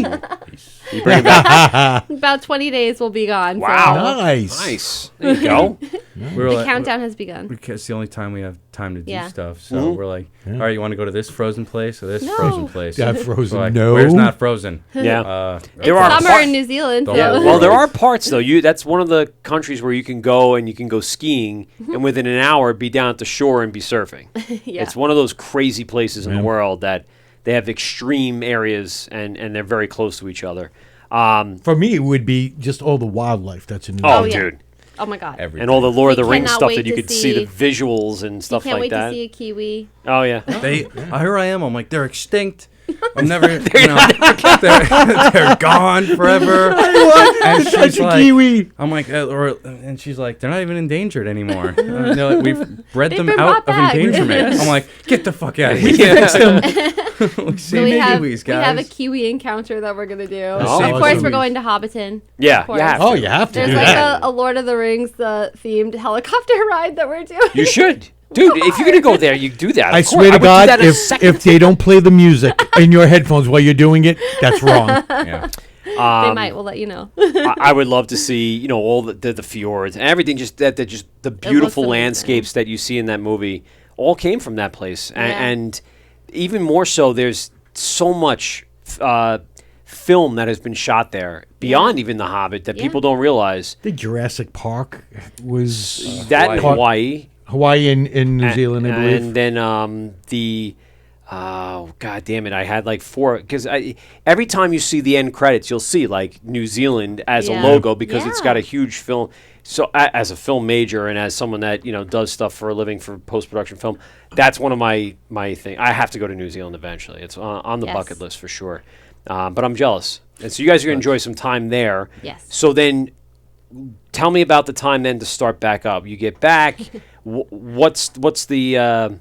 you bring it back. about 20 days we'll be gone. Wow. Nice. Nice. There you go. We're So the like- countdown has begun. Because it's the only time we have time to do Yeah. stuff. So we're like, all right, you want to go to this frozen place or this No. frozen place? Yeah, frozen. We're like, No. where's not frozen? Yeah. It's There are summer par- in New Zealand. The So. whole- Well, there are parts though. That's one of the countries where you can go and you can go skiing, and within an hour be down at the shore and be surfing. Yeah. It's one of those crazy places in the world that they have extreme areas and they're very close to each other. For me, it would be just all the wildlife that's in New Oh, Zealand. yeah. dude, Oh my God. and all the Lord of the We Rings cannot stuff wait that you to could see the see- visuals and stuff Can't like wait that. to see a kiwi. Oh yeah. Here I am. I'm like, they're extinct. I'm never, they're gone forever. And Such she's a like, kiwi. I'm like, and she's like, they're not even endangered anymore. They're like, we've bred They've them been out brought of back. endangerment. I'm like, get the fuck out of here. We So we have, kiwis, we have a guys. kiwi encounter that we're gonna do. Oh, of course, kiwis. we're going to Hobbiton. Yeah, Of course. you have Oh, to. you have to There's do like that. a Lord of the Rings themed helicopter ride that we're doing. You should, dude. If you're gonna go there, you do that. I Of course. swear to would do God, that in a if second. they don't play the music in your headphones while you're doing it, that's wrong. Yeah. They might. We'll let you know. I would love to see, all the fjords and everything, just the beautiful amazing. landscapes that you see in that movie all came from that place. Yeah. And even more so, there's so much film that has been shot there beyond even The Hobbit that Yeah. people don't realize. The Jurassic Park was That in Park- Hawaii, Hawaii and New Zealand, I believe. And then oh god damn it, I had like 4 because every time you see the end credits, you'll see like New Zealand as a Yeah. logo because it's Yeah. got a huge film. So as a film major and as someone that does stuff for a living for post production film, that's one of my thing. I have to go to New Zealand eventually. It's on the Yes. bucket list for sure. But I'm jealous, and so you guys are gonna enjoy some time there. Yes. So then, tell me about the time then to start back up. You get back. What's the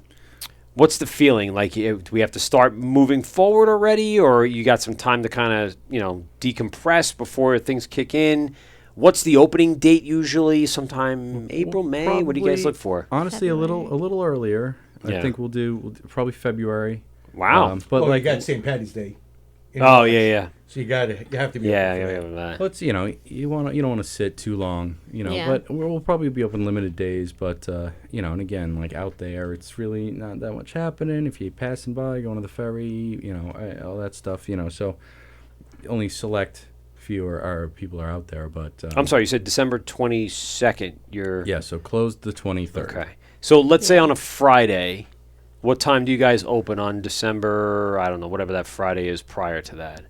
feeling like? Do we have to start moving forward already, or you got some time to kind of decompress before things kick in? What's the opening date usually? Sometime April, May. What do you guys look for? Honestly, a little earlier. Yeah. I think we'll do probably February. Wow. But Well, like you got St. Patty's Day. Oh yeah. So you have to be. Yeah, open for yeah, that. that. let's you don't want to sit too long, Yeah. But we'll probably be open limited days. But and again, like out there, it's really not that much happening. If you're passing by, going to the ferry, all that stuff, So only select few our people are out there. But I'm sorry, you said December 22nd. Yeah, so closed the 23rd. Okay. So let's say on a Friday, what time do you guys open on December? I don't know, whatever that Friday is prior to that.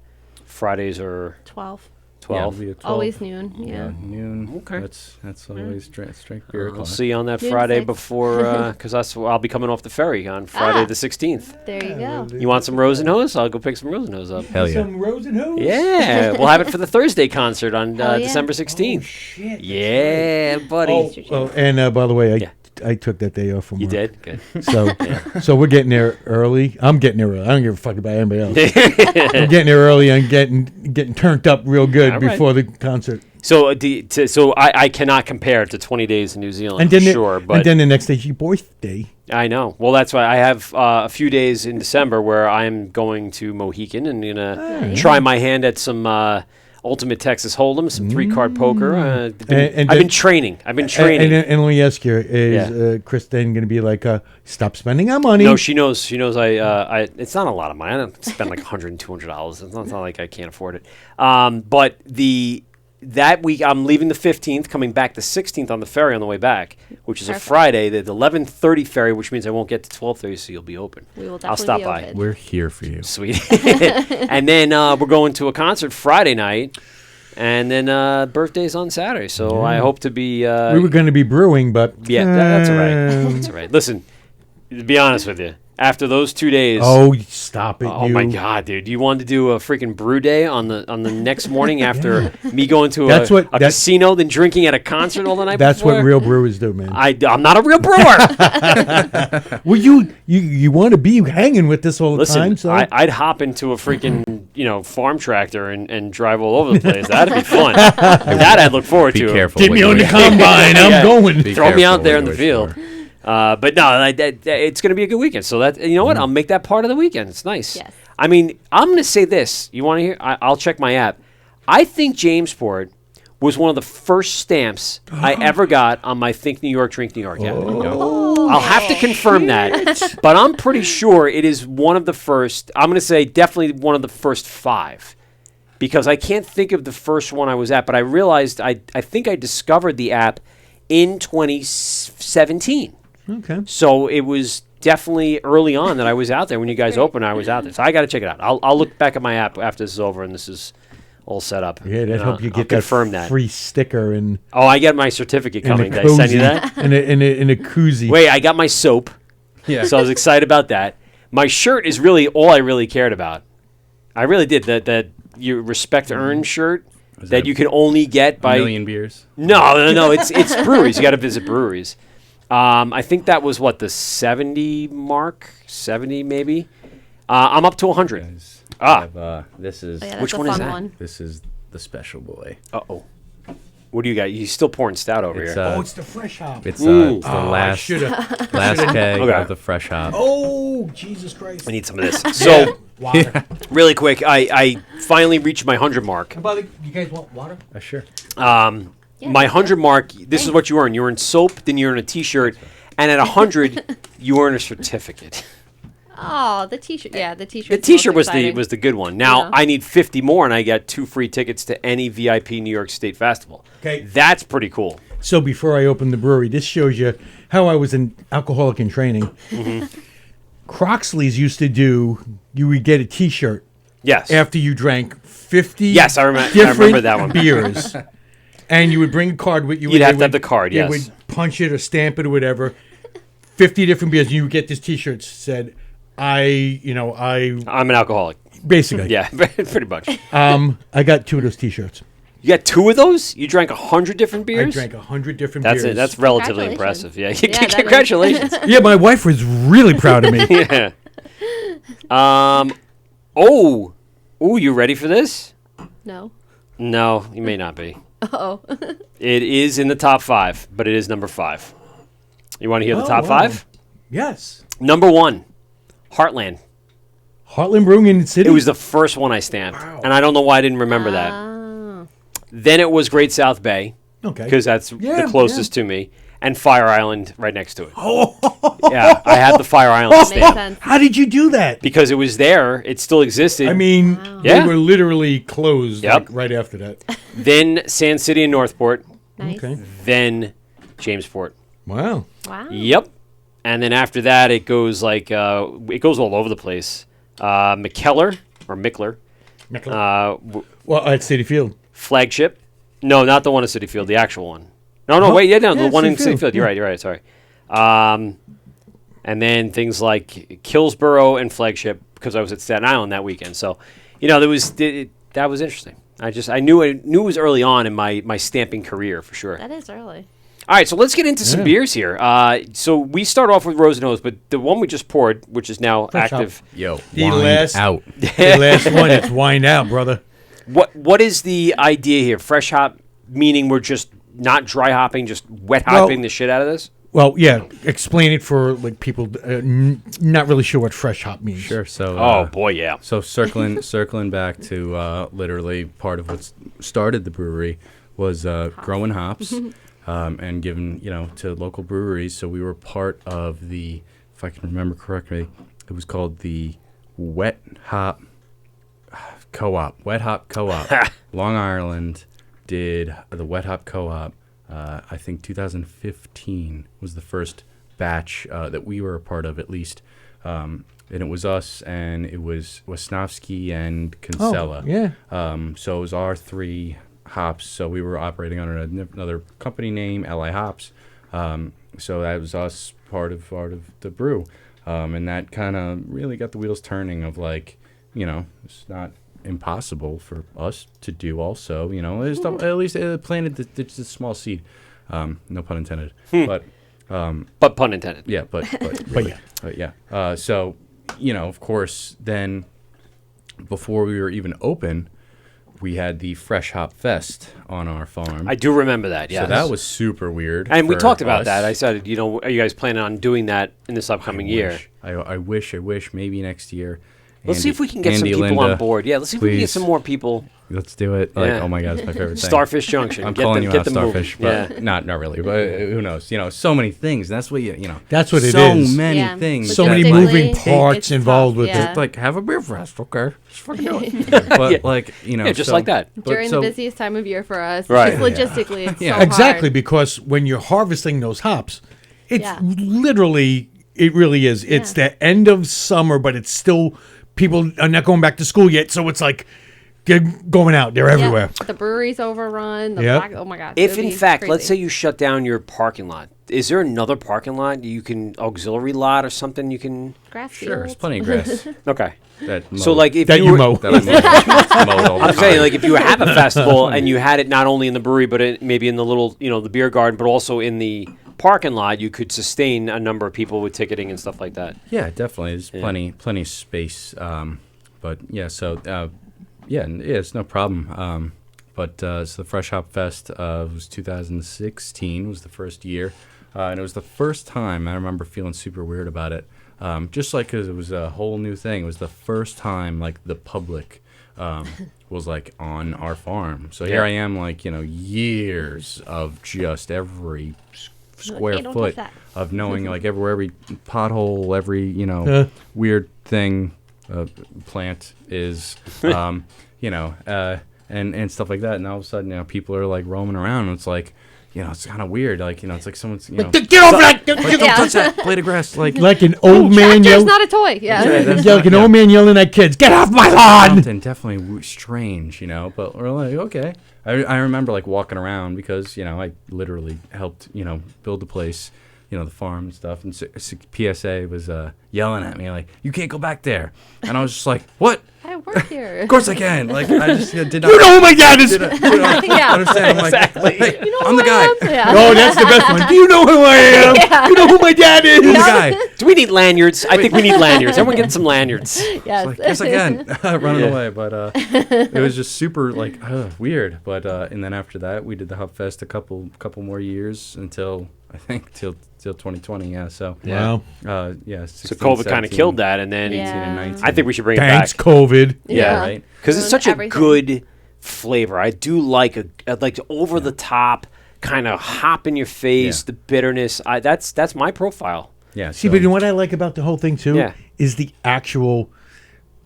Fridays are 12. 12. Yeah, it'll be at 12. Always noon. Yeah. Noon. Okay. That's always strength beer I'll o'clock. see you on that Noon Friday 6. before, because I'll be coming off the ferry on Friday Ah. the 16th. There you go. You want some Rosenhose? I'll go pick some Rosenhose up. Hell yeah. Some rose and hose. Yeah, we'll have it for the Thursday concert on Hell yeah. December Oh, 16th. shit. Yeah, buddy. Oh, and by the way, Yeah. I took that day off from You work. did? Good. So we're getting there early. I'm getting there early. I don't give a fuck about anybody else. I'm getting there early and getting turned up real good All right. before the concert. So I cannot compare it to 20 days in New Zealand, And then for sure. But and then the next day's your birthday. I know. Well, that's why I have a few days in December where I'm going to Mohican and gonna try my hand at some Ultimate Texas Hold'em, some 3-card poker. I've been training. And let me ask you: Is Chris then going to be like, "Stop spending our money"? No, she knows. She knows. I. It's not a lot of money. I don't spend like $100 and $200. It's not like I can't afford it. But that week I'm leaving the 15th, coming back the 16th on the ferry on the way back, which is Perfect. a Friday. The 11:30 ferry, which means I won't get to 12:30, so you'll be open. We will I'll definitely stop be by. open. We're here for you. Sweet. And then we're going to a concert Friday night, and then birthday's on Saturday. So I hope to be. we were going to be brewing, but that's all right. That's all right. Listen, to be honest with you, after those 2 days. Oh, stop it! Oh you. my God, dude! You wanted to do a freaking brew day on the next morning after me going to That's a what- casino, then drinking at a concert all the night That's before? what real brewers do, man. I'm not a real brewer. Well, you want to be hanging with this all the Listen, time, so I'd hop into a freaking farm tractor and drive all over the place. That'd be fun. That I'd look forward Be to. careful. get what me you on the wish- combine. I'm Yeah. going. Be Throw me careful out there what in you the wish field. for. But no, it's going to be a good weekend. So that what, I'll make that part of the weekend. It's nice. Yes. I mean, I'm going to say this. You want to hear? I'll check my app. I think Jamesport was one of the first stamps I ever got on my Think New York, Drink New York app. I'll have to confirm that, but I'm pretty sure it is one of the first. I'm going to say definitely one of the first 5. Because I can't think of the first one I was at, but I realized I think I discovered the app in 2017. Okay. So it was definitely early on that I was out there. When you guys opened, I was out there. So I got to check it out. I'll look back at my app after this is over and this is all set up. Yeah, And that help you I'll get that confirm that. free sticker and Oh, I get my certificate coming. a Did I send you cozy that? in a koozie. Wait, I got my soap. Yeah. So I was excited about that. My shirt is really all I really cared about. I really did. That your respect earned shirt that that you can only get by A million beers. No. It's breweries. You got to visit breweries. I think that was what the 70 mark, 70 maybe. I'm up to 100. Guys, Ah. I have, this is Oh, yeah, that's Which a one is fun that? one. this is the special boy. Uh-oh. What do you got? You still pouring stout over It's here. Oh, it's the fresh hop. it's Ooh. the last Shoulda. last keg Okay. of the fresh hop. Oh, Jesus Christ. I need some of this. So, Water. really quick, I finally reached my 100 mark. By the, you guys want water? Sure. My 100 mark, this is what you earn. You earn soap, then you earn a T-shirt, and at 100, you earn a certificate. Oh, the T-shirt. Yeah, the T-shirt. The T-shirt was the good one. Now Yeah. I need 50 more, and I got 2 free tickets to any VIP New York State Festival. Okay. That's pretty cool. So before I opened the brewery, this shows you how I was an alcoholic in training. Croxley's used to do, you would get a T-shirt Yes. after you drank 50 Yes, I remember different that one. beers. And you would bring a card with you. You'd and have they to have the card, They yes. would punch it or stamp it or whatever. 50 different beers. And you would get this T-shirt that said, I I'm an alcoholic. basically. Yeah, pretty much. I got 2 of those T-shirts. You got 2 of those? You drank 100 different beers? I drank 100 different That's beers. it. That's relatively Congratulations. impressive. Yeah. Yeah, that is. Congratulations. Yeah, my wife was really proud of me. Yeah. Oh, you ready for this? No. No, you may not be. Oh. It is in the top 5, but it is number 5. You want to hear the Oh, top wow. 5? Yes. Number 1, Heartland. Heartland Brewing in the city. It was the first one I stamped, and I don't know why I didn't remember that. Oh. Then it was Great South Bay, okay. because that's Yeah, the closest to me, and Fire Island right next to it. Yeah, I had the Fire Island Makes stamp sense. How did you do that? because it was there. It still existed. I mean, Yeah. they were literally closed Yep. like, right after that. Then Sand City and Northport. Nice. Okay. Then Jamesport. Wow. Wow. Yep. And then after that, it goes like it goes all over the place. McKellar or Mickler, Well, at City Field. Flagship. No, not the one in City Field. The actual one. No, wait, the Yeah, one in City City Field, Field. You're right. Sorry. And then things like Killsborough and Flagship because I was at Staten Island that weekend. So, that was interesting. I knew it was early on in my stamping career for sure. That is early. All right, so let's get into some Yeah. beers here. So we start off with Rose and Nose, but the one we just poured, which is now Fresh hop. active. Yo, The wind last- out. The last one, it's wine out, brother. What is the idea here? Fresh hop, meaning we're just not dry hopping, just wet Well- hopping the shit out of this? Well, yeah. Explain it for like people not really sure what fresh hop means. Sure. So. Oh boy, yeah. So circling back to literally part of what started the brewery was growing hops and giving to local breweries. So we were part of the, if I can remember correctly, it was called the Wet Hop Co-op. Wet Hop Co-op. Long Island did the Wet Hop Co-op. I think 2015 was the first batch that we were a part of, at least. And it was us, and it was Wisnowski and Kinsella. yeah. So it was our 3 hops. So we were operating under another company name, LI Hops. So that was us, part of the brew. And that kind of really got the wheels turning of like, it's not impossible for us to do also. It's at least it planted the small seed. No pun intended. But Pun intended. yeah, but really, but yeah. So, of course, then before we were even open, we had the Fresh Hop Fest on our farm. I do remember that, yeah. So that was super weird. And we for talked about us. that. I said, are you guys planning on doing that in this upcoming year? I wish, maybe next year. Let's see if we can get some Andy, people Linda, on board. Yeah, let's see if we can get please. some more people. Let's do it. Like, Yeah. oh my God, it's my favorite thing. Starfish Junction. I'm get calling them, you get out, them Starfish, moving. but not really. But who knows? So many things. That's what That's what it so is. many Yeah. things. So many that, moving Logistically, parts it's involved tough, with yeah. it. Like, have a beer fest, okay? Just fucking do it. But Yeah. like, Yeah, just so- like that. but During so- the busiest time of year for us. Right. Just logistically, it's Yeah. so Exactly, hard. because when you're harvesting those hops, it's Yeah. literally, it really is. It's Yeah. the end of summer, but it's still, people are not going back to school yet, so it's like going out. They're everywhere. Yeah. The brewery's overrun. The Yep. black, oh my God. If it'd in be fact, crazy. let's say you shut down your parking lot, is there another parking lot you can auxiliary lot or something you can? grass Sure, fields. there's plenty of grass. Okay. That So mow- like if That you you were, mow. that I mow. Mowed all the I'm saying time. like if you have a festival and you had it not only in the brewery but maybe in the little the beer garden but also in the parking lot, you could sustain a number of people with ticketing and stuff like that. Yeah, definitely. There's plenty of space. But yeah, so it's no problem. But so the Fresh Hop Fest was 2016 was the first year, and it was the first time I remember feeling super weird about it. Just like because it was a whole new thing. It was the first time like the public was like on our farm. So here I am, like years of just every square "Hey, don't foot touch that." of knowing like every pothole, every weird thing plant is, and stuff like that. And all of a sudden, people are like roaming around. And it's like, it's kind of weird. Like, it's like someone's, Get over that! like, don't touch that blade of grass. Like Like an old man Tractor's yelling. not a toy. Yeah. that's Like an not- old man yelling at kids, "Get off my lawn!" something definitely strange, but we're like, okay. I remember like walking around because, I literally helped, build the place, the farm and stuff. And PSA was yelling at me like, "You can't go back there." And I was just like, "What? I work here. Of course I can." Like, I just did not. You know who my dad is. Yeah. understand. I'm like, hey, I'm the who guy. I am? Yeah. Oh, that's the best one. Do you know who I am? You know who my dad is? I'm the guy. Do we need lanyards? I think we need lanyards. Everyone get some lanyards. Yes. Like, yes, I can. Running away, but it was just super like weird. But and then after that, we did the Hop Fest a couple more years until I think till 2020. Yeah. So Wow. yeah. So COVID kind of killed that, and then 18 and Yeah. 19. I think we should bring Thanks, it back. COVID. Yeah, right. Because it's Ruined such a everything. good flavor. I do like like over the top kind of hop in your face, Yeah. the bitterness. That's my profile. Yeah. See, so- but you know what I like about the whole thing too Yeah. is the actual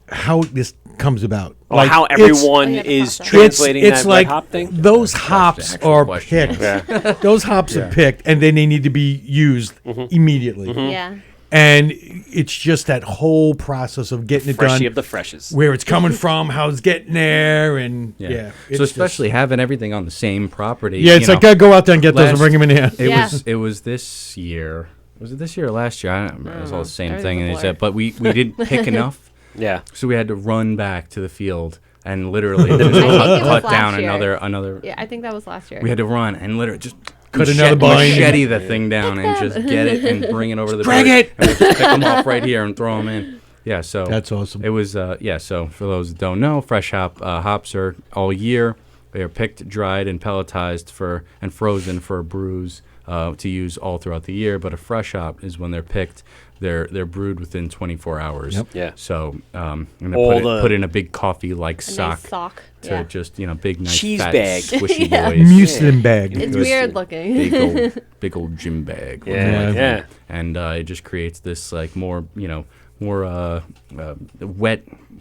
how this comes about. How it's- everyone Oh, yeah, the is process. translating it's that like red hop thing. those That's hops the actual are question. picked. Those hops are picked, and then they need to be used immediately. Yeah. And it's just that whole process of getting it Freshie done, of the freshes. where it's coming from, how it's getting there, and Yeah. it's So just- especially having everything on the same property. it's like gotta go out there and get those and last- bring them in here. Yeah. It was this year. Was it this year or last year? I don't remember. It was all the same Everything's thing. a And blur. said, but we didn't pick enough, Yeah. so we had to run back to the field and literally I think it was cut last down year. another. Yeah, I think that was last year. We had to run and literally just Cut another bind. machete the thing down and just get it and bring it over to the Drag bird, it! and just pick them off right here and throw them in. Yeah, so That's awesome. It was So for those that don't know, fresh hops are all year. They are picked, dried, and pelletized and frozen for brews to use all throughout the year. But a fresh hop is when they're picked. They're brewed within 24 hours. Yep. Yeah. So and they All put in a big coffee-like a sock nice sock. to Yeah. just big nice Cheese fat bag. squishy Yeah. boys. Muslin bag. It's Good. weird looking. Big old gym bag. Yeah. Yeah. And it just creates this like more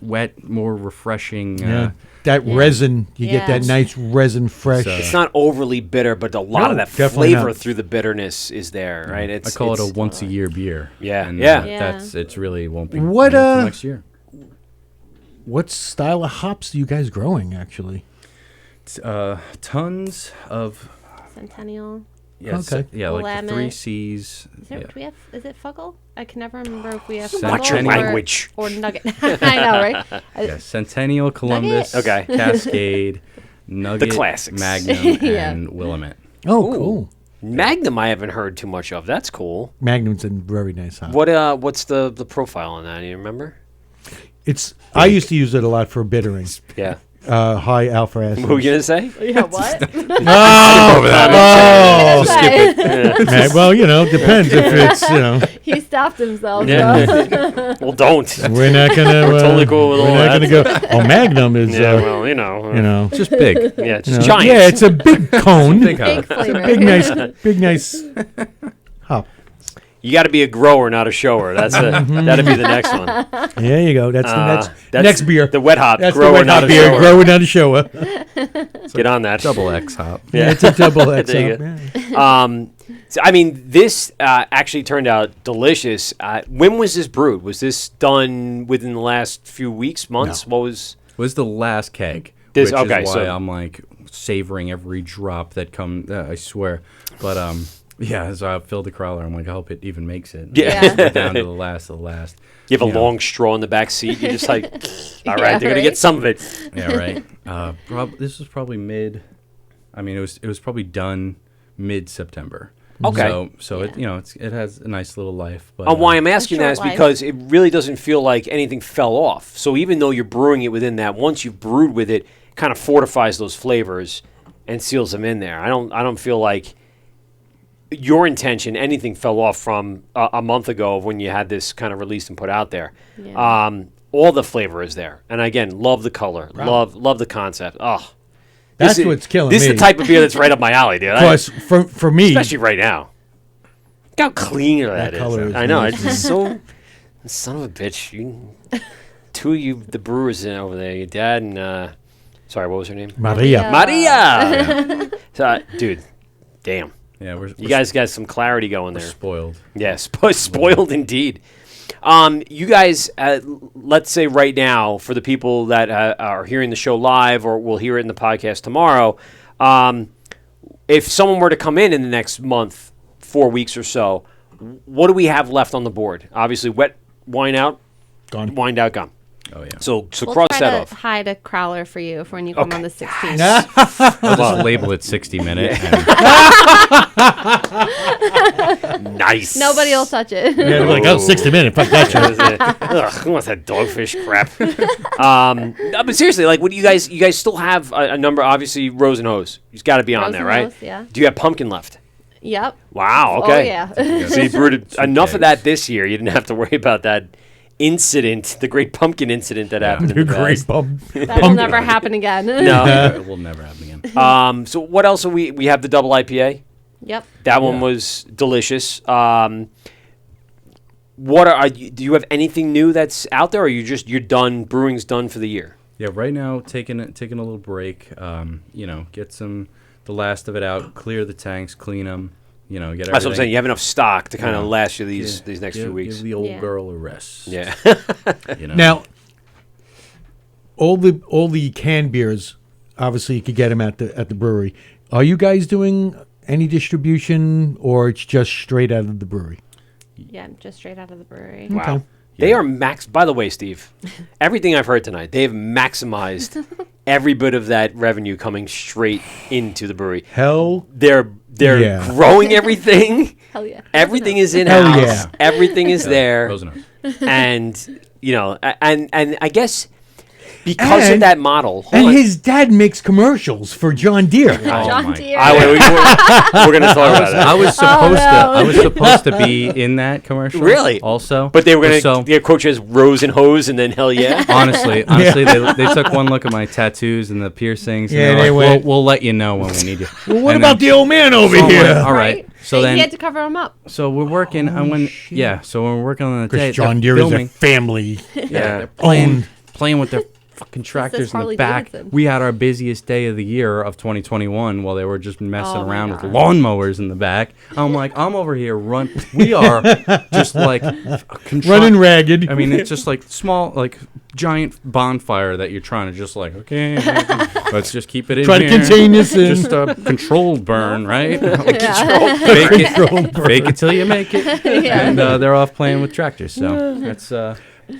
wet, more refreshing. Yeah. That resin, you get that Yeah. nice resin fresh. So- It's not overly bitter, but a lot No, of that definitely flavor not. through the bitterness is there, right? I call it a once a year beer. Yeah, And, yeah. Yeah. It's really won't be What, until next year. What style of hops are you guys growing, actually? Tons of Centennial. Okay. like the Willamette. 3 C's. Is, there, do we have, is it Fuggle? I can never remember if we have Watch your Fuggle or- language. Or Nugget. I know, right? Yeah, Centennial, Columbus, Okay. Cascade, Nugget, classics. Magnum, Yeah. and Willamette. Oh, Ooh. cool. Magnum, I haven't heard too much of. That's cool. Magnum's a very nice hop. What's the profile on that? Do you remember? I used to use it a lot for bittering. Yeah. High alpha acid. What were you gonna say? Yeah, what? Oh, Skip it. man, well, depends if it's, He stopped himself. Yeah. So. Well, don't. we're not gonna. totally cool with we're all not that. gonna go. Oh, Magnum is. Yeah. Well, you know. Just big. Yeah. It's you know, giant. yeah, it's a big cone. Big Big hop. flavor. big nice hop. You got to be a grower, not a shower. That'd be the next one. There you go. That's That's next beer. The wet hop. That's grower, the wet not hop a beer. shower. Grower, not a shower. Get on that. Double X hop. Yeah, it's a double X There you hop. go. Yeah. So, I mean, this actually turned out delicious. When was this brewed? Was this done within the last few weeks, months? What was? Was the last keg. This- which okay, is why so- I'm like savoring every drop that comes. I swear. But yeah, so I filled the crawler. I'm like, I hope it even makes it. Yeah. We're down to the last of the last. You have a know. long straw in the back seat. You're just like, all right, Yeah, they're gonna right. get some of it. Yeah, right. This was probably mid. I mean, it was probably done mid September. Okay. So it it has a nice little life. But Why I'm asking that is short life. because it really doesn't feel like anything fell off. So even though you're brewing it within that, once you've brewed with it, kind of fortifies those flavors and seals them in there. I don't feel like your intention anything fell off from a month ago when you had this kind of released and put out there. Yeah. All the flavor is there, and again, love the color, love the concept. Oh, That's this is- what's killing This me. is the type of beer that's right up my alley, dude. Plus, for me, Especially right now. Look how clean that is. color is I know. nice, It's just so... Son of a bitch. Two of you, the brewers in over there, your dad and... sorry, what was her name? Maria. Maria! So, dude, Damn. Yeah, You guys got some clarity going we're there. spoiled. Yeah, spoiled indeed. You guys, let's say right now, for the people that are hearing the show live or will hear it in the podcast tomorrow, if someone were to come in the next month, 4 weeks or so, what do we have left on the board? Obviously, wet wine out, Gone. wined out, gone. Oh yeah. So We'll cross try that to off. hide a crowler for you for when you come on the 16th. I'll just label it 60 minute. Nice. Nobody will touch it. Yeah, like, 60 minutes. Fuck that shit. Ugh, who wants that dogfish crap? No, but seriously, like, what do you guys still have a number? Obviously, Rose and Hose. You've got to be on Rose there, and right? Hose, yeah. Do you have pumpkin left? Yep. Wow. Oh, Okay. yeah. So you brewed enough of kegs. that this year. You didn't have to worry about that incident, the Great Pumpkin incident that happened in the Great past. bum. That will never happen again. No. It will never happen again. So what else are we have the double IPA. Yep. That one was delicious. What do you have anything new that's out there, or you're done? Brewing's done for the year. Yeah, right now taking a little break. Get the last of it out, clear the tanks, clean them. Get everything. That's what I'm saying. You have enough stock to kind of Yeah. last you these next few Give weeks. the old Yeah. girl a rest. Yeah. Now, all the canned beers, obviously you could get them at the brewery. Are you guys doing any distribution, or it's just straight out of the brewery? Yeah, just straight out of the brewery. Wow. Okay. They are By the way, Steve, everything I've heard tonight, they've maximized every bit of that revenue coming straight into the brewery. Hell, They're Yeah. growing everything. Hell yeah. Everything is in Hell house. yeah. Everything is there. Rose and Hose. And and I guess because of And- that model. hold and on. his dad makes commercials for John Deere. John my Deere. We're gonna talk about that. I was supposed no. I was supposed to be in that commercial. Really? Also, But they were gonna So approach as Rose and Hose, and then hell yeah. honestly, they took one look at my tattoos and the piercings. And Yeah, they're they like, went- we'll let you know when we need you. Well, what And about the old man over then- so I'm here? like, all right. So he then, had to cover him up. so we're working. And when so when we're working on the day, Because John they're Deere is a filming. family. They're playing, Owned. playing with their fucking tractors in the Harley back. Davidson. We had our busiest day of the year of 2021 while they were just messing Oh my around with God. lawnmowers in the back. I'm like, I'm over here we are just like Running ragged. I mean, it's just like small, like giant bonfire that you're trying to just like, okay, let's just keep it in Try to here. contain this in. Just a controlled burn, right? Yeah. Fake it till you make it. Yeah. And they're off playing with tractors, so that's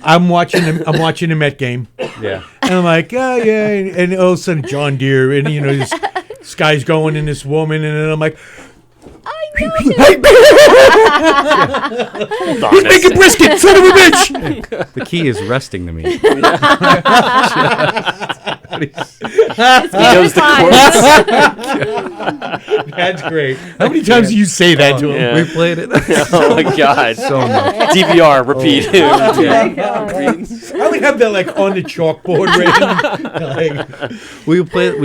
I'm watching the Met game. yeah. And I'm like, oh, yeah. And all of a sudden, John Deere, and, this guy's going in this woman, and then I'm like, Hold on he's a making second. brisket, son of a bitch. The key is resting the meat. He knows the quotes. That's great. How many times do you say that to him? Yeah. We played it Oh my god. so much. DVR, repeat. I would have that like on the chalkboard written. We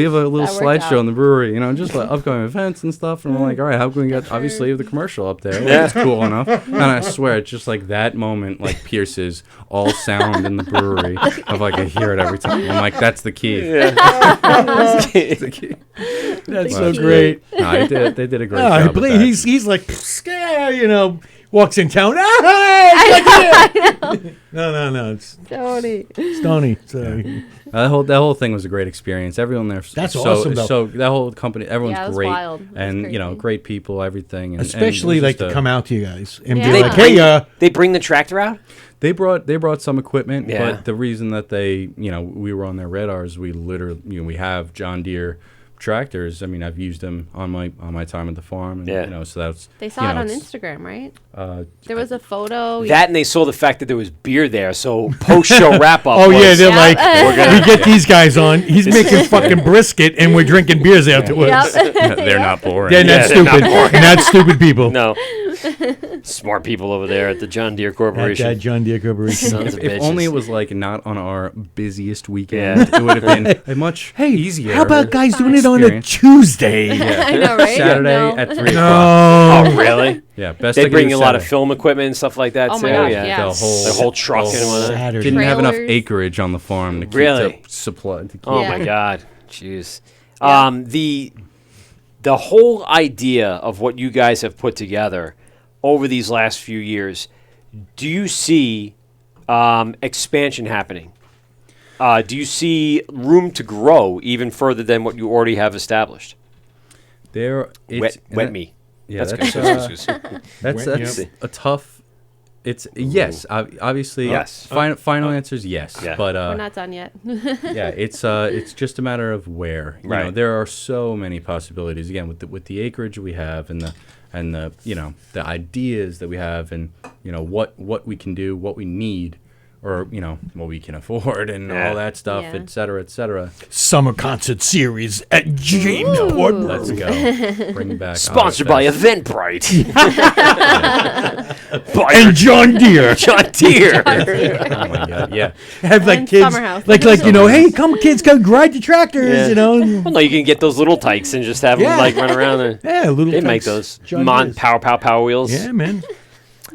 have a little That worked slideshow out. in the brewery, just like upcoming events and stuff. And we're like, all right, how can we get obviously the commercial up there? Yeah. That's cool enough. And I swear, it's just like that moment like pierces all sound in the brewery of like I hear it every time. I'm like, that's the key. That's the key. That's Wow. so great. No, they did a great Oh, I job. believe with that. he's like, scare, walks in town. Ah, hey, no, it's Tony. Stoney. So. That whole thing was a great experience. Everyone there, That's awesome, though. So that whole company, everyone's Yeah, it was great, wild. It was and crazy. great people, everything. And Especially it was like just to come out to you guys and Yeah. be like, hey, They bring the tractor out? They brought some equipment, Yeah. but the reason that we were on their radars, we literally, we have John Deere tractors. I mean, I've used them on my time at the farm, and Yeah. so that's They saw it on it's, Instagram, right? Uh, There was a photo. That and they saw the fact that there was beer there, so post-show wrap-up oh, yeah, was, they're Yeah. like, We're gonna- we get these guys on. He's making fucking brisket, and we're drinking beers afterwards. Yep. they're not boring. They're not they're not stupid. Not stupid people. No. Smart people over there at the John Deere At Corporation. that John Deere Corporation. Sons of If only bitches. it was like not on our busiest weekend, it would have been a much easier. How about guys doing it on a experience. Tuesday? I know, right? Saturday No. at 3 o'clock? Oh, Oh, really? Yeah, best. They I bring could a do lot of Saturday. film equipment and stuff like that, Oh too? my gosh, yeah. yeah. The whole truck and whatnot. Saturday. Didn't have enough Trailers. acreage on the farm to keep Really? to supply. To keep Oh, Yeah. my God. Jeez. Yeah. the whole idea of what you guys have put together over these last few years, do you see expansion happening? Do you see room to grow even further than what you already have established? Wet me. Yeah, That's that's a tough. It's yes, obviously. Yes. Final answer is yes, Yeah. but We're not done yet. yeah, it's just a matter of where. You know, Right. there are so many possibilities. Again, with the acreage we have and the the ideas that we have and what we can do, what we need, or what we can afford and all that stuff, Yeah. et cetera, et cetera. Summer concert series at Jamesport. Let's go. Bring back Sponsored by Ozfest. Eventbrite. And John Deere. John Deere. Oh my god, yeah. Have like And kids, Summer House. like hey, come kids, come ride the tractors, Well, no, you can get those little tykes and just have them Yeah. like run around. And Yeah, little. they make tykes. those John Mon Deere's. power wheels. Yeah, man.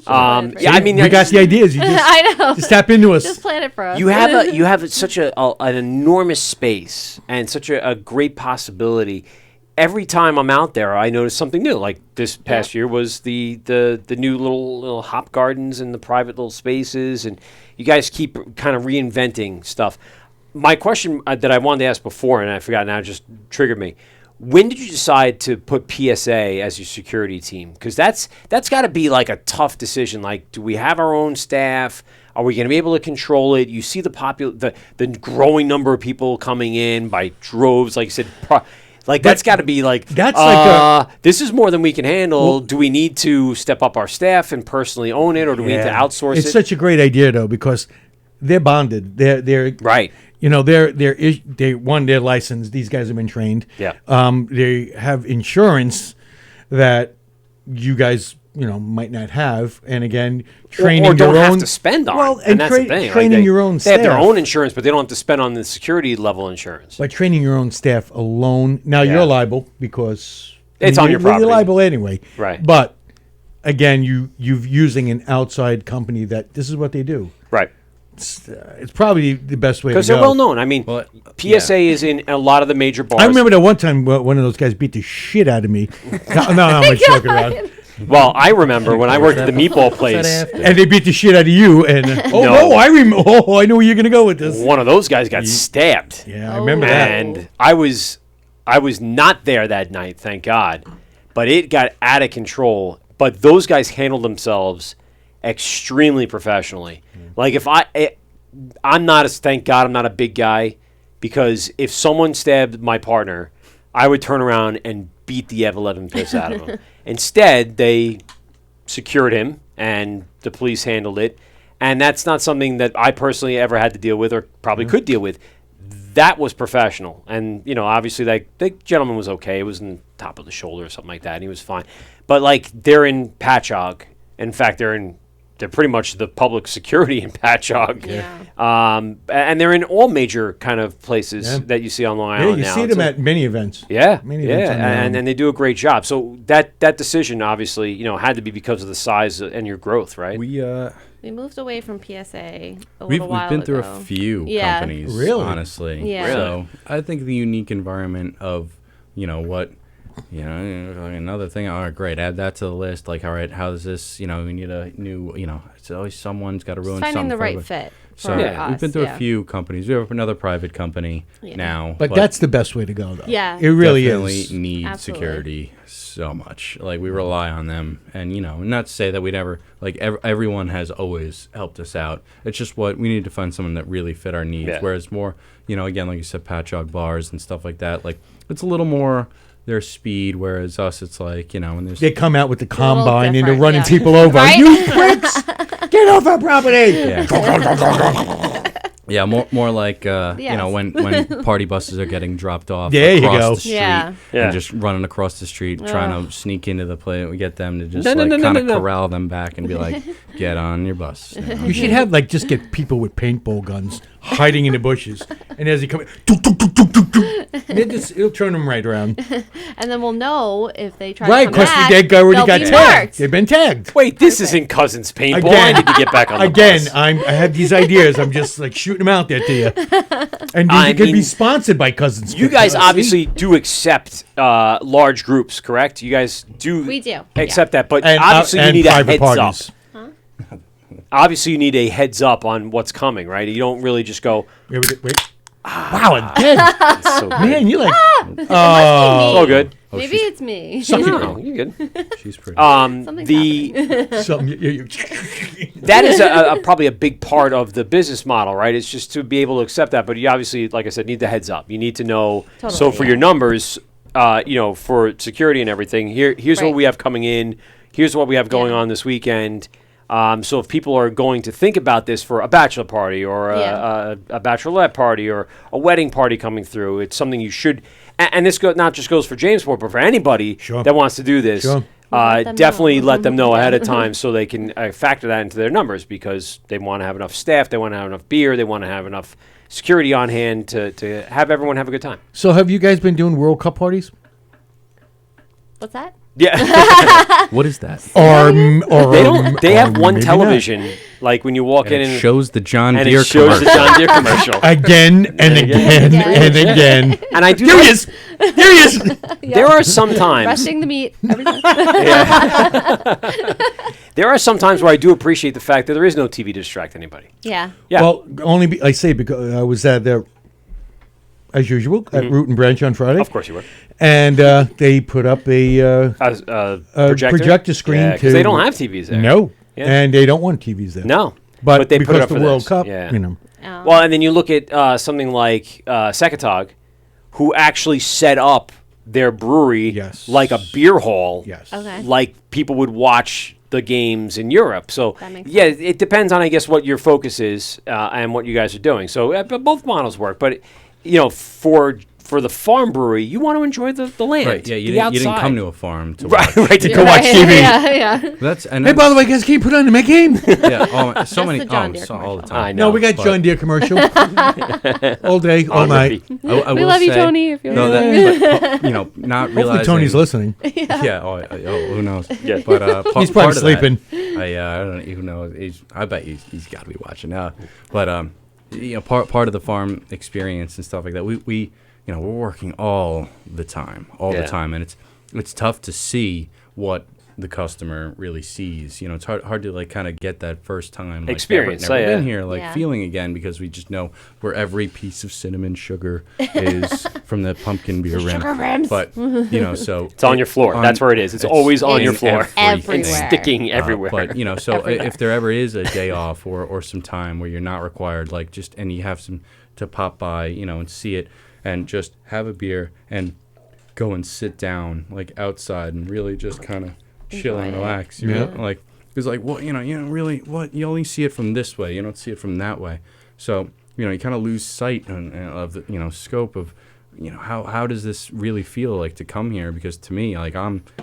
Yeah, I mean, we got the ideas. You just, I know. just tap into us. Just plan it for us. you have such an enormous space and such a great possibility. Every time I'm out there, I notice something new. Like this past year was the new little hop gardens and the private little spaces, and you guys keep kind of reinventing stuff. My question that I wanted to ask before, and I forgot now, just triggered me. When did you decide to put PSA as your security team? Because that's got to be like a tough decision. Like, do we have our own staff? Are we going to be able to control it? You see the growing number of people coming in by droves, like you said. That's got to be like this is more than we can handle. Well, do we need to step up our staff and personally own it, or do we need to outsource it? It's such a great idea though because they're bonded. They're right. They're licensed. These guys have been trained. Yeah. They have insurance that you guys, might not have. And again, training or don't your have own to spend on. Well, and that's the thing. training your own They staff. have their own insurance, but they don't have to spend on the security level insurance. By training your own staff alone. Now Yeah. you're liable because It's on your property. You're liable anyway. Right. But again, you're using an outside company that this is what they do. Right. It's probably the best way to go. Because they're well known. I mean, Well, PSA is in a lot of the major bars. I remember that one time one of those guys beat the shit out of me. no, I'm joking around. Well, I remember when I worked at the meatball place, And they beat the shit out of you. And No. I remember. Oh, I know where you're gonna go with this. one of those guys got stabbed. Yeah, I remember that. And I was not there that night, thank God. But it got out of control. But those guys handled themselves extremely professionally. Like I'm not thank God I'm not a big guy, because if someone stabbed my partner, I would turn around and beat the ever-loving piss out of him. Instead, they secured him, and the police handled it. And that's not something that I personally ever had to deal with, or probably could deal with. That was professional. And, obviously, the gentleman was okay. It was in the top of the shoulder or something like that, and he was fine. But, they're in Patchogue. In fact, they're pretty much the public security in Patchogue. Yeah. And they're in all major kind of places Yeah. that you see on Long Yeah, Island you now. see It's them at many events. yeah, Many events on the island. and they do a great job. So that decision, obviously, had to be because of the size and your growth, right? We moved away from PSA a We've little while been through ago. a few Yeah. companies, Really? honestly. Yeah. Really? So I think the unique environment of, another thing. All right, great. Add that to the list. Like, all right, how is this? We need a new. It's always someone's got to ruin Finding something. the for right everybody. fit. So for Yeah. us, we've been through yeah. a few companies. We have another private company Yeah. now, But that's the best way to go, though. Yeah. It really definitely is. need Absolutely. security so much. Like, we rely on them, and not to say that we never everyone has always helped us out. It's just we need to find someone that really fit our needs. Yeah. Whereas more, again, like you said, Patchogue bars and stuff like that. Like, it's a little more their speed. Whereas us, it's like when there's They come out with the little combine and they're different, running yeah. people over. Right? You pricks! Get off our property! yeah, more like Yes. when party buses are getting dropped off There you across go. the street Yeah. Yeah. and just running across the street trying to sneak into the place. We get them to just No, kind of no. corral them back and be like, get on your bus. You should have just get people with paintball guns hiding in the bushes, and as they come, It'll turn them right around. And then we'll know if they try Right, to come because back. they already they'll got be tagged. marked. They've been tagged. Wait, this isn't Cousins Paintball. Again. I need to get back on the Again, bus. I have these ideas. I'm just like shooting them out there to you. And I you could be mean, sponsored by Cousins. You guys See? obviously do accept large groups, correct? You guys do. We do, accept that, but And, obviously you and need a private heads parties. up. Obviously, you need a heads up on what's coming, right? You don't really just go. Wait. Wow, again. So Man, you like. it's all good. Maybe it's me. No, you're good. She's pretty. Something's That is probably a big part of the business model, right? It's just to be able to accept that, but you obviously, like I said, need the heads up. You need to know. Totally, So for yeah. your numbers, for security and everything, here's what Right. we have coming in. Here's what we have going Yeah. on this weekend. So if people are going to think about this for a bachelor party or Yeah. a bachelorette party or a wedding party coming through, it's something you should. And this not just goes for Jamesport, but for anybody Sure. that wants to do this. Sure. Let them Definitely know. let them know ahead of time so they can factor that into their numbers because they want to have enough staff, they want to have enough beer, they want to have enough security on hand to have everyone have a good time. So have you guys been doing World Cup parties? What's that? Yeah, What is that? Or they don't. They have one maybe television, like when you walk And in it and shows the John and Deere it shows the commercial. John Deere commercial. again and again and again. And I do. Here he is. Here he is. There are some times. Resting the meat. Everything. There are some times where I do appreciate the fact that there is no TV to distract anybody. Yeah. Yeah. Well, I say because I was at there as usual at Root and Branch on Friday. Of course you were. And they put up a projector screen because they don't have TVs there. no, Yeah. and they don't want TVs there. No. but they because put it up the for World this. Cup, Yeah. you know, Well, and then you look at something like Sekatog, who actually set up their brewery Yes. like a beer hall, yes, Okay. like people would watch the games in Europe. So, That makes yeah, it depends on, I guess, what your focus is and what you guys are doing. So, but both models work. But, for the farm brewery, you want to enjoy the land. Right. Yeah. You You didn't come to a farm to Right, watch. right, to Go go watch TV. Yeah, yeah. That's and Hey, by the way, guys, can you put on the Met game? yeah. So many. the John Deere all the commercial. time. I know. No, we got But- John Deere commercial all day, all On night. repeat. I We will love you, say- Tony, if you're no, listening. that, but, not Hopefully, realizing. Tony's listening. Yeah. Who knows? Yeah. But He's probably part of that- sleeping. I don't know. Who knows? I bet he's got to be watching now. But part of the farm experience and stuff like that. We we're working all the time, and it's tough to see what the customer really sees. It's hard to like kind of get that first time like, Experience, Never yeah. been here, like Yeah. feeling again because we just know where every piece of cinnamon sugar is from the pumpkin beer rim. Sugar rims. But so It's on your floor. That's where it is. It's always on It's your floor. everywhere. And sticking everywhere. But so if there ever is a day off or some time where you're not required, like and you have some to pop by, and see it and just have a beer and go and sit down like outside and really just kind of chill and Enjoy it. relax. Yeah. Like it's like you don't really you only see it from this way. You don't see it from that way. So you kind of lose sight of the scope of how does this really feel like to come here? Because to me, like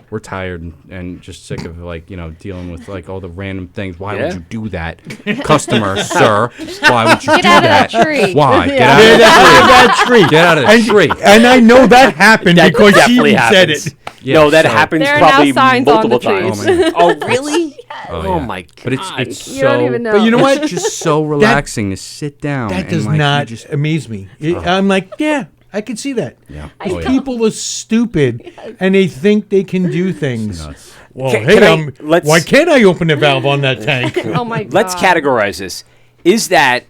we're tired and just sick of like dealing with like all the random things. Why would Yeah. you do that, customer, sir? Why would you Get do out of that? that tree. Why? Yeah. Get out of that tree. Get out of the tree. And I know that happened That because she definitely even said happens. it. Yeah, No, that so- happens There are now probably signs on the multiple trees. times. Oh, Oh, really? Oh, yeah. my God. But it's You don't so. even know. But you know what? It's just so relaxing to sit down. That and, does like, you not just- amaze me. I'm like, yeah, I can see that. Yeah. I Oh, yeah. People are stupid and they think they can do things. Nuts. Well, Can hey, I- let's- why can't I open the valve on that tank? Oh my god. Let's categorize this. Is that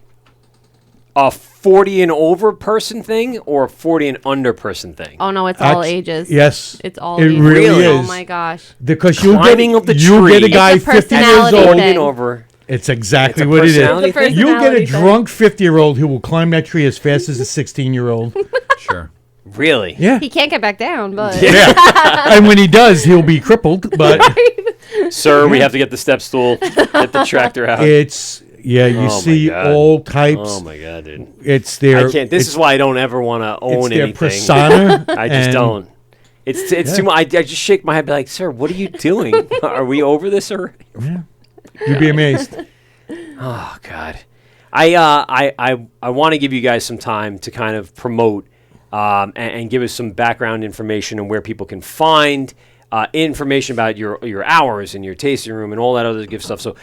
a 40 and over person thing or a 40 and under person thing? Oh no, it's all Actu- ages. Yes. It's all It ages. really Oh is. my gosh. Because you'll Climbing get, up the you get a tree. guy It's a 50 years personality old. 40 thing. and over. It's exactly It's a what it personality is. thing? You'll get a Personality thing. drunk 50-year-old who will climb that tree as fast as a 16-year-old. Sure. Really? Yeah. He can't get back down, but Yeah. And when he does, he'll be crippled. But Sir, we have to get the step stool, get the tractor out. it's, yeah, you Oh my see God. all types. Oh my God, dude. It's their, I can't. This is why I don't ever want to it's own their anything. persona. I just and don't. It's too much. I just shake my head, be like, "Sir, what are you doing? Are we over this already?" You'd be amazed. Oh God, I want to give you guys some time to kind of promote and give us some background information on where people can find information about your hours and your tasting room and all that other good stuff. So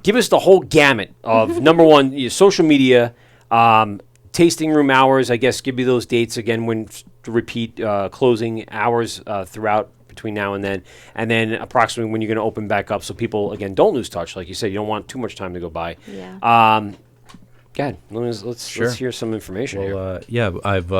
give us the whole gamut of number one, your social media, tasting room hours. I guess give me those dates again when to repeat closing hours throughout between now and then approximately when you're going to open back up, so people again don't lose touch. Like you said, you don't want too much time to go by. Yeah. Go ahead. Let's hear some information here. Yeah, I've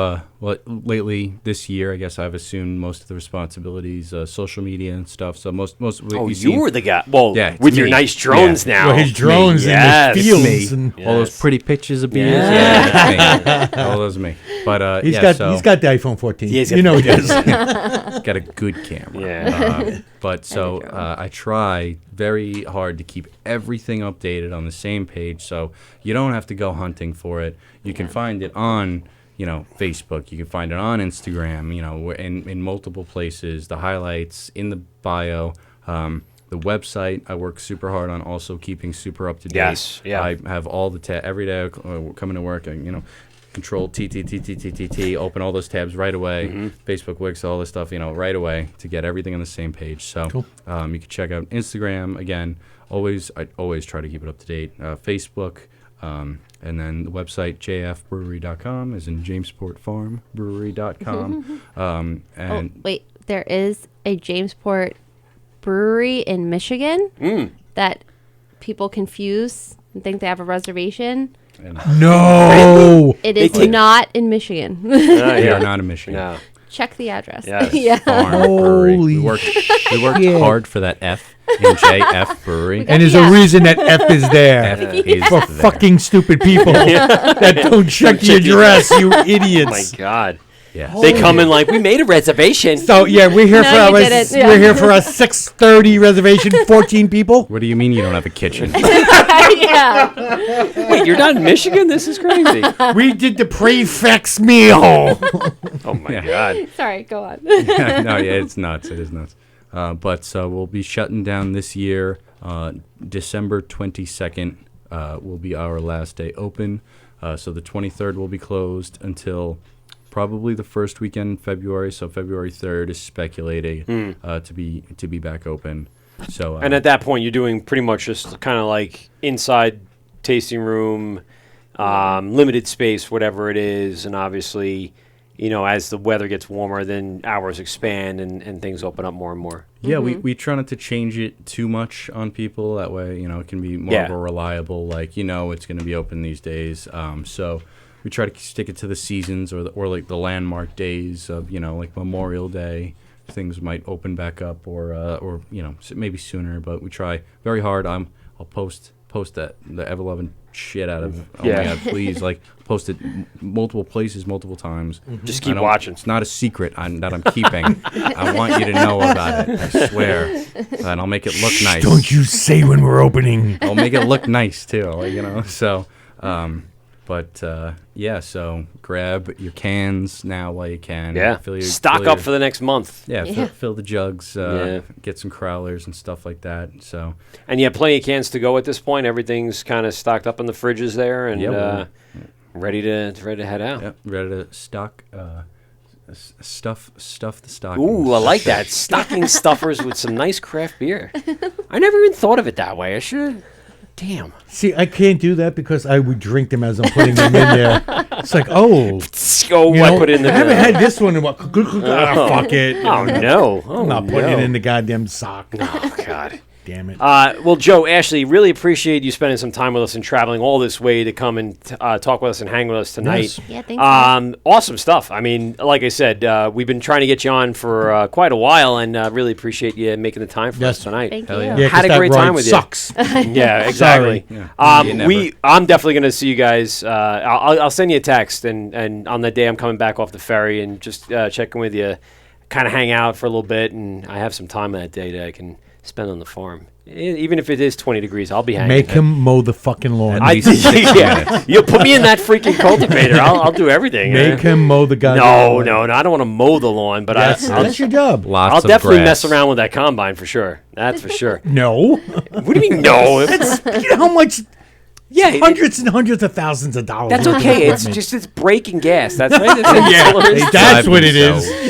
lately this year, I guess I've assumed most of the responsibilities, social media and stuff. So most. Oh, you were the guy. Well, Yeah, it's with your me. nice drones Yeah. now. Well, his drones Yes. in the fields. And all those pretty pictures of beers. Yeah. Yeah, it's me. All those are me. But he's yeah, got the iPhone 14. He is. You know he does. got a good camera. Yeah. But so I try very hard to keep everything updated on the same page, so you don't have to go hunting for it. You can find it on, Facebook. You can find it on Instagram. In multiple places. The highlights in the bio. The website I work super hard on, also keeping super up to date. Yes, yeah. I have all the every day coming to work. Control T, open all those tabs right away. Facebook, Wix, all this stuff, right away to get everything on the same page. So Cool. You can check out Instagram again. I always try to keep it up to date. Facebook, and then the website jfbrewery.com is in Jamesport Farm brewery.com. And Wait, there is a Jamesport brewery in Michigan that people confuse and think they have a reservation. No. It is not in Michigan. they are not in Michigan. No. Check the address. Yes. Yeah. Farm Brewery. We Holy worked shit. hard for that F in JF Brewery. And there's a reason that F is there. F is For there. fucking stupid people that don't check the address, you My idiots. God. Yeah. They come in like, we made a reservation. So yeah, we're here No, for you our didn't. Yeah. we're here for a 6:30 reservation. 14 people. What do you mean you don't have a kitchen? Yeah. Wait, you're not in Michigan? This is crazy. We did the prefect's meal. Oh, my God. Sorry, go on. It's nuts. It is nuts. But we'll be shutting down this year. December 22nd will be our last day open. So the 23rd will be closed until probably the first weekend in February. So February 3rd is speculated to be back open. So And at that point, you're doing pretty much just kind of like inside tasting room, limited space, whatever it is. And obviously, as the weather gets warmer, then hours expand and things open up more and more. yeah, we try not to change it too much on people. That way, it can be more of a reliable, it's going to be open these days. So we try to stick it to the seasons or like the landmark days of, like Memorial Day. Things might open back up or maybe sooner, but we try very hard. I'll post that the ever-loving shit out of oh my God, please, post it multiple places multiple times. Just keep watching. It's not a secret that I'm keeping. I want you to know about it. I swear. And I'll make it look nice. Don't you say when we're opening. I'll make it look nice too, So so grab your cans now while you can. Yeah. Stock fill up your- for the next month. Yeah, fill the jugs, Yeah. get some crowlers and stuff like that. So And you have plenty of cans to go at this point. Everything's kind of stocked up in the fridges there and ready to head out. yeah, ready to stock, stuff the stockings. Ooh, I like that. Stocking stuffers with some nice craft beer. I never even thought of it that way. I should. Damn. See, I can't do that because I would drink them as I'm putting them in there. It's like, oh, I put it in the I haven't had this one in what? Fuck it. Oh, no. Oh, I'm not putting no. it in the goddamn sock. Oh, God. Damn it. Well, Joe, Ashley, really appreciate you spending some time with us and traveling all this way to come and talk with us and hang with us tonight. Yes. Yeah, thanks. Awesome stuff. I mean, like I said, we've been trying to get you on for quite a while, and really appreciate you making the time for us tonight. Thank Hell you. yeah. Yeah, 'cause had a that great ride time with you. sucks. Yeah, exactly. Yeah. You never. I'm definitely going to see you guys. I'll send you a text, and on the day I'm coming back off the ferry, and just checking with you, kind of hang out for a little bit, and I have some time that day that I can spend on the farm. Even if it is 20 degrees, I'll be hanging. Make him mow the fucking lawn. At least 60 minutes. You put me in that freaking cultivator. I'll do everything. Make him mow the goddamn lawn. No, I don't want to mow the lawn, but That's your job. Lots I'll of definitely grass. mess around with that combine for sure. That's for sure. No. What do you mean no? You know how much Yeah, hundreds and hundreds of thousands of dollars. that's worth of okay. It's equipment. just it's breaking gas. That's right. That's all it is. That's what it Driving is.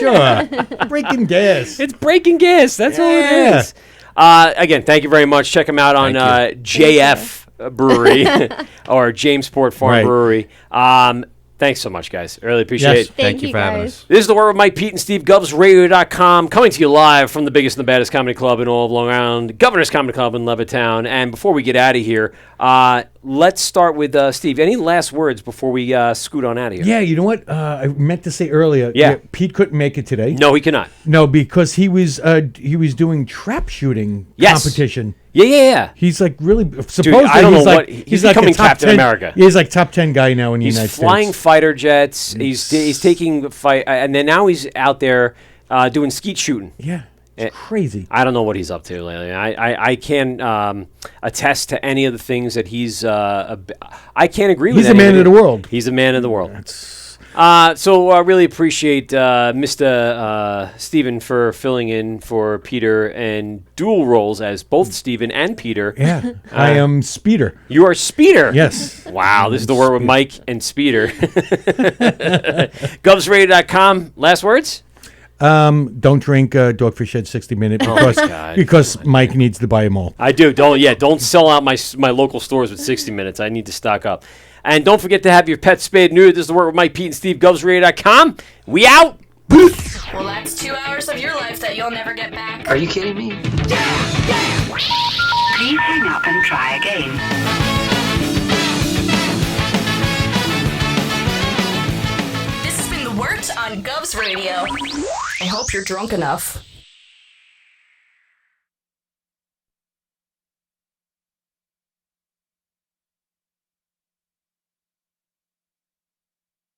Sure. Breaking gas. It's breaking gas. That's all it Yeah. is. Again, thank you very much. Check them out on JF Brewery or Jamesport Farm Right. Brewery. Thanks so much, guys. I really appreciate Yes. it. Thank you for having us. This is the Word with Mike, Pete, and Steve, GovsRadio.com, coming to you live from the biggest and the baddest comedy club in all of Long Island, Governor's Comedy Club in Levittown. And before we get out of here, let's start with Steve. Any last words before we scoot on out of here? Yeah, you know what? I meant to say earlier. Yeah. Pete couldn't make it today. No, he cannot. No, because he was doing trap shooting Yes. competition. Yeah. He's like really supposedly. I don't he's know like, what- he's becoming a top Captain 10 America. He's like top 10 guy now in the United He's flying States. fighter jets. He's taking fight, and then now he's out there doing skeet shooting. Yeah, it's crazy. I don't know what he's up to lately. I can't attest to any of the things that he's. I can't agree with. He's a man of the world. He's a man of the world. So I really appreciate Mr. Stephen for filling in for Peter and dual roles as both Stephen and Peter. Yeah, I am Speeder. You are Speeder. Yes. Wow, this is the word with Mike and Speeder. GovsRadio.com. Last words? Don't drink Dogfish Head 60 Minute because Mike needs to buy them all. I do. Don't sell out my local stores with 60 minutes. I need to stock up. And don't forget to have your pet spayed neutered. This is the Word with Mike, Pete, and Steve. GovsRadio.com. We out. Well, that's 2 hours of your life that you'll never get back. Are you kidding me? Please hang up and try again. This has been the Wort on Govs Radio. I hope you're drunk enough.